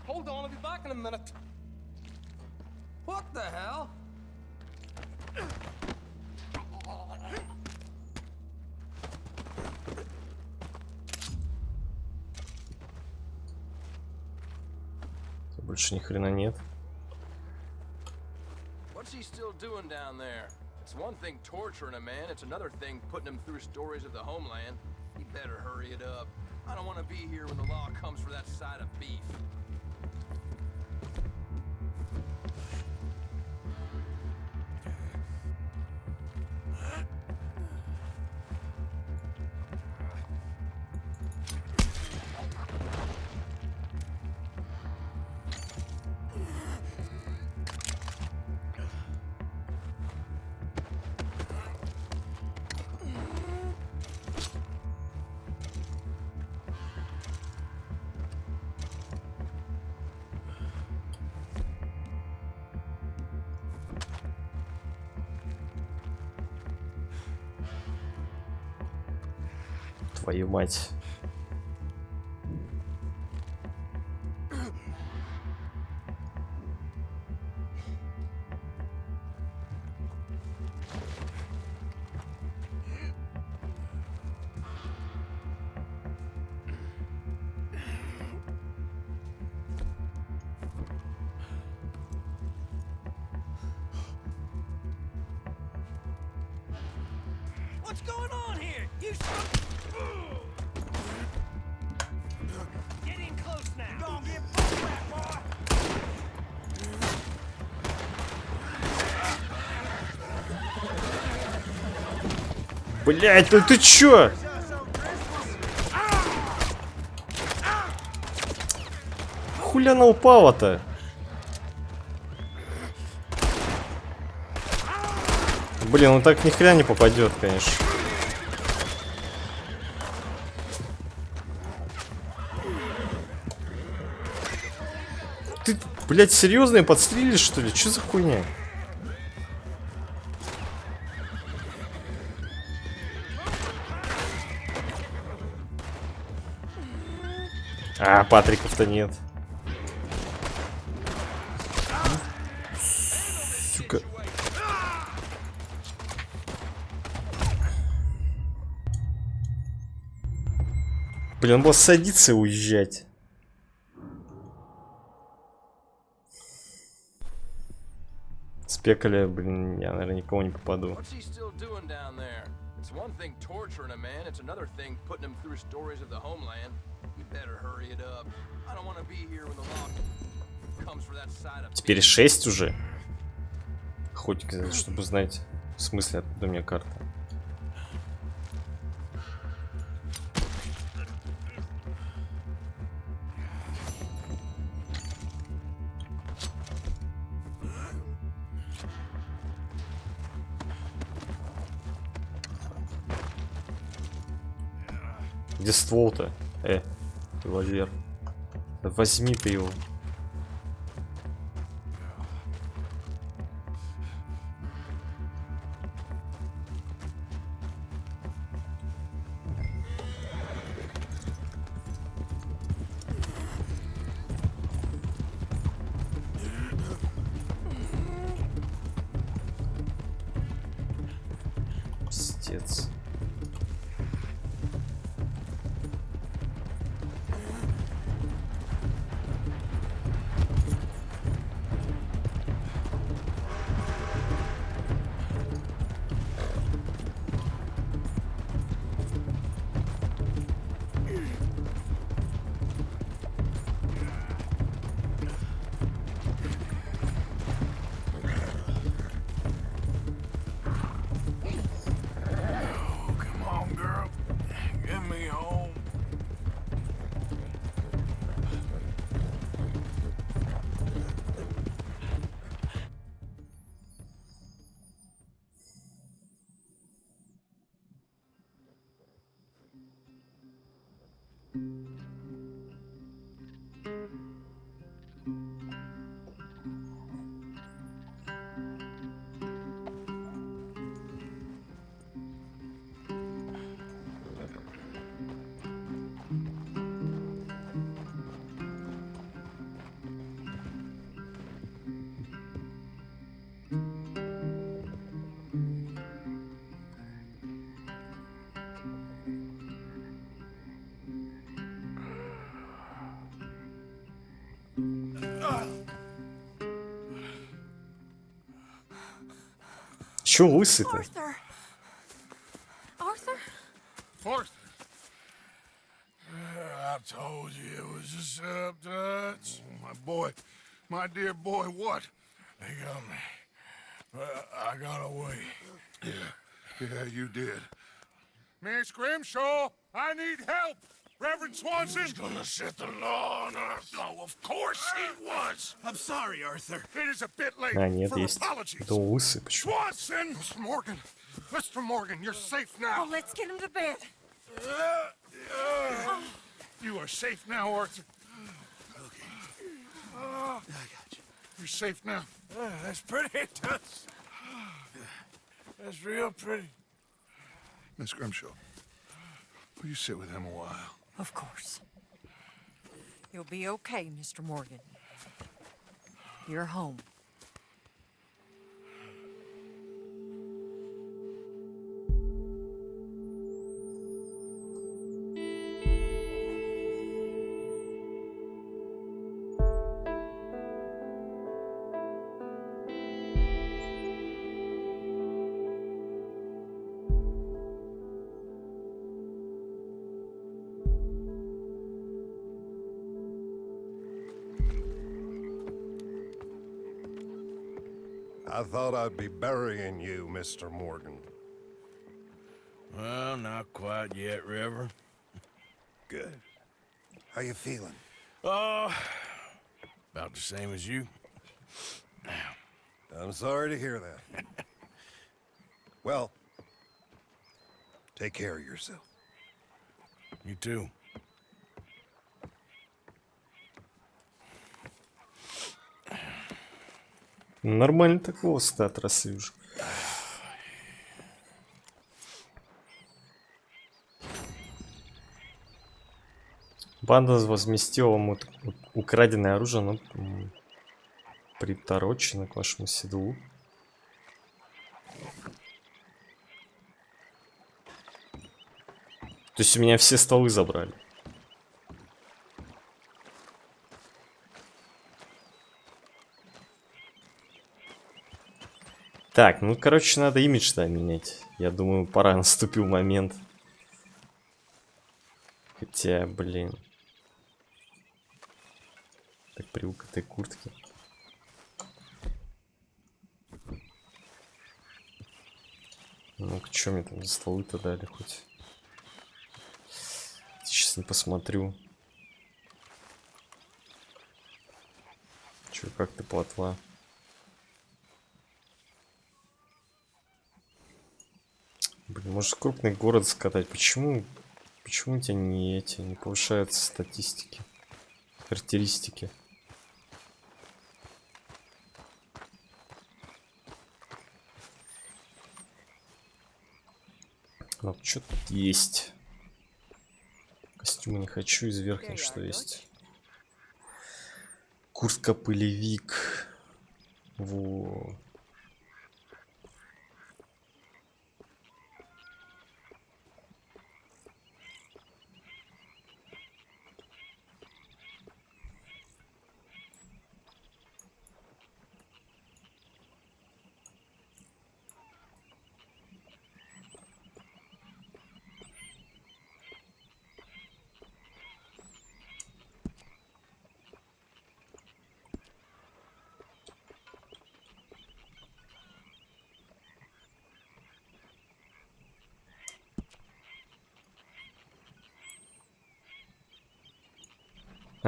Hold on, I'll be back in a minute. What the hell? Больше ни хрена нет. What's he still doing down there? It's one thing torturing a man, it's another thing putting him through stories of the homeland. He better hurry it up. I don't want to be here when the law comes for that side of beef. Твою мать. What's going on here? You get in close now. Don't get pulled back, boy. Блять, ну ты чё? Хули она упала-то? Блин, он так ни хрена не попадет, конечно. Ты, блядь, серьезно, подстрелишь, что ли? Что за хуйня? А, Патриков-то нет. Сука. Блин, он был садиться и уезжать. Спекали, блин, я, наверное, никого не попаду. It's one thing torturing a man, it's another thing putting him through stories of the homeland. You better hurry it up. I don't want to be here when the law comes for that side of... Теперь 6 уже. Хоть, чтобы знать, в смысле, откуда у меня карта. Где ствол-то? Револьвер. Да возьми ты его. Пиздец. Чё лысый-то? Arthur? Arthur? I told you it was a setup, Dutch. My boy, my dear boy, what? They got me. I got away. Yeah, you did. Miss Grimshaw, I need help. Reverend Swanson? He's gonna set the law on us. Oh, of course he was. I'm sorry, Arthur. It is a bit late нет, for есть. apologies. Это лысый, почему? Swanson! Mr. Morgan, you're safe now. Oh, let's get him to bed. You are safe now, Arthur. Okay. I got you. You're safe now. That's pretty, Dutch. That's real pretty. Miss Grimshaw, will you sit with him a while? Of course. You'll be okay, Mr. Morgan. You're home. I thought I'd be burying you, Mr. Morgan. Well, not quite yet, River. Good. How you feeling? Oh, about the same as you. I'm sorry to hear that. Well, take care of yourself. You too. Нормально так волосы отросли уже. Банда возместила ему украденное оружие, но приторочено к вашему седлу. То есть у меня все столы забрали. Так, ну, короче, надо имидж-то менять. Я думаю, пора, наступил момент. Хотя, блин. Так привык к этой куртке. Ну-ка, что мне там за столы-то дали хоть? Сейчас не посмотрю. Чё, как ты, плотва? Блин, может крупный город скатать? Почему у тебя не повышаются статистики, характеристики? Ну, что тут есть? Костюмы не хочу, из верхней что есть? Куртка-пылевик. Во.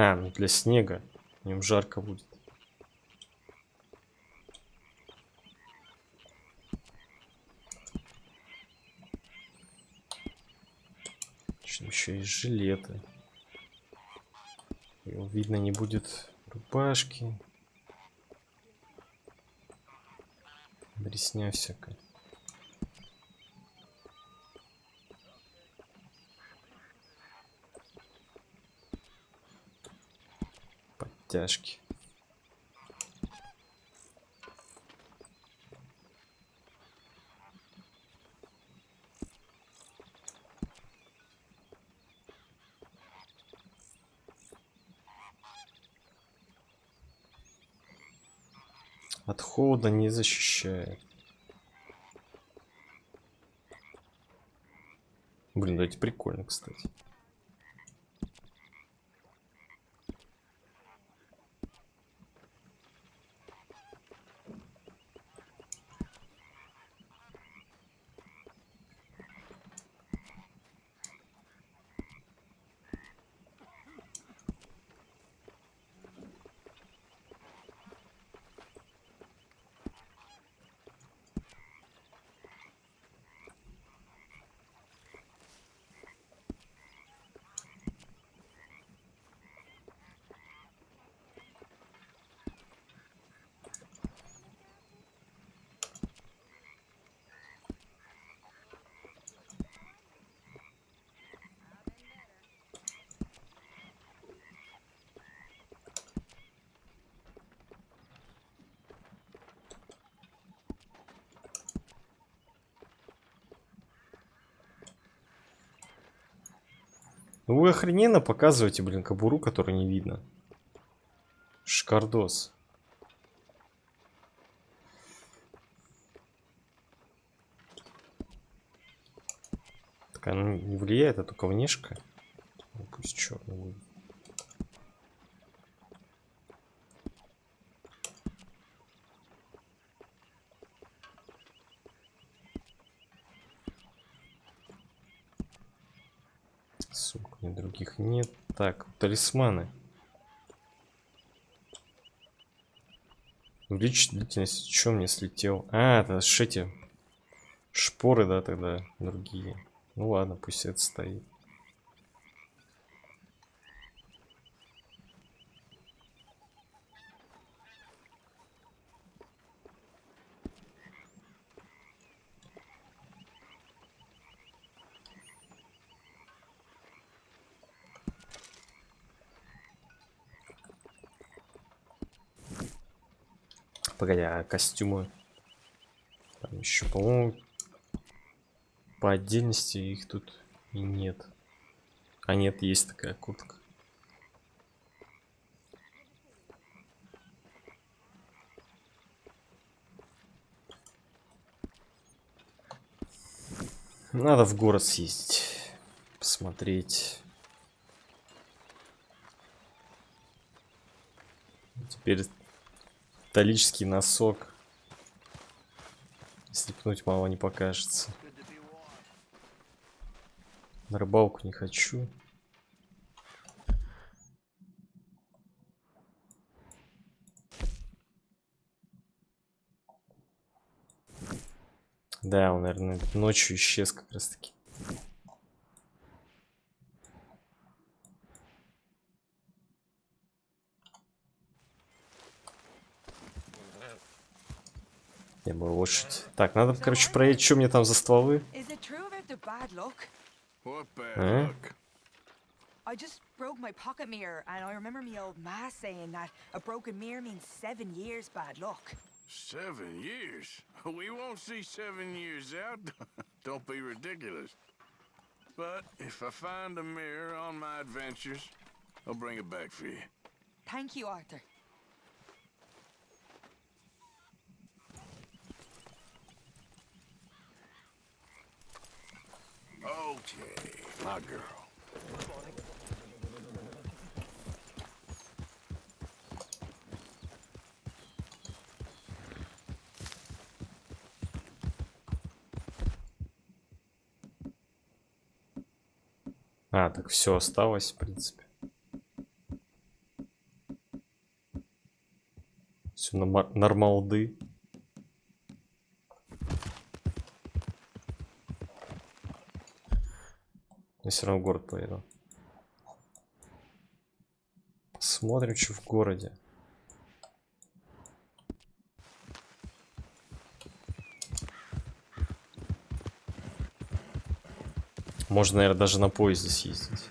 А, ну для снега. В нем жарко будет. Еще есть жилеты. Его видно не будет рубашки. Дресня всякая. Подтяжки. От холода не защищает. Блин, да это прикольно, кстати. Ну вы охрененно показываете, блин, кобуру, которую не видно. Шикардос. Так она не влияет, а только внешка. Ну, пусть черный будет. Сумок ни других нет. Так, талисманы. Увеличить длительность. Чем мне слетел? А, это ж эти шпоры, да, тогда другие. Ну ладно, пусть это стоит. Погоди, а костюмы? Там еще, по-моему, по отдельности их тут и нет. А нет, есть такая куртка. Надо в город съездить, посмотреть. Теперь металлический носок. Слепнуть мало не покажется. На рыбалку не хочу. Да, он, наверное, ночью исчез как раз таки. Я бы лошадь. Так, надо, короче, проверить, что мне там за стволы. А? I just broke my pocket mirror, and I remember me old ma saying that a broken mirror means 7 years bad luck. 7 years? We won't see 7 years out. Don't be ridiculous. But if I find a mirror on my adventures, I'll bring it back for you. Thank you, Arthur. Okay, my girl. А, так все осталось, в принципе. Все нормалды. Я все равно в город поеду. Посмотрим, что в городе. Можно, наверное, даже на поезде съездить.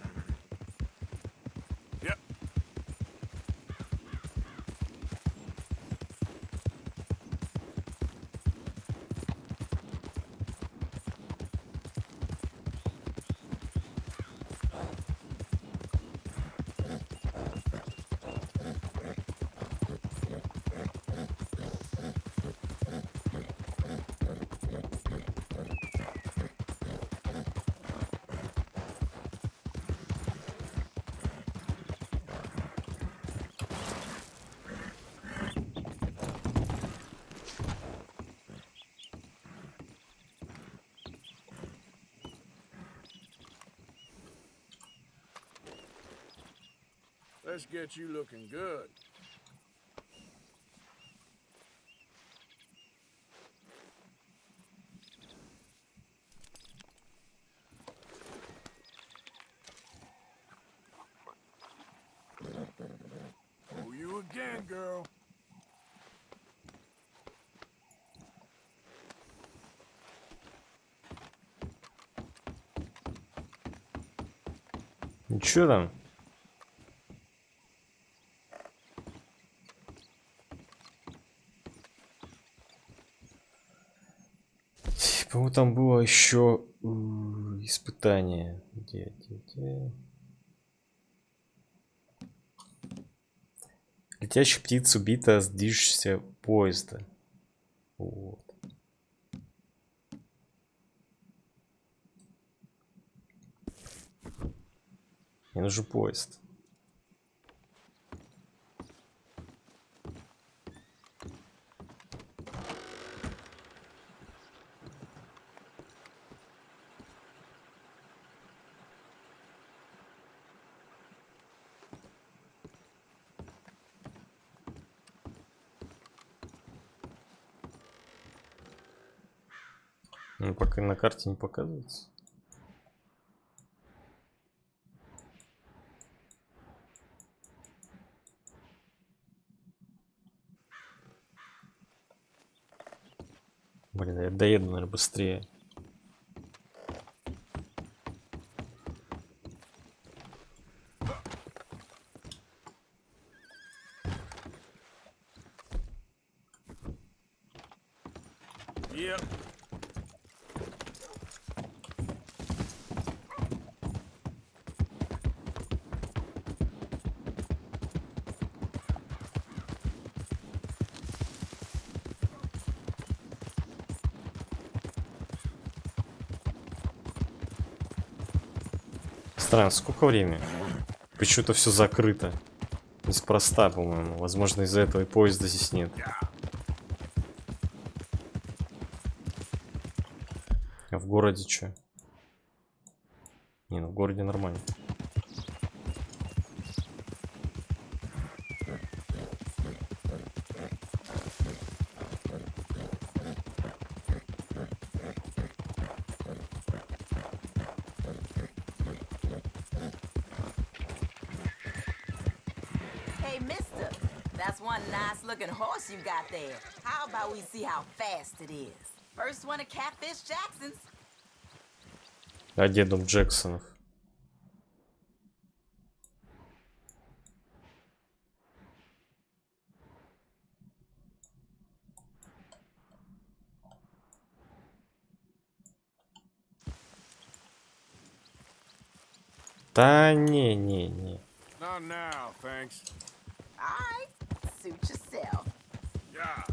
Let's get you looking good. Oh, you again, girl. Ничего там. По-моему, там было еще испытание. Где? Летящая птица убита с движущегося поезда. Вот. Мне нужен поезд. Ну, пока на карте не показывается. Блин, я доеду, наверное, быстрее. Yep. Странно, сколько времени? Почему-то все закрыто. Неспроста, по-моему. Возможно, из-за этого и поезда здесь нет. А в городе что? Не, ну в городе нормально. Hey, mister, that's one nice-looking horse you got there. How about we see how fast it is? First one of Catfish Jackson's. А где дом Джексонов? Да не. Not now, thanks. All right, suit yourself. Yeah.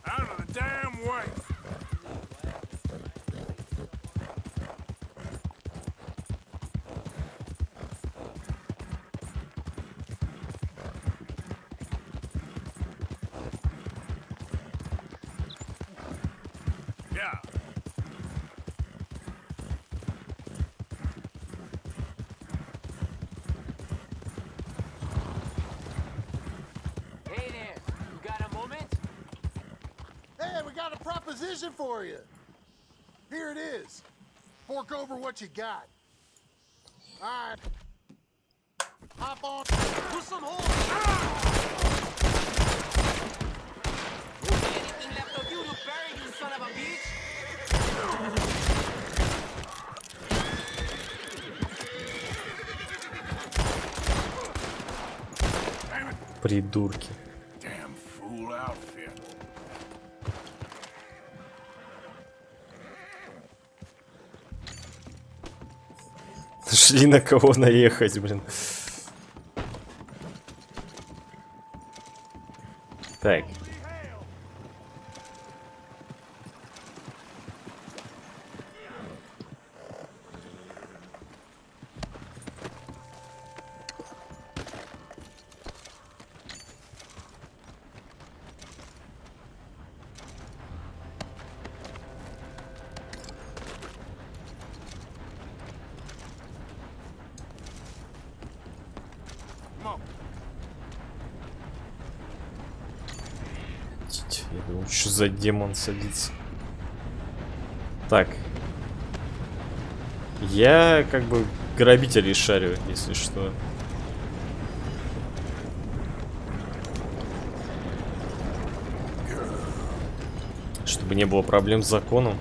Out of the damn way. Yeah. Hey there, you got a moment? Hey, we got a proposition for you. Here it is. Fork over what you got. All right. Hop on. Put some Anything left of you to bury, you son of a bitch? Придурки. Damn fool outfit. Шли на кого наехать, блин. Так. Я думаю, что за демон садится. Так. Я как бы грабителей шарю, если что. Чтобы не было проблем с законом.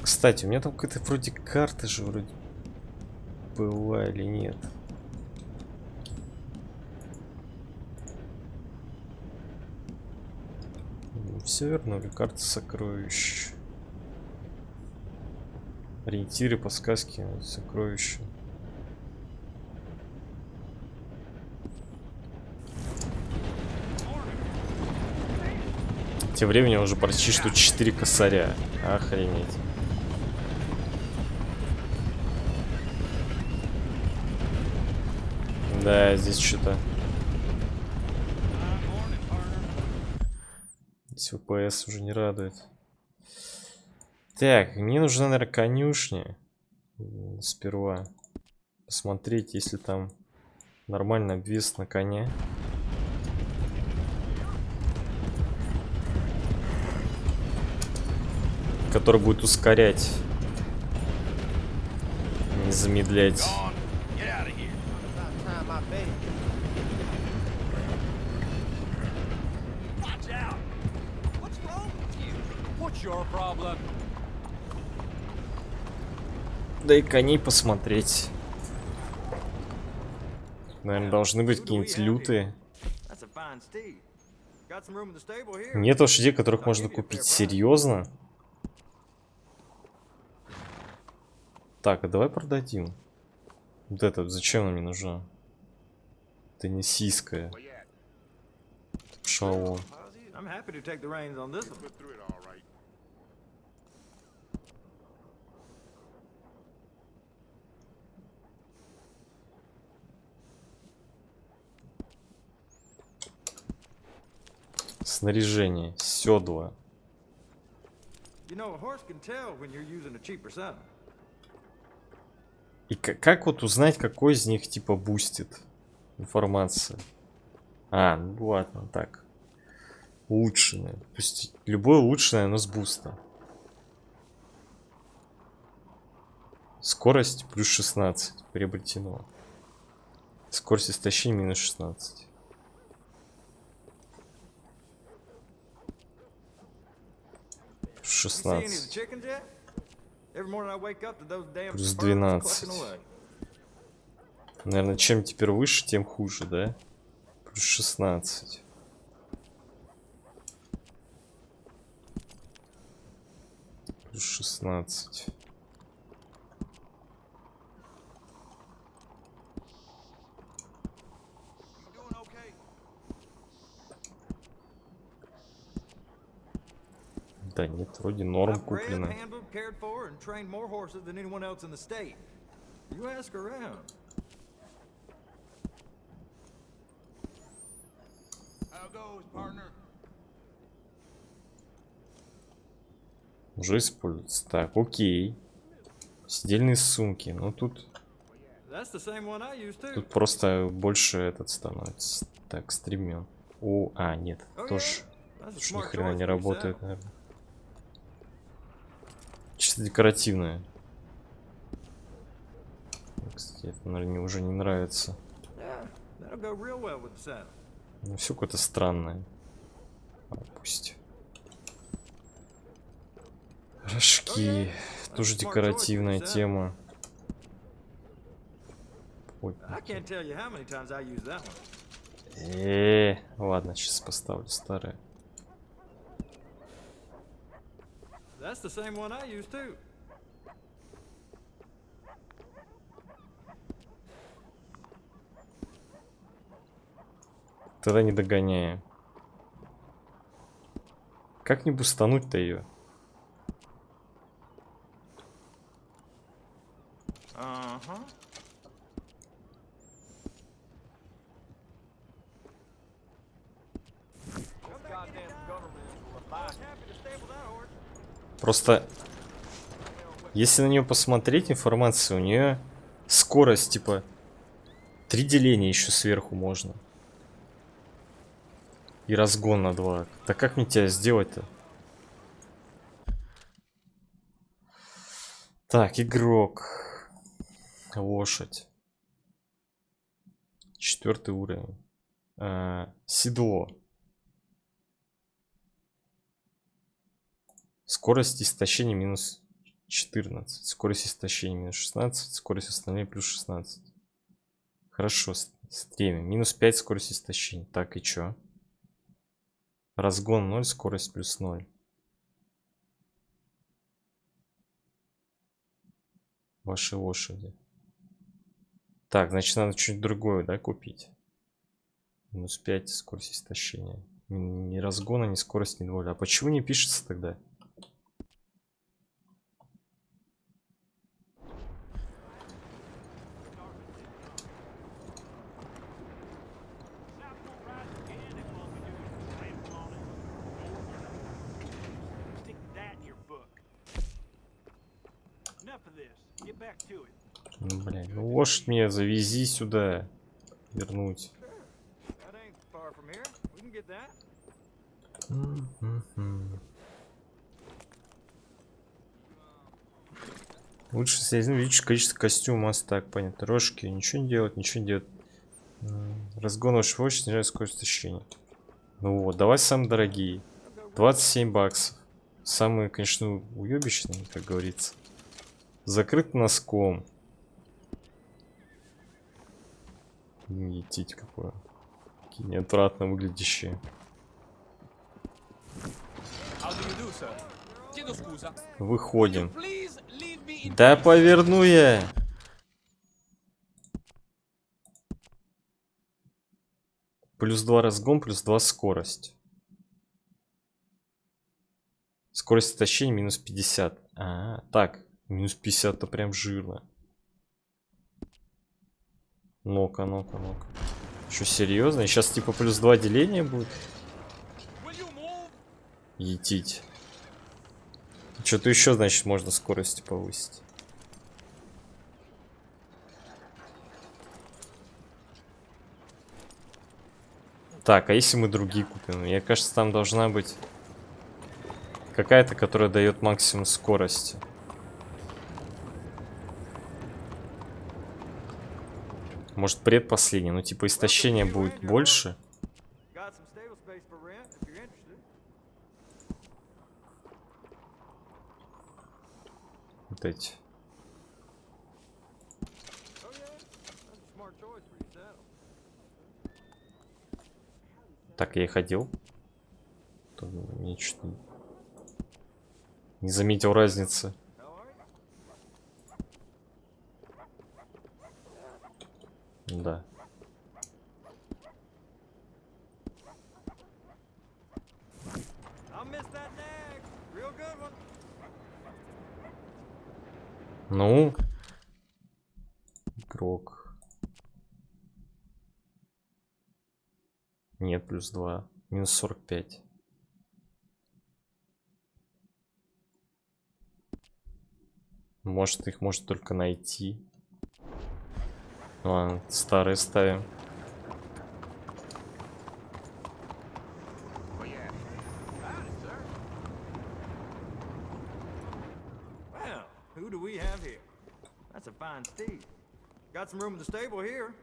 Кстати, у меня там какая-то вроде карта же вроде была или нет. Все вернули. Карта сокровищ. Ориентиры, подсказки, сокровища. Тем временем уже почти что 4 косаря. Охренеть. Да, здесь что-то. Здесь ВПС уже не радует. Так, мне нужна, наверное, конюшня. Сперва посмотреть, если там нормально обвес на коня. Который будет ускорять. Не замедлять. Да и коней посмотреть. Наверное, должны быть какие-нибудь лютые. Нет лошадей, которых можно купить. Серьезно? Так, а давай продадим. Вот это, зачем она мне нужна? Теннессийская. Шалом. Снаряжение. Седла. И как вот узнать, какой из них типа бустит информация? А, ну ладно, так. Улучшенное. То есть любое улучшенное, оно с буста. Скорость плюс 16 приобретено. Скорость истощения минус 16. Плюс 16. Плюс 12. Наверное, чем теперь выше, тем хуже, да? Плюс 16. Плюс 16. Да нет, вроде норм куплено. Уже используется. Так, окей. Сидельные сумки. Ну тут просто больше этот становится. Так, стремен. О, а, нет, тоже ни хрена не работает, наверное. Чисто декоративное. Кстати, это, наверное, уже не нравится. Ну, все какое-то странное. Пусть. Рожки. Тоже декоративная тема. Ладно, сейчас поставлю старое. Тогда не догоняем. Как не бустануть-то ее? Просто, если на нее посмотреть, информация, у нее скорость, типа, 3 деления еще сверху можно. И разгон на 2. Да как мне тебя сделать-то? Так, игрок. Лошадь. 4-й уровень. Седло. Скорость истощения минус 14. Скорость истощения минус 16. Скорость восстановления плюс 16. Хорошо, стремя. Минус 5 скорость истощения. Так, и чё? Разгон 0, скорость плюс 0. Ваши лошади. Так, значит, надо что-нибудь другое, да, купить? Минус 5 скорость истощения. Ни разгона, ни скорость, ни воля. А почему не пишется тогда? Блин, ну лошадь мне завези сюда. Вернуть. Лучше если увеличить количество костюмов. Так, понятно. Рожки. Ничего не делать, ничего не делать. Разгон вашего очень снижает скорость тащения. Ну вот, давай самые дорогие. 27 баксов. Самые, конечно, уебищные, как говорится. Закрыт носком. Етить какое. Какие неотвратно выглядящие. Выходим. Да поверну я. Плюс 2 разгон, плюс 2 скорость. Скорость тащения минус 50. Так. Минус 50 то прям жирно. Ну-ка, ну-ка, ну-ка. Что, серьезно? Сейчас типа плюс 2 деления будет? Етить. Что-то еще, значит, можно скорость повысить. Так, а если мы другие купим? Мне кажется, там должна быть какая-то, которая дает максимум скорости. Может, предпоследний, ну типа истощение будет больше. Вот эти. Так, я и ходил. Мне что-то не заметил разницы. Да. Ну, игрок. Нет, плюс 2. Минус 45. Может, их может только найти. Ладно, старые ставим.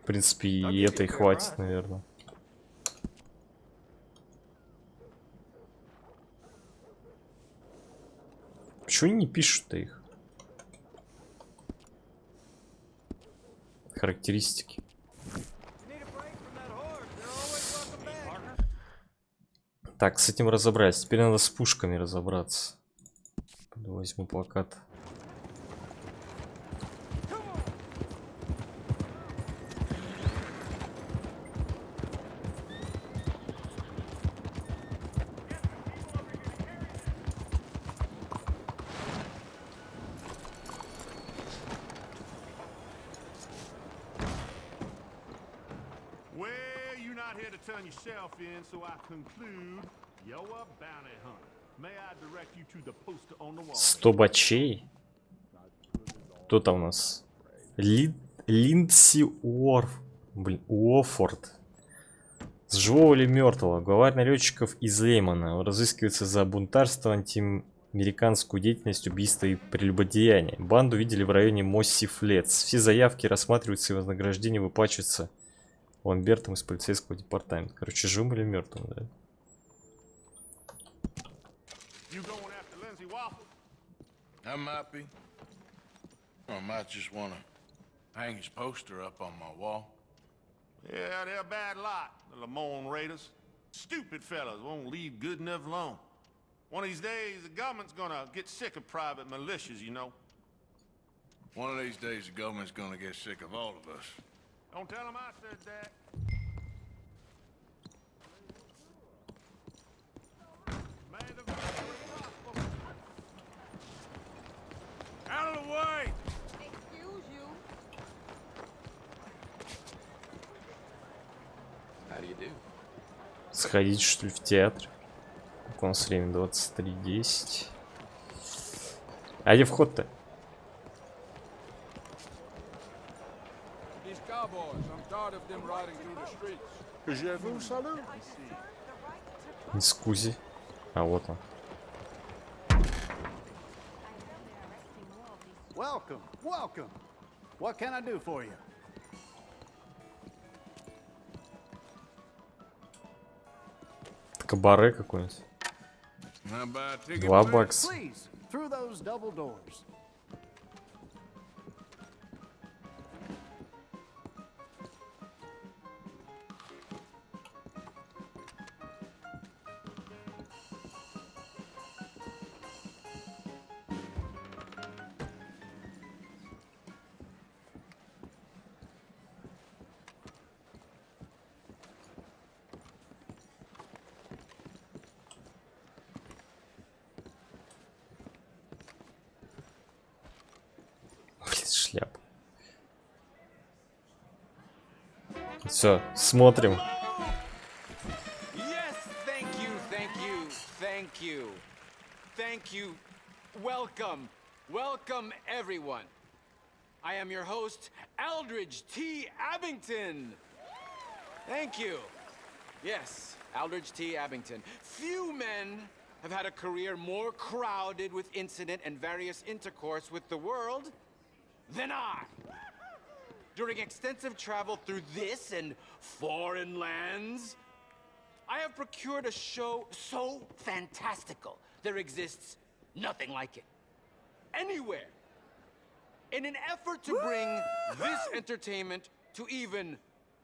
В принципе, и этой хватит, наверное. Почему не пишут-то их? Характеристики. Так, с этим разобраться. Теперь надо с пушками разобраться. Возьму плакат. Yourself in, so I conclude you're a bounty hunter. May I direct you to the poster on the wall? 100 бачей? Кто там у нас? Линдси Уофорд. С живого или мертвого? Главарь налетчиков из Леймана. Он разыскивается за бунтарство, антиамериканскую деятельность, убийство и прелюбодеяние. Банду видели в районе Мосси-Флетс. Все заявки рассматриваются и вознаграждение выплачивается Ламбертом из полицейского департамента. Короче, живым или мертвым, да? I might be. Or I might just want to hang his poster up on my wall. Yeah, they're a bad lot, the Lamone Raiders. Stupid fellas won't leave good enough alone. One of these days, the government's gonna get sick of private militias, you know. One of these days, the government's gonna get sick of all of us. Don't tell them I said that. Out of the way! Excuse you. How do you do? Сходить, что ли, в театр? У нас время 23:10. А где вход-то? cowboys. I'm tired of them riding through the streets. Je vous salue. Скузи. А вот он. Welcome, welcome. What can I do for you? Кабаре какой-нибудь. How about ticket, $2 please? бакса. Please, through those double doors. Шляпа. Все, смотрим. Yes, thank you, thank you, thank you. Thank you. Welcome. Welcome, everyone. I am your host, Aldridge T. Abington. Thank you. Yes, Aldridge T. Abington. Few men have had a career more crowded with incident and various intercourse with the world than I. During extensive travel through this and foreign lands, I have procured a show so fantastical there exists nothing like it. Anywhere. In an effort to bring this entertainment to even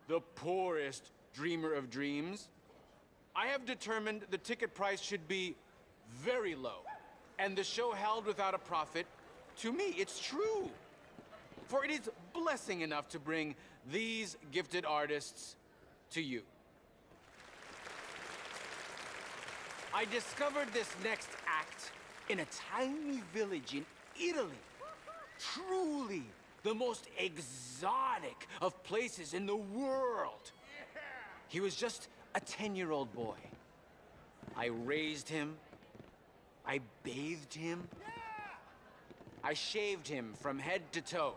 the poorest dreamer of dreams, I have determined the ticket price should be very low, and the show held without a profit. To me, it's true. For it is blessing enough to bring these gifted artists to you. I discovered this next act in a tiny village in Italy. Truly the most exotic of places in the world. He was just a 10-year-old boy. I raised him. I bathed him. I shaved him from head to toe.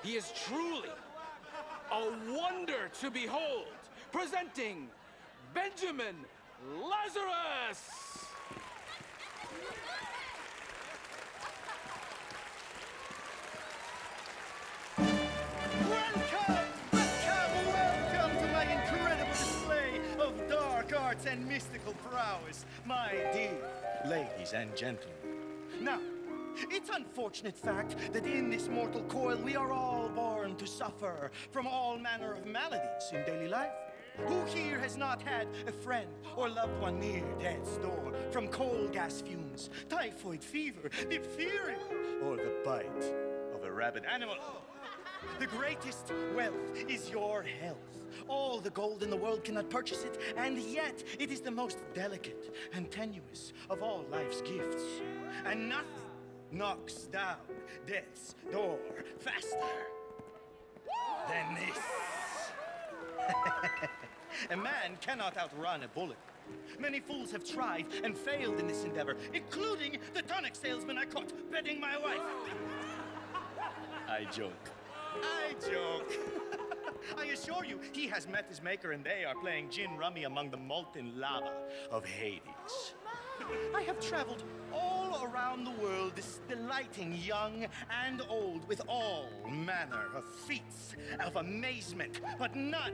He is truly a wonder to behold. Presenting Benjamin Lazarus! Welcome to my incredible display of dark arts and mystical prowess, my dear ladies and gentlemen. Now, it's unfortunate fact that in this mortal coil we are all born to suffer from all manner of maladies in daily life. Who here has not had a friend or loved one near death's door from coal gas fumes, typhoid fever, diphtheria, or the bite of a rabid animal? The greatest wealth is your health. All the gold in the world cannot purchase it, and yet it is the most delicate and tenuous of all life's gifts. And nothing knocks down death's door faster than this. A man cannot outrun a bullet. Many fools have tried and failed in this endeavor, including the tonic salesman I caught bedding my wife. I joke. I joke. I assure you, he has met his maker and they are playing gin rummy among the molten lava of Hades. I have traveled all around the world, delighting young and old with all manner of feats of amazement, but none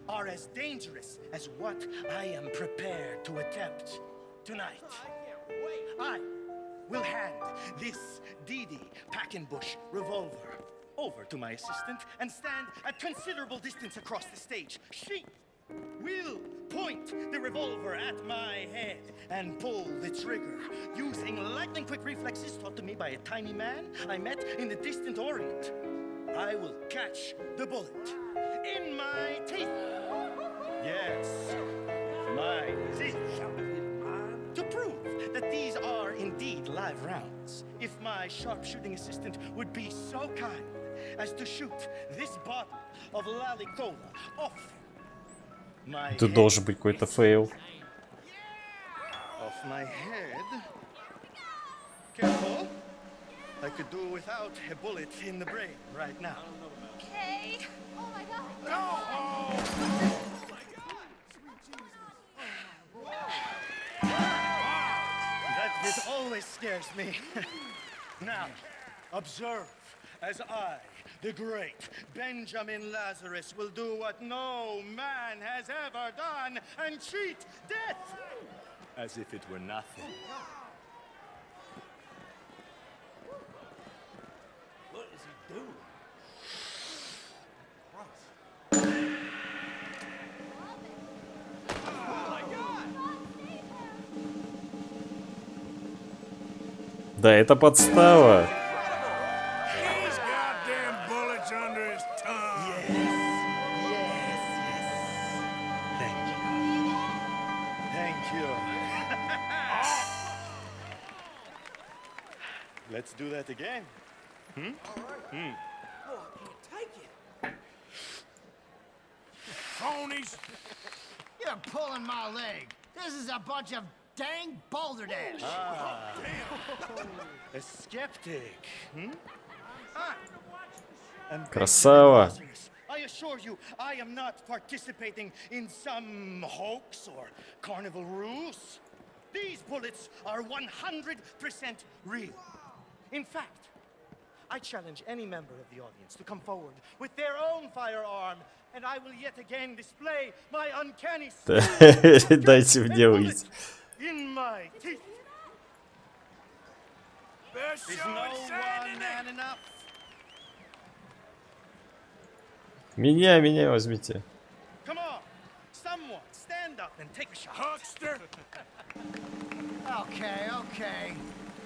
are as dangerous as what I am prepared to attempt tonight. I will hand this Dee Packenbush revolver over to my assistant and stand at considerable distance across the stage. She will point the revolver at my head and pull the trigger using lightning-quick reflexes taught to me by a tiny man I met in the distant Orient. I will catch the bullet in my teeth. Yes, my teeth. To prove that these are indeed live rounds, if my sharpshooting assistant would be so kind as to shoot this bottle of Lalicola off my Тут должен быть какой-то фейл. Off my head. Careful. I could do without a bullet in the brain right now. Okay. Oh my god. Go home! That bit always scares me. Now, observe as I, the great Benjamin Lazarus, will do what no man has ever done and cheat death as if it were nothing. What is he doing? Да, это подстава. These goddamn bullets under his tongue. Thank you. Let's do that again. Phonies. You're pulling my leg. This is a bunch of dang balderdash. A skeptic. Красава. I assure you, I am not participating in some hoax or carnival ruse. These bullets are 100% real. In fact, I challenge any member of the audience to come forward with their own firearm, and I will yet again display my uncanny Дайте мне выйти. in my teeth. Best Is show no in Saturday one night. man enough? Меня возьмите. Come on, someone stand up and take a shot. Huckster. Okay, okay.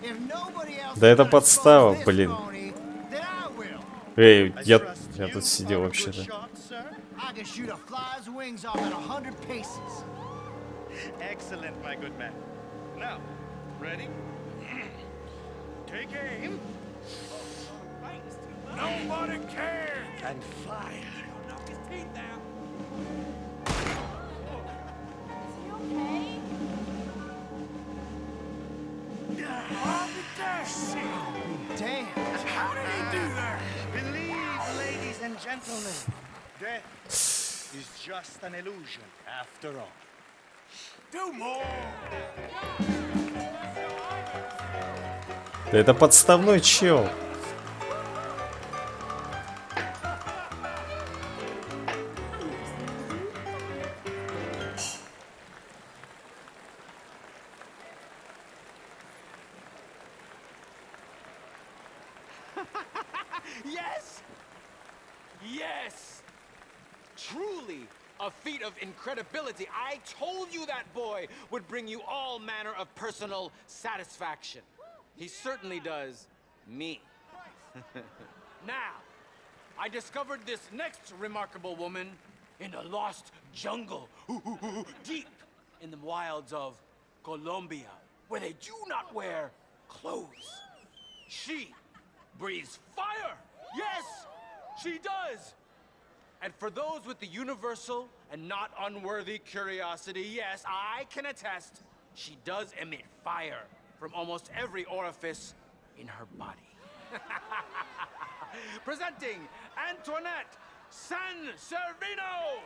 If nobody else Да это is gonna подстава, expose this блин. phony, then I will. Эй, я тут сидел вообще-то. I can shoot a fly's wings off at 100 paces. Excellent, my good man. Now, ready? Take aim. Nobody cares. And fire. Knock his teeth out. Damn. How did he do that? Believe, ladies and gentlemen, death is just an illusion after all. Do more. Да это подставной чел. Yes! Yes! Truly a feat of incredibility. I told you that boy would bring you all manner of personal satisfaction. He certainly does me. Now, I discovered this next remarkable woman in a lost jungle, deep in the wilds of Colombia, where they do not wear clothes. She breathes fire! Yes, she does! And for those with the universal and not unworthy curiosity, yes, I can attest, she does emit fire from almost every orifice in her body. Presenting Antoinette San Servino!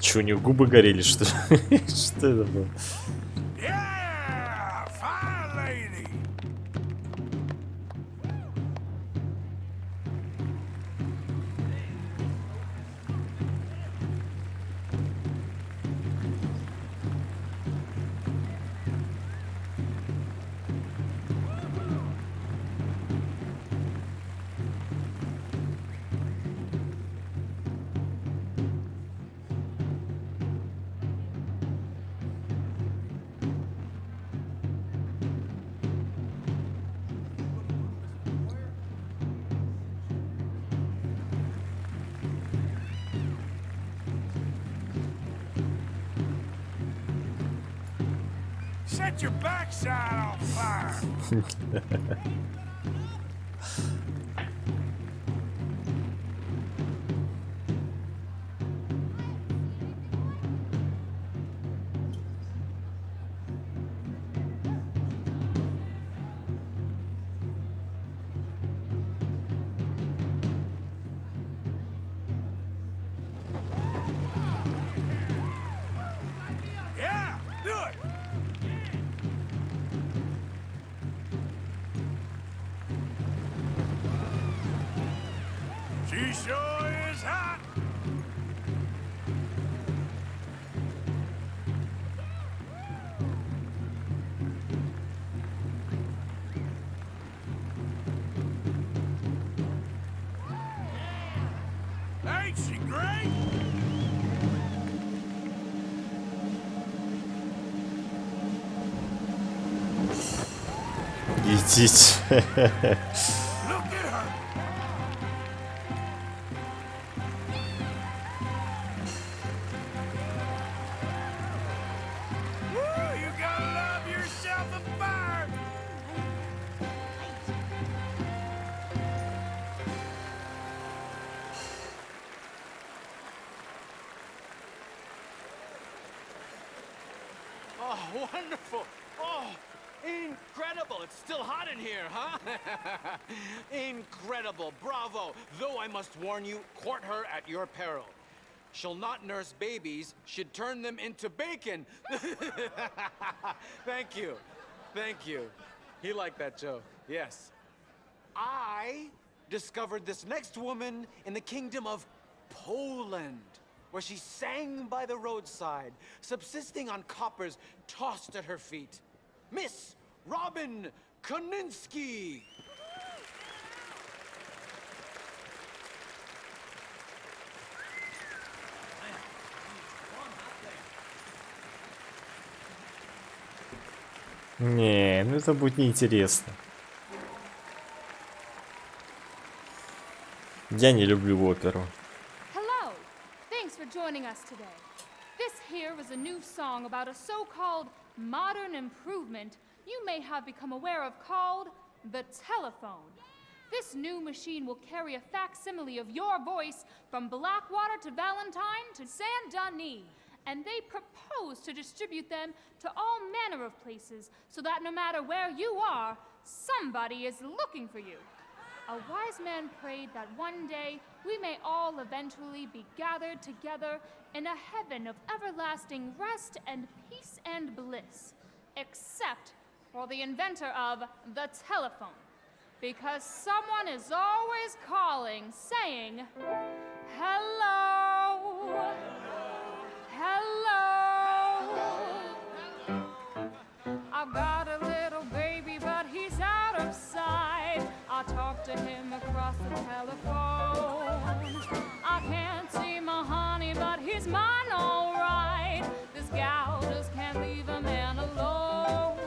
Че, у них губы горели, что ли? Что это было? Yeah! Set your backside on fire. Yeah, do it. She sure is hot. Ain't she great? Идите. Look at her. Woo, you gotta love yourself a fire. Oh, wonderful. Oh, incredible. It's still hot in here, huh? Incredible. Bravo. Though I must warn you, court her at your peril. She'll not nurse babies, she'd turn them into bacon. Thank you. Thank you. He liked that joke. Yes. I discovered this next woman in the kingdom of Poland, where she sang by the roadside, subsisting on coppers tossed at her feet. Miss Robin Koninsky. Не, ну это будет неинтересно. Я не люблю оперу. Hello! Thanks for joining us today. This here was a new song about a so-called modern improvement you may have become aware of called the telephone. This new machine will carry a facsimile of your voice from Blackwater to Valentine to Saint Denis, and they propose to distribute them to all manner of places so that no matter where you are, somebody is looking for you. A wise man prayed that one day we may all eventually be gathered together in a heaven of everlasting rest and peace and bliss, except for the inventor of the telephone, because someone is always calling, saying, hello, hello. I've got a little baby, but he's out of sight. I talk to him across the telephone. I can't see my honey, but he's mine all right. This gal just can't leave a man alone.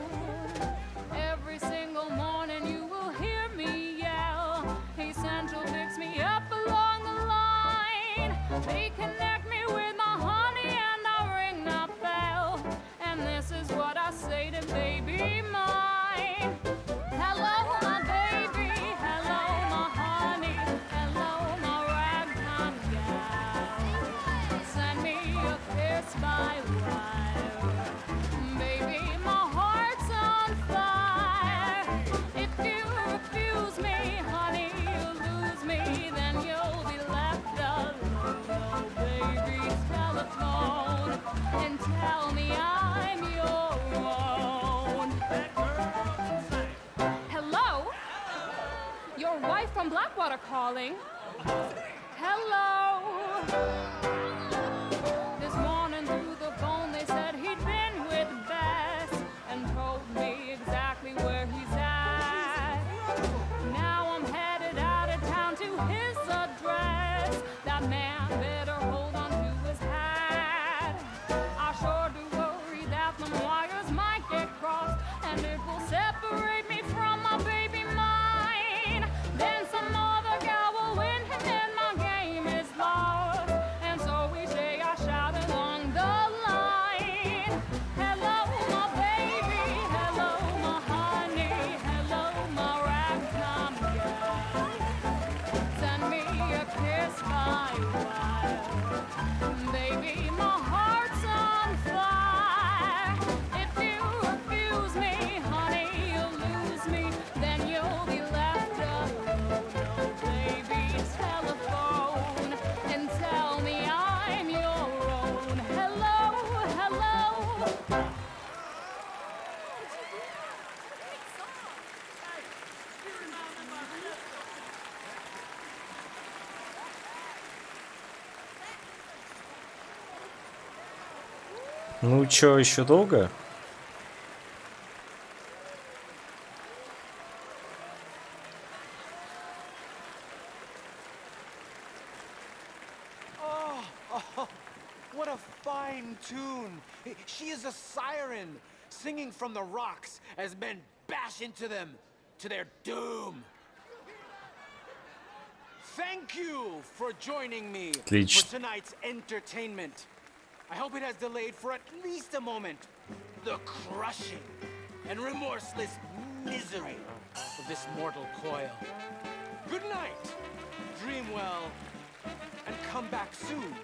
Every single morning you will hear me yell. Hey, Central picks me up along the line. They connect me with my honey and I ring that bell. And this is what I say to baby mine. Hello, my baby. Hello, my honey. Hello, my ragtime gal. Send me a kiss by wire. Baby, my heart's on fire. If you refuse me, honey, you'll lose me. Then you'll be left alone. Oh, baby, telephone and tell me I'm your own. Hello? Your wife from Blackwater calling. Hello? This morning through the phone they said he'd been with Bess and told me exactly where he's at. Now I'm headed out of town to his address. That man better hold on to his hat. I sure do worry that the wires might get crossed and it will separate me from my baby mine. Then some other gal will win him and my game is lost. And Ну чё, еще долго? Oh, what a fine tune. She is a siren, singing from the rocks as men bash into them to their doom. Thank you for joining me for tonight's entertainment. I hope it has delayed for at least a moment the crushing and remorseless misery of this mortal coil. Good night, dream well, and come back soon.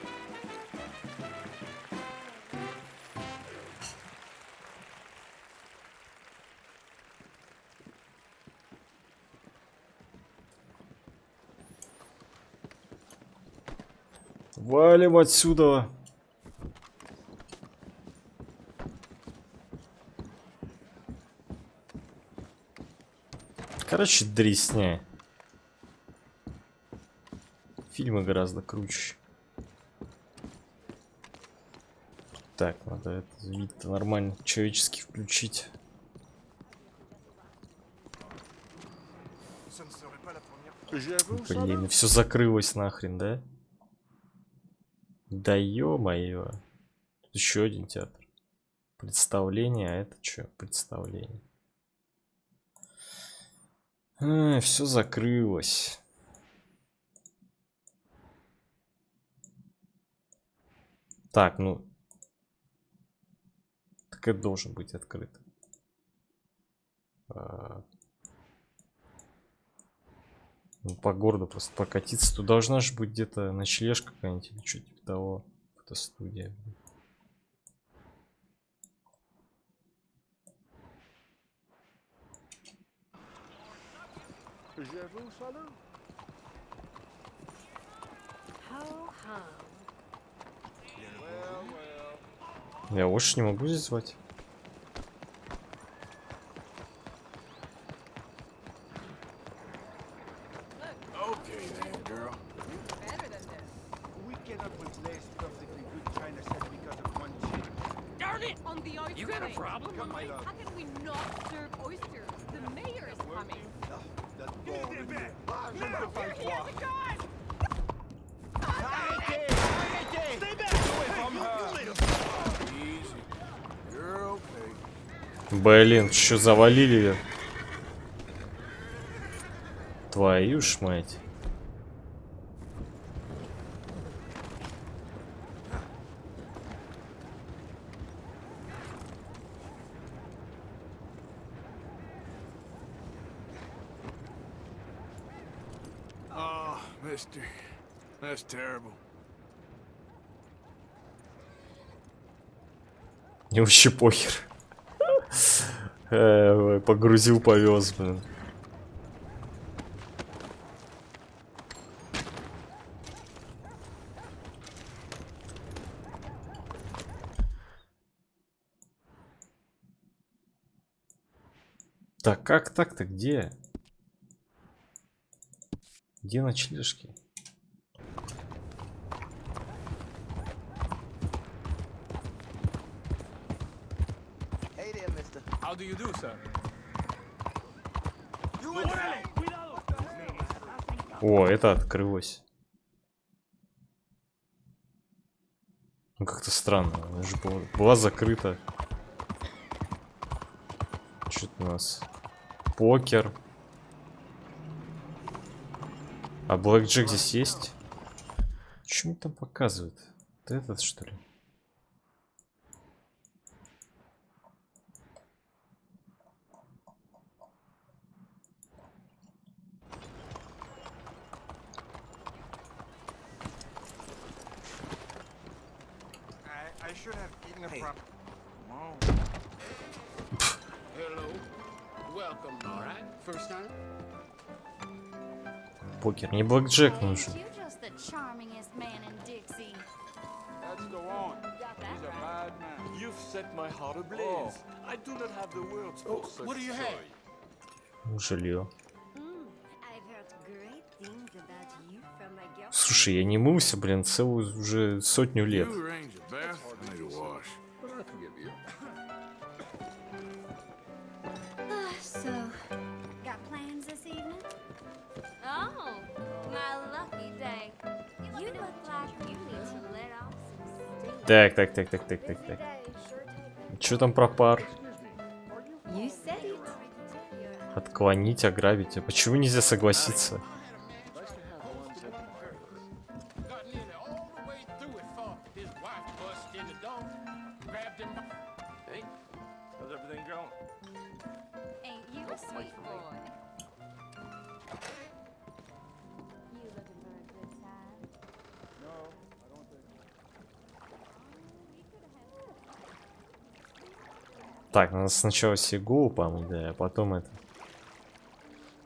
Валим отсюда. Короче, дресня. Фильмы гораздо круче. Так, надо этот вид нормально человеческий включить. Блин, все закрылось нахрен, да? Да ё-моё. Тут еще один театр. Представление, а это что? Представление. Все закрылось. Так, ну. Так это должен быть открыт. Ну, по городу просто прокатиться. Тут должна же быть где-то ночлежка какая-нибудь или что-то типа того. Фотостудия. Я больше не могу здесь звать. You got a problem with me? How can we not serve oysters? The mayor is coming. Блин, что завалили? Твою ж мать. Mister, that's terrible. Мне вообще похер. Погрузил, повез, блин. Так, как так-то? Где? Где ночлежки? How do you do, sir? О, это открылось. Ну как-то странно. Она же была закрыта. Что-то у нас. Покер. А блэкджек здесь есть? Почему там показывает? Это этот, что ли? I should have eaten a proper. Hello. Welcome. All right. First time? Покер. Не блэкджек нужен. Let's go on. He's a bad man. You've set my heart ablaze. I do not have the words for such What do you have? Жилье. Слушай, я не мылся, блин, целую уже 100 лет. Так. Чё там про пар? Отклонить, ограбить. А почему нельзя согласиться? Hey, how's everything going? Ain't you a sweet boy? You looking for a good time? No, I don't think Так, надо сначала себе голову помыть, да, а потом это.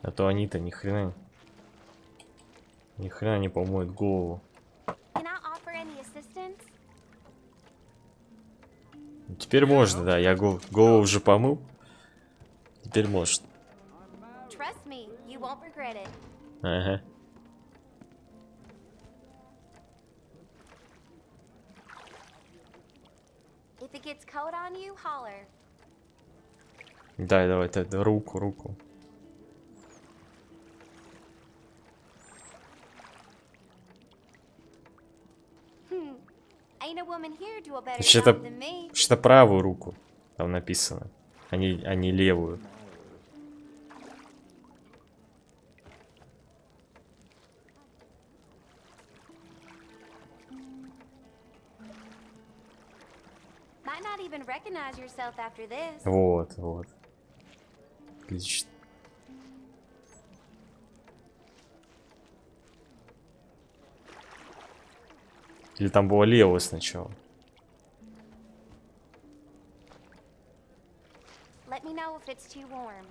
А то они-то ни хрена не помоют голову. Can I offer any assistance? Теперь можно, да, я голову уже помыл. Теперь может. Trust me, you won't regret it. Ага. If it gets cold on you, holler. Давай, руку. Ain't a woman here do a better Вообще-то job than me. правую руку там написано, а не левую. Might not even recognize yourself after this. Вот. Отлично. Или там было левое сначала? Let me know if it's too warm.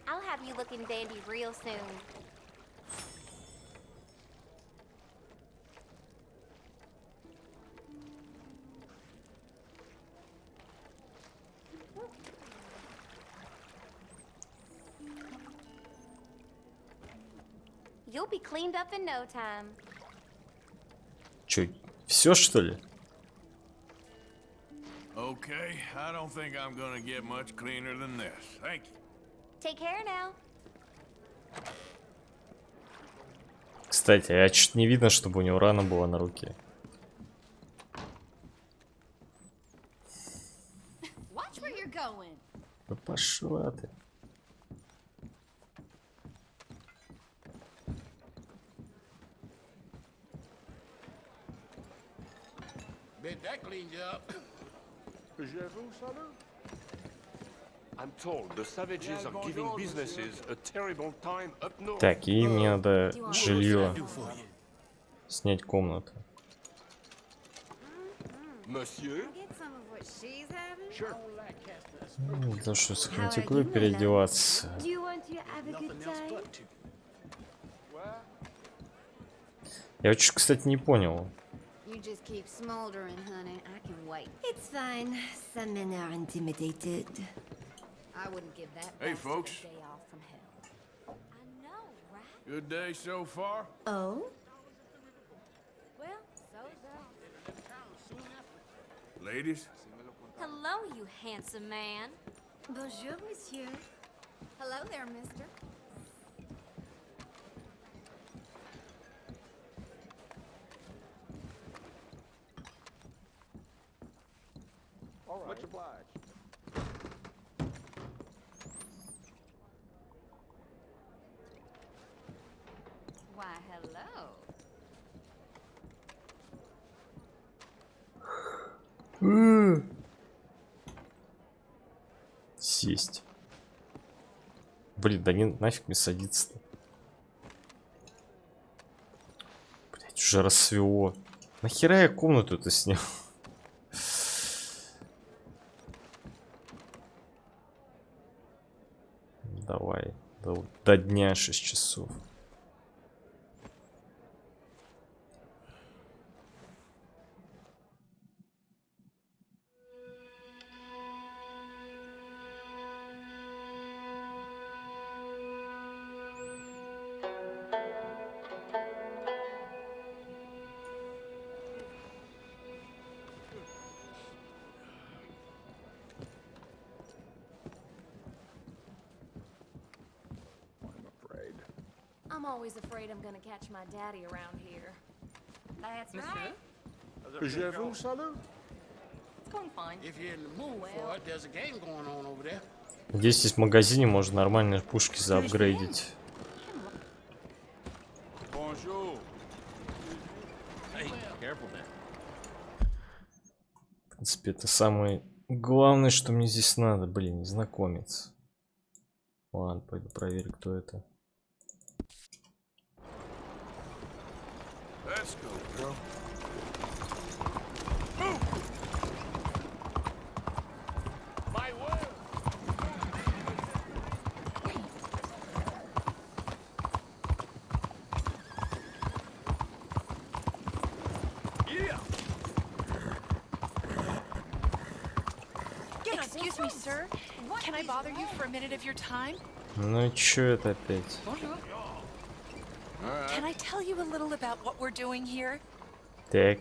I'll have you looking dandy real soon. You'll be cleaned up in no time. Чё, все что ли? Okay, I don't think I'm gonna get much cleaner than this. Thank you. Take care now. Кстати, а чуть не видно, чтобы у него рана была на руке. Watch where you're going. Да пошла ты. Bet that cleaned you up. I'm told the savages are giving businesses a terrible time up north. Так, и мне надо жилье. Снять комнату. Monsieur? Sure. За что сохранить игру и переодеваться. Do you want to have a good time? Я очень, кстати, не понял. You just keep smoldering, honey. I can wait. It's fine. Some men are intimidated. I wouldn't give that Hey, bastard folks. a day off from hell. I know, right? Good day so far? Oh? Well, so's that. Ladies? Hello, you handsome man. Bonjour, monsieur. Hello there, mister. Much obliged. Why, hello. Сесть. Блин, да не нафиг мне садиться-то. Блять, уже рассвело. Нахера я комнату-то снял? Давай. До дня 6 часов. I'm always afraid I'm gonna catch my daddy around here. That's right. Vous, salut? It's going fine. If you're in the mood for it, there's a game going on over there. Здесь есть в магазине, можно нормальные пушки заапгрейдить. Bonjour. Hey, careful there. В принципе, это самое главное, что мне здесь надо. Блин, незнакомец. Ладно, пойду проверю, кто это. Let's go, girl. Move! My word! Yeah! Excuse me, sir. Can I bother you for a minute of your time? Ну и чё это опять? Can I tell you a little about what we're doing here? Так.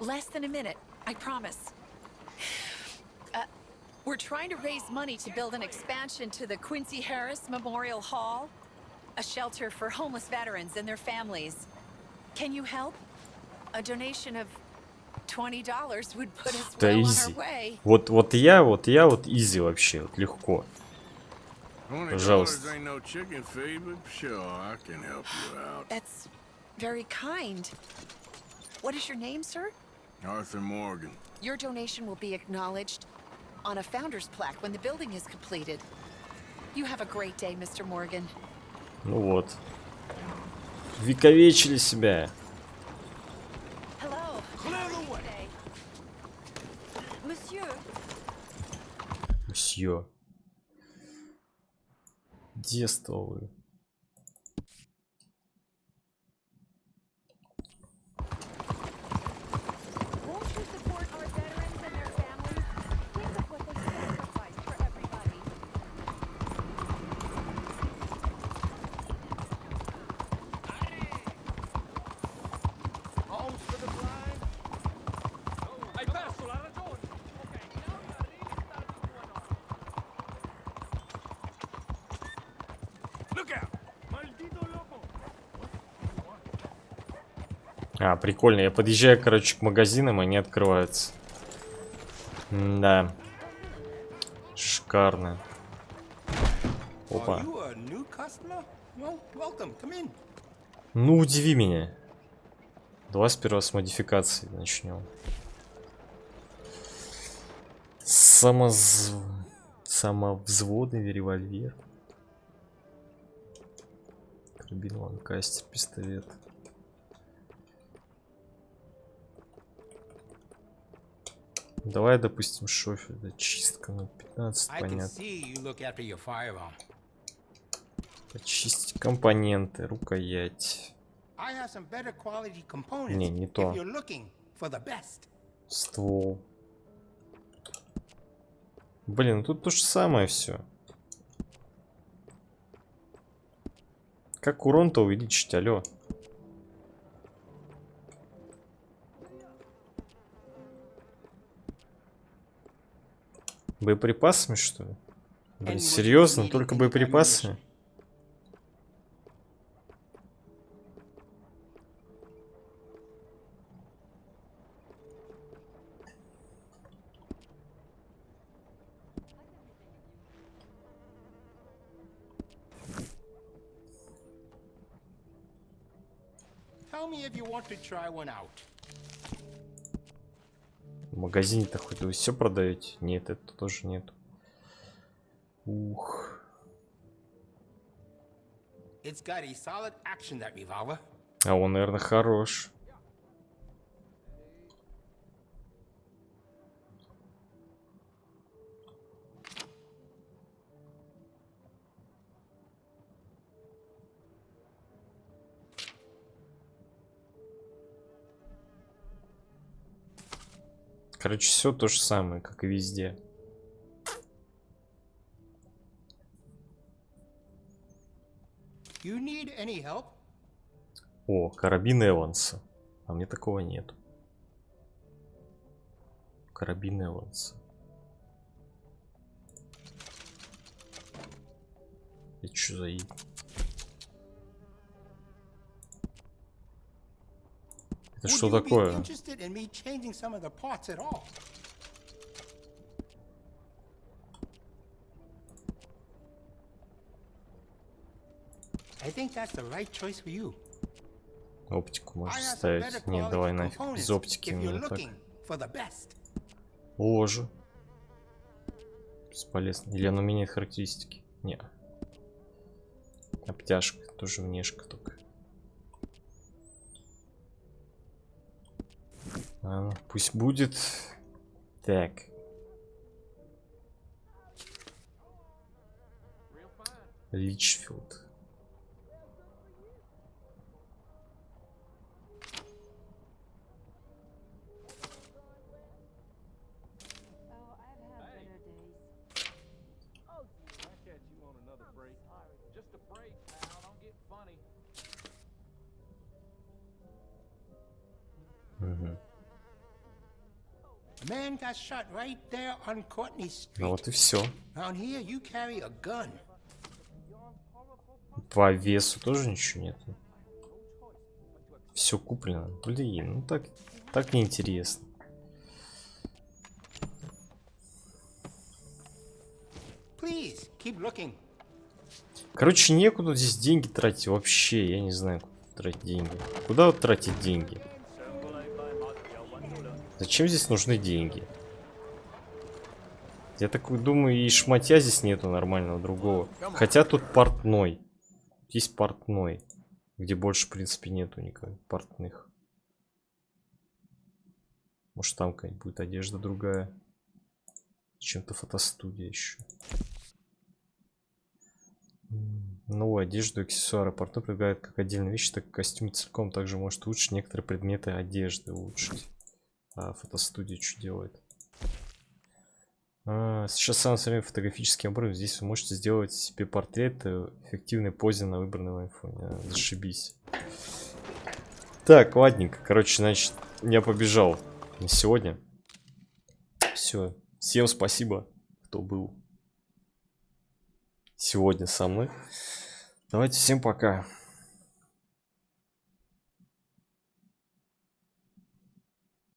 Less than a minute, I promise. We're trying to raise money to build an expansion to the Quincy Harris Memorial Hall, a shelter for homeless veterans and their families. Can you help? A donation of $20 would put us Да well on изи. our way. Вот я изи вообще, вот легко. Пожалуйста. $20 ain't no chicken feed, but sure, I can help you out. That's very kind. What is your name, sir? Arthur Morgan. Your donation will be acknowledged on a founder's plaque when the building is completed. You have a great day, Mr. Morgan. Ну вот. Вековечили себя. Hello. Clear the way. Monsieur. Мсье. Действовали. Won't you support our veterans and their families? Think of what they sacrificed for everybody. Homes for the blind. Hay perso la ragione. Look out! Maldito loco! А, прикольно. Я подъезжаю, короче, к магазинам, они открываются. Да. Шикарно. Опа. You a new customer? Well, welcome. Come in. Ну, удиви меня. Давай сперва с модификацией начнем. Самовзводный револьвер. Карабин, ланкастер, пистолет. Давай, допустим, шофер. Да, чистка на 15, I can понятно. see you look after your firearm. Почистить компоненты, рукоять. I have some better quality components. Не то. If you're looking for the best. Ствол. Блин, тут то же самое все. Как урон-то увеличить, алё? Боеприпасами, что ли? Блин, серьезно? Только боеприпасами? Tell me if you want to try one out. В магазине-то хоть вы все продаете? Нет, это тоже нет. Ух. It's got a solid action, that revolver. А он, наверное, хорош. Короче, все то же самое, как и везде. You need any help? О, карабин Эванса. А мне такого нету. Карабин Эванса. Это что за... Это что такое? Interested in me changing some of the parts at all? I think that's the right choice for you. Оптику можно ставить. Нет, давай нафиг. Без оптики мне так. Ложе. Бесполезно. Или оно меняет характеристики? Не. Обтяжка. Тоже внешка только. А, пусть будет. Так. Личфилд. Man got shot right there on Courtney Street. Ну вот и все. Around here you carry a gun. По весу тоже ничего нет. Все куплено. Блин, ну так неинтересно. Please, keep looking. Короче, некуда здесь деньги тратить вообще. Я не знаю, куда тратить деньги. Куда вот тратить деньги? Зачем здесь нужны деньги? Я так думаю, и шматья здесь нету нормального другого. Хотя тут портной. Есть портной. Где больше, в принципе, нету никаких портных. Может, там какая-нибудь будет одежда другая. Чем-то фотостудия еще. Новую одежду, аксессуары. Портной предлагает как отдельные вещи, так и костюм целиком. Также может улучшить некоторые предметы одежды. Улучшить. А фотостудия что делает? Сейчас самое время фотографический обрыв. Здесь вы можете сделать себе портрет в эффективной позе на выбранном айфоне. Зашибись. Так, ладненько. Короче, значит, я побежал на сегодня. Все. Всем спасибо, кто был сегодня со мной. Давайте, всем пока.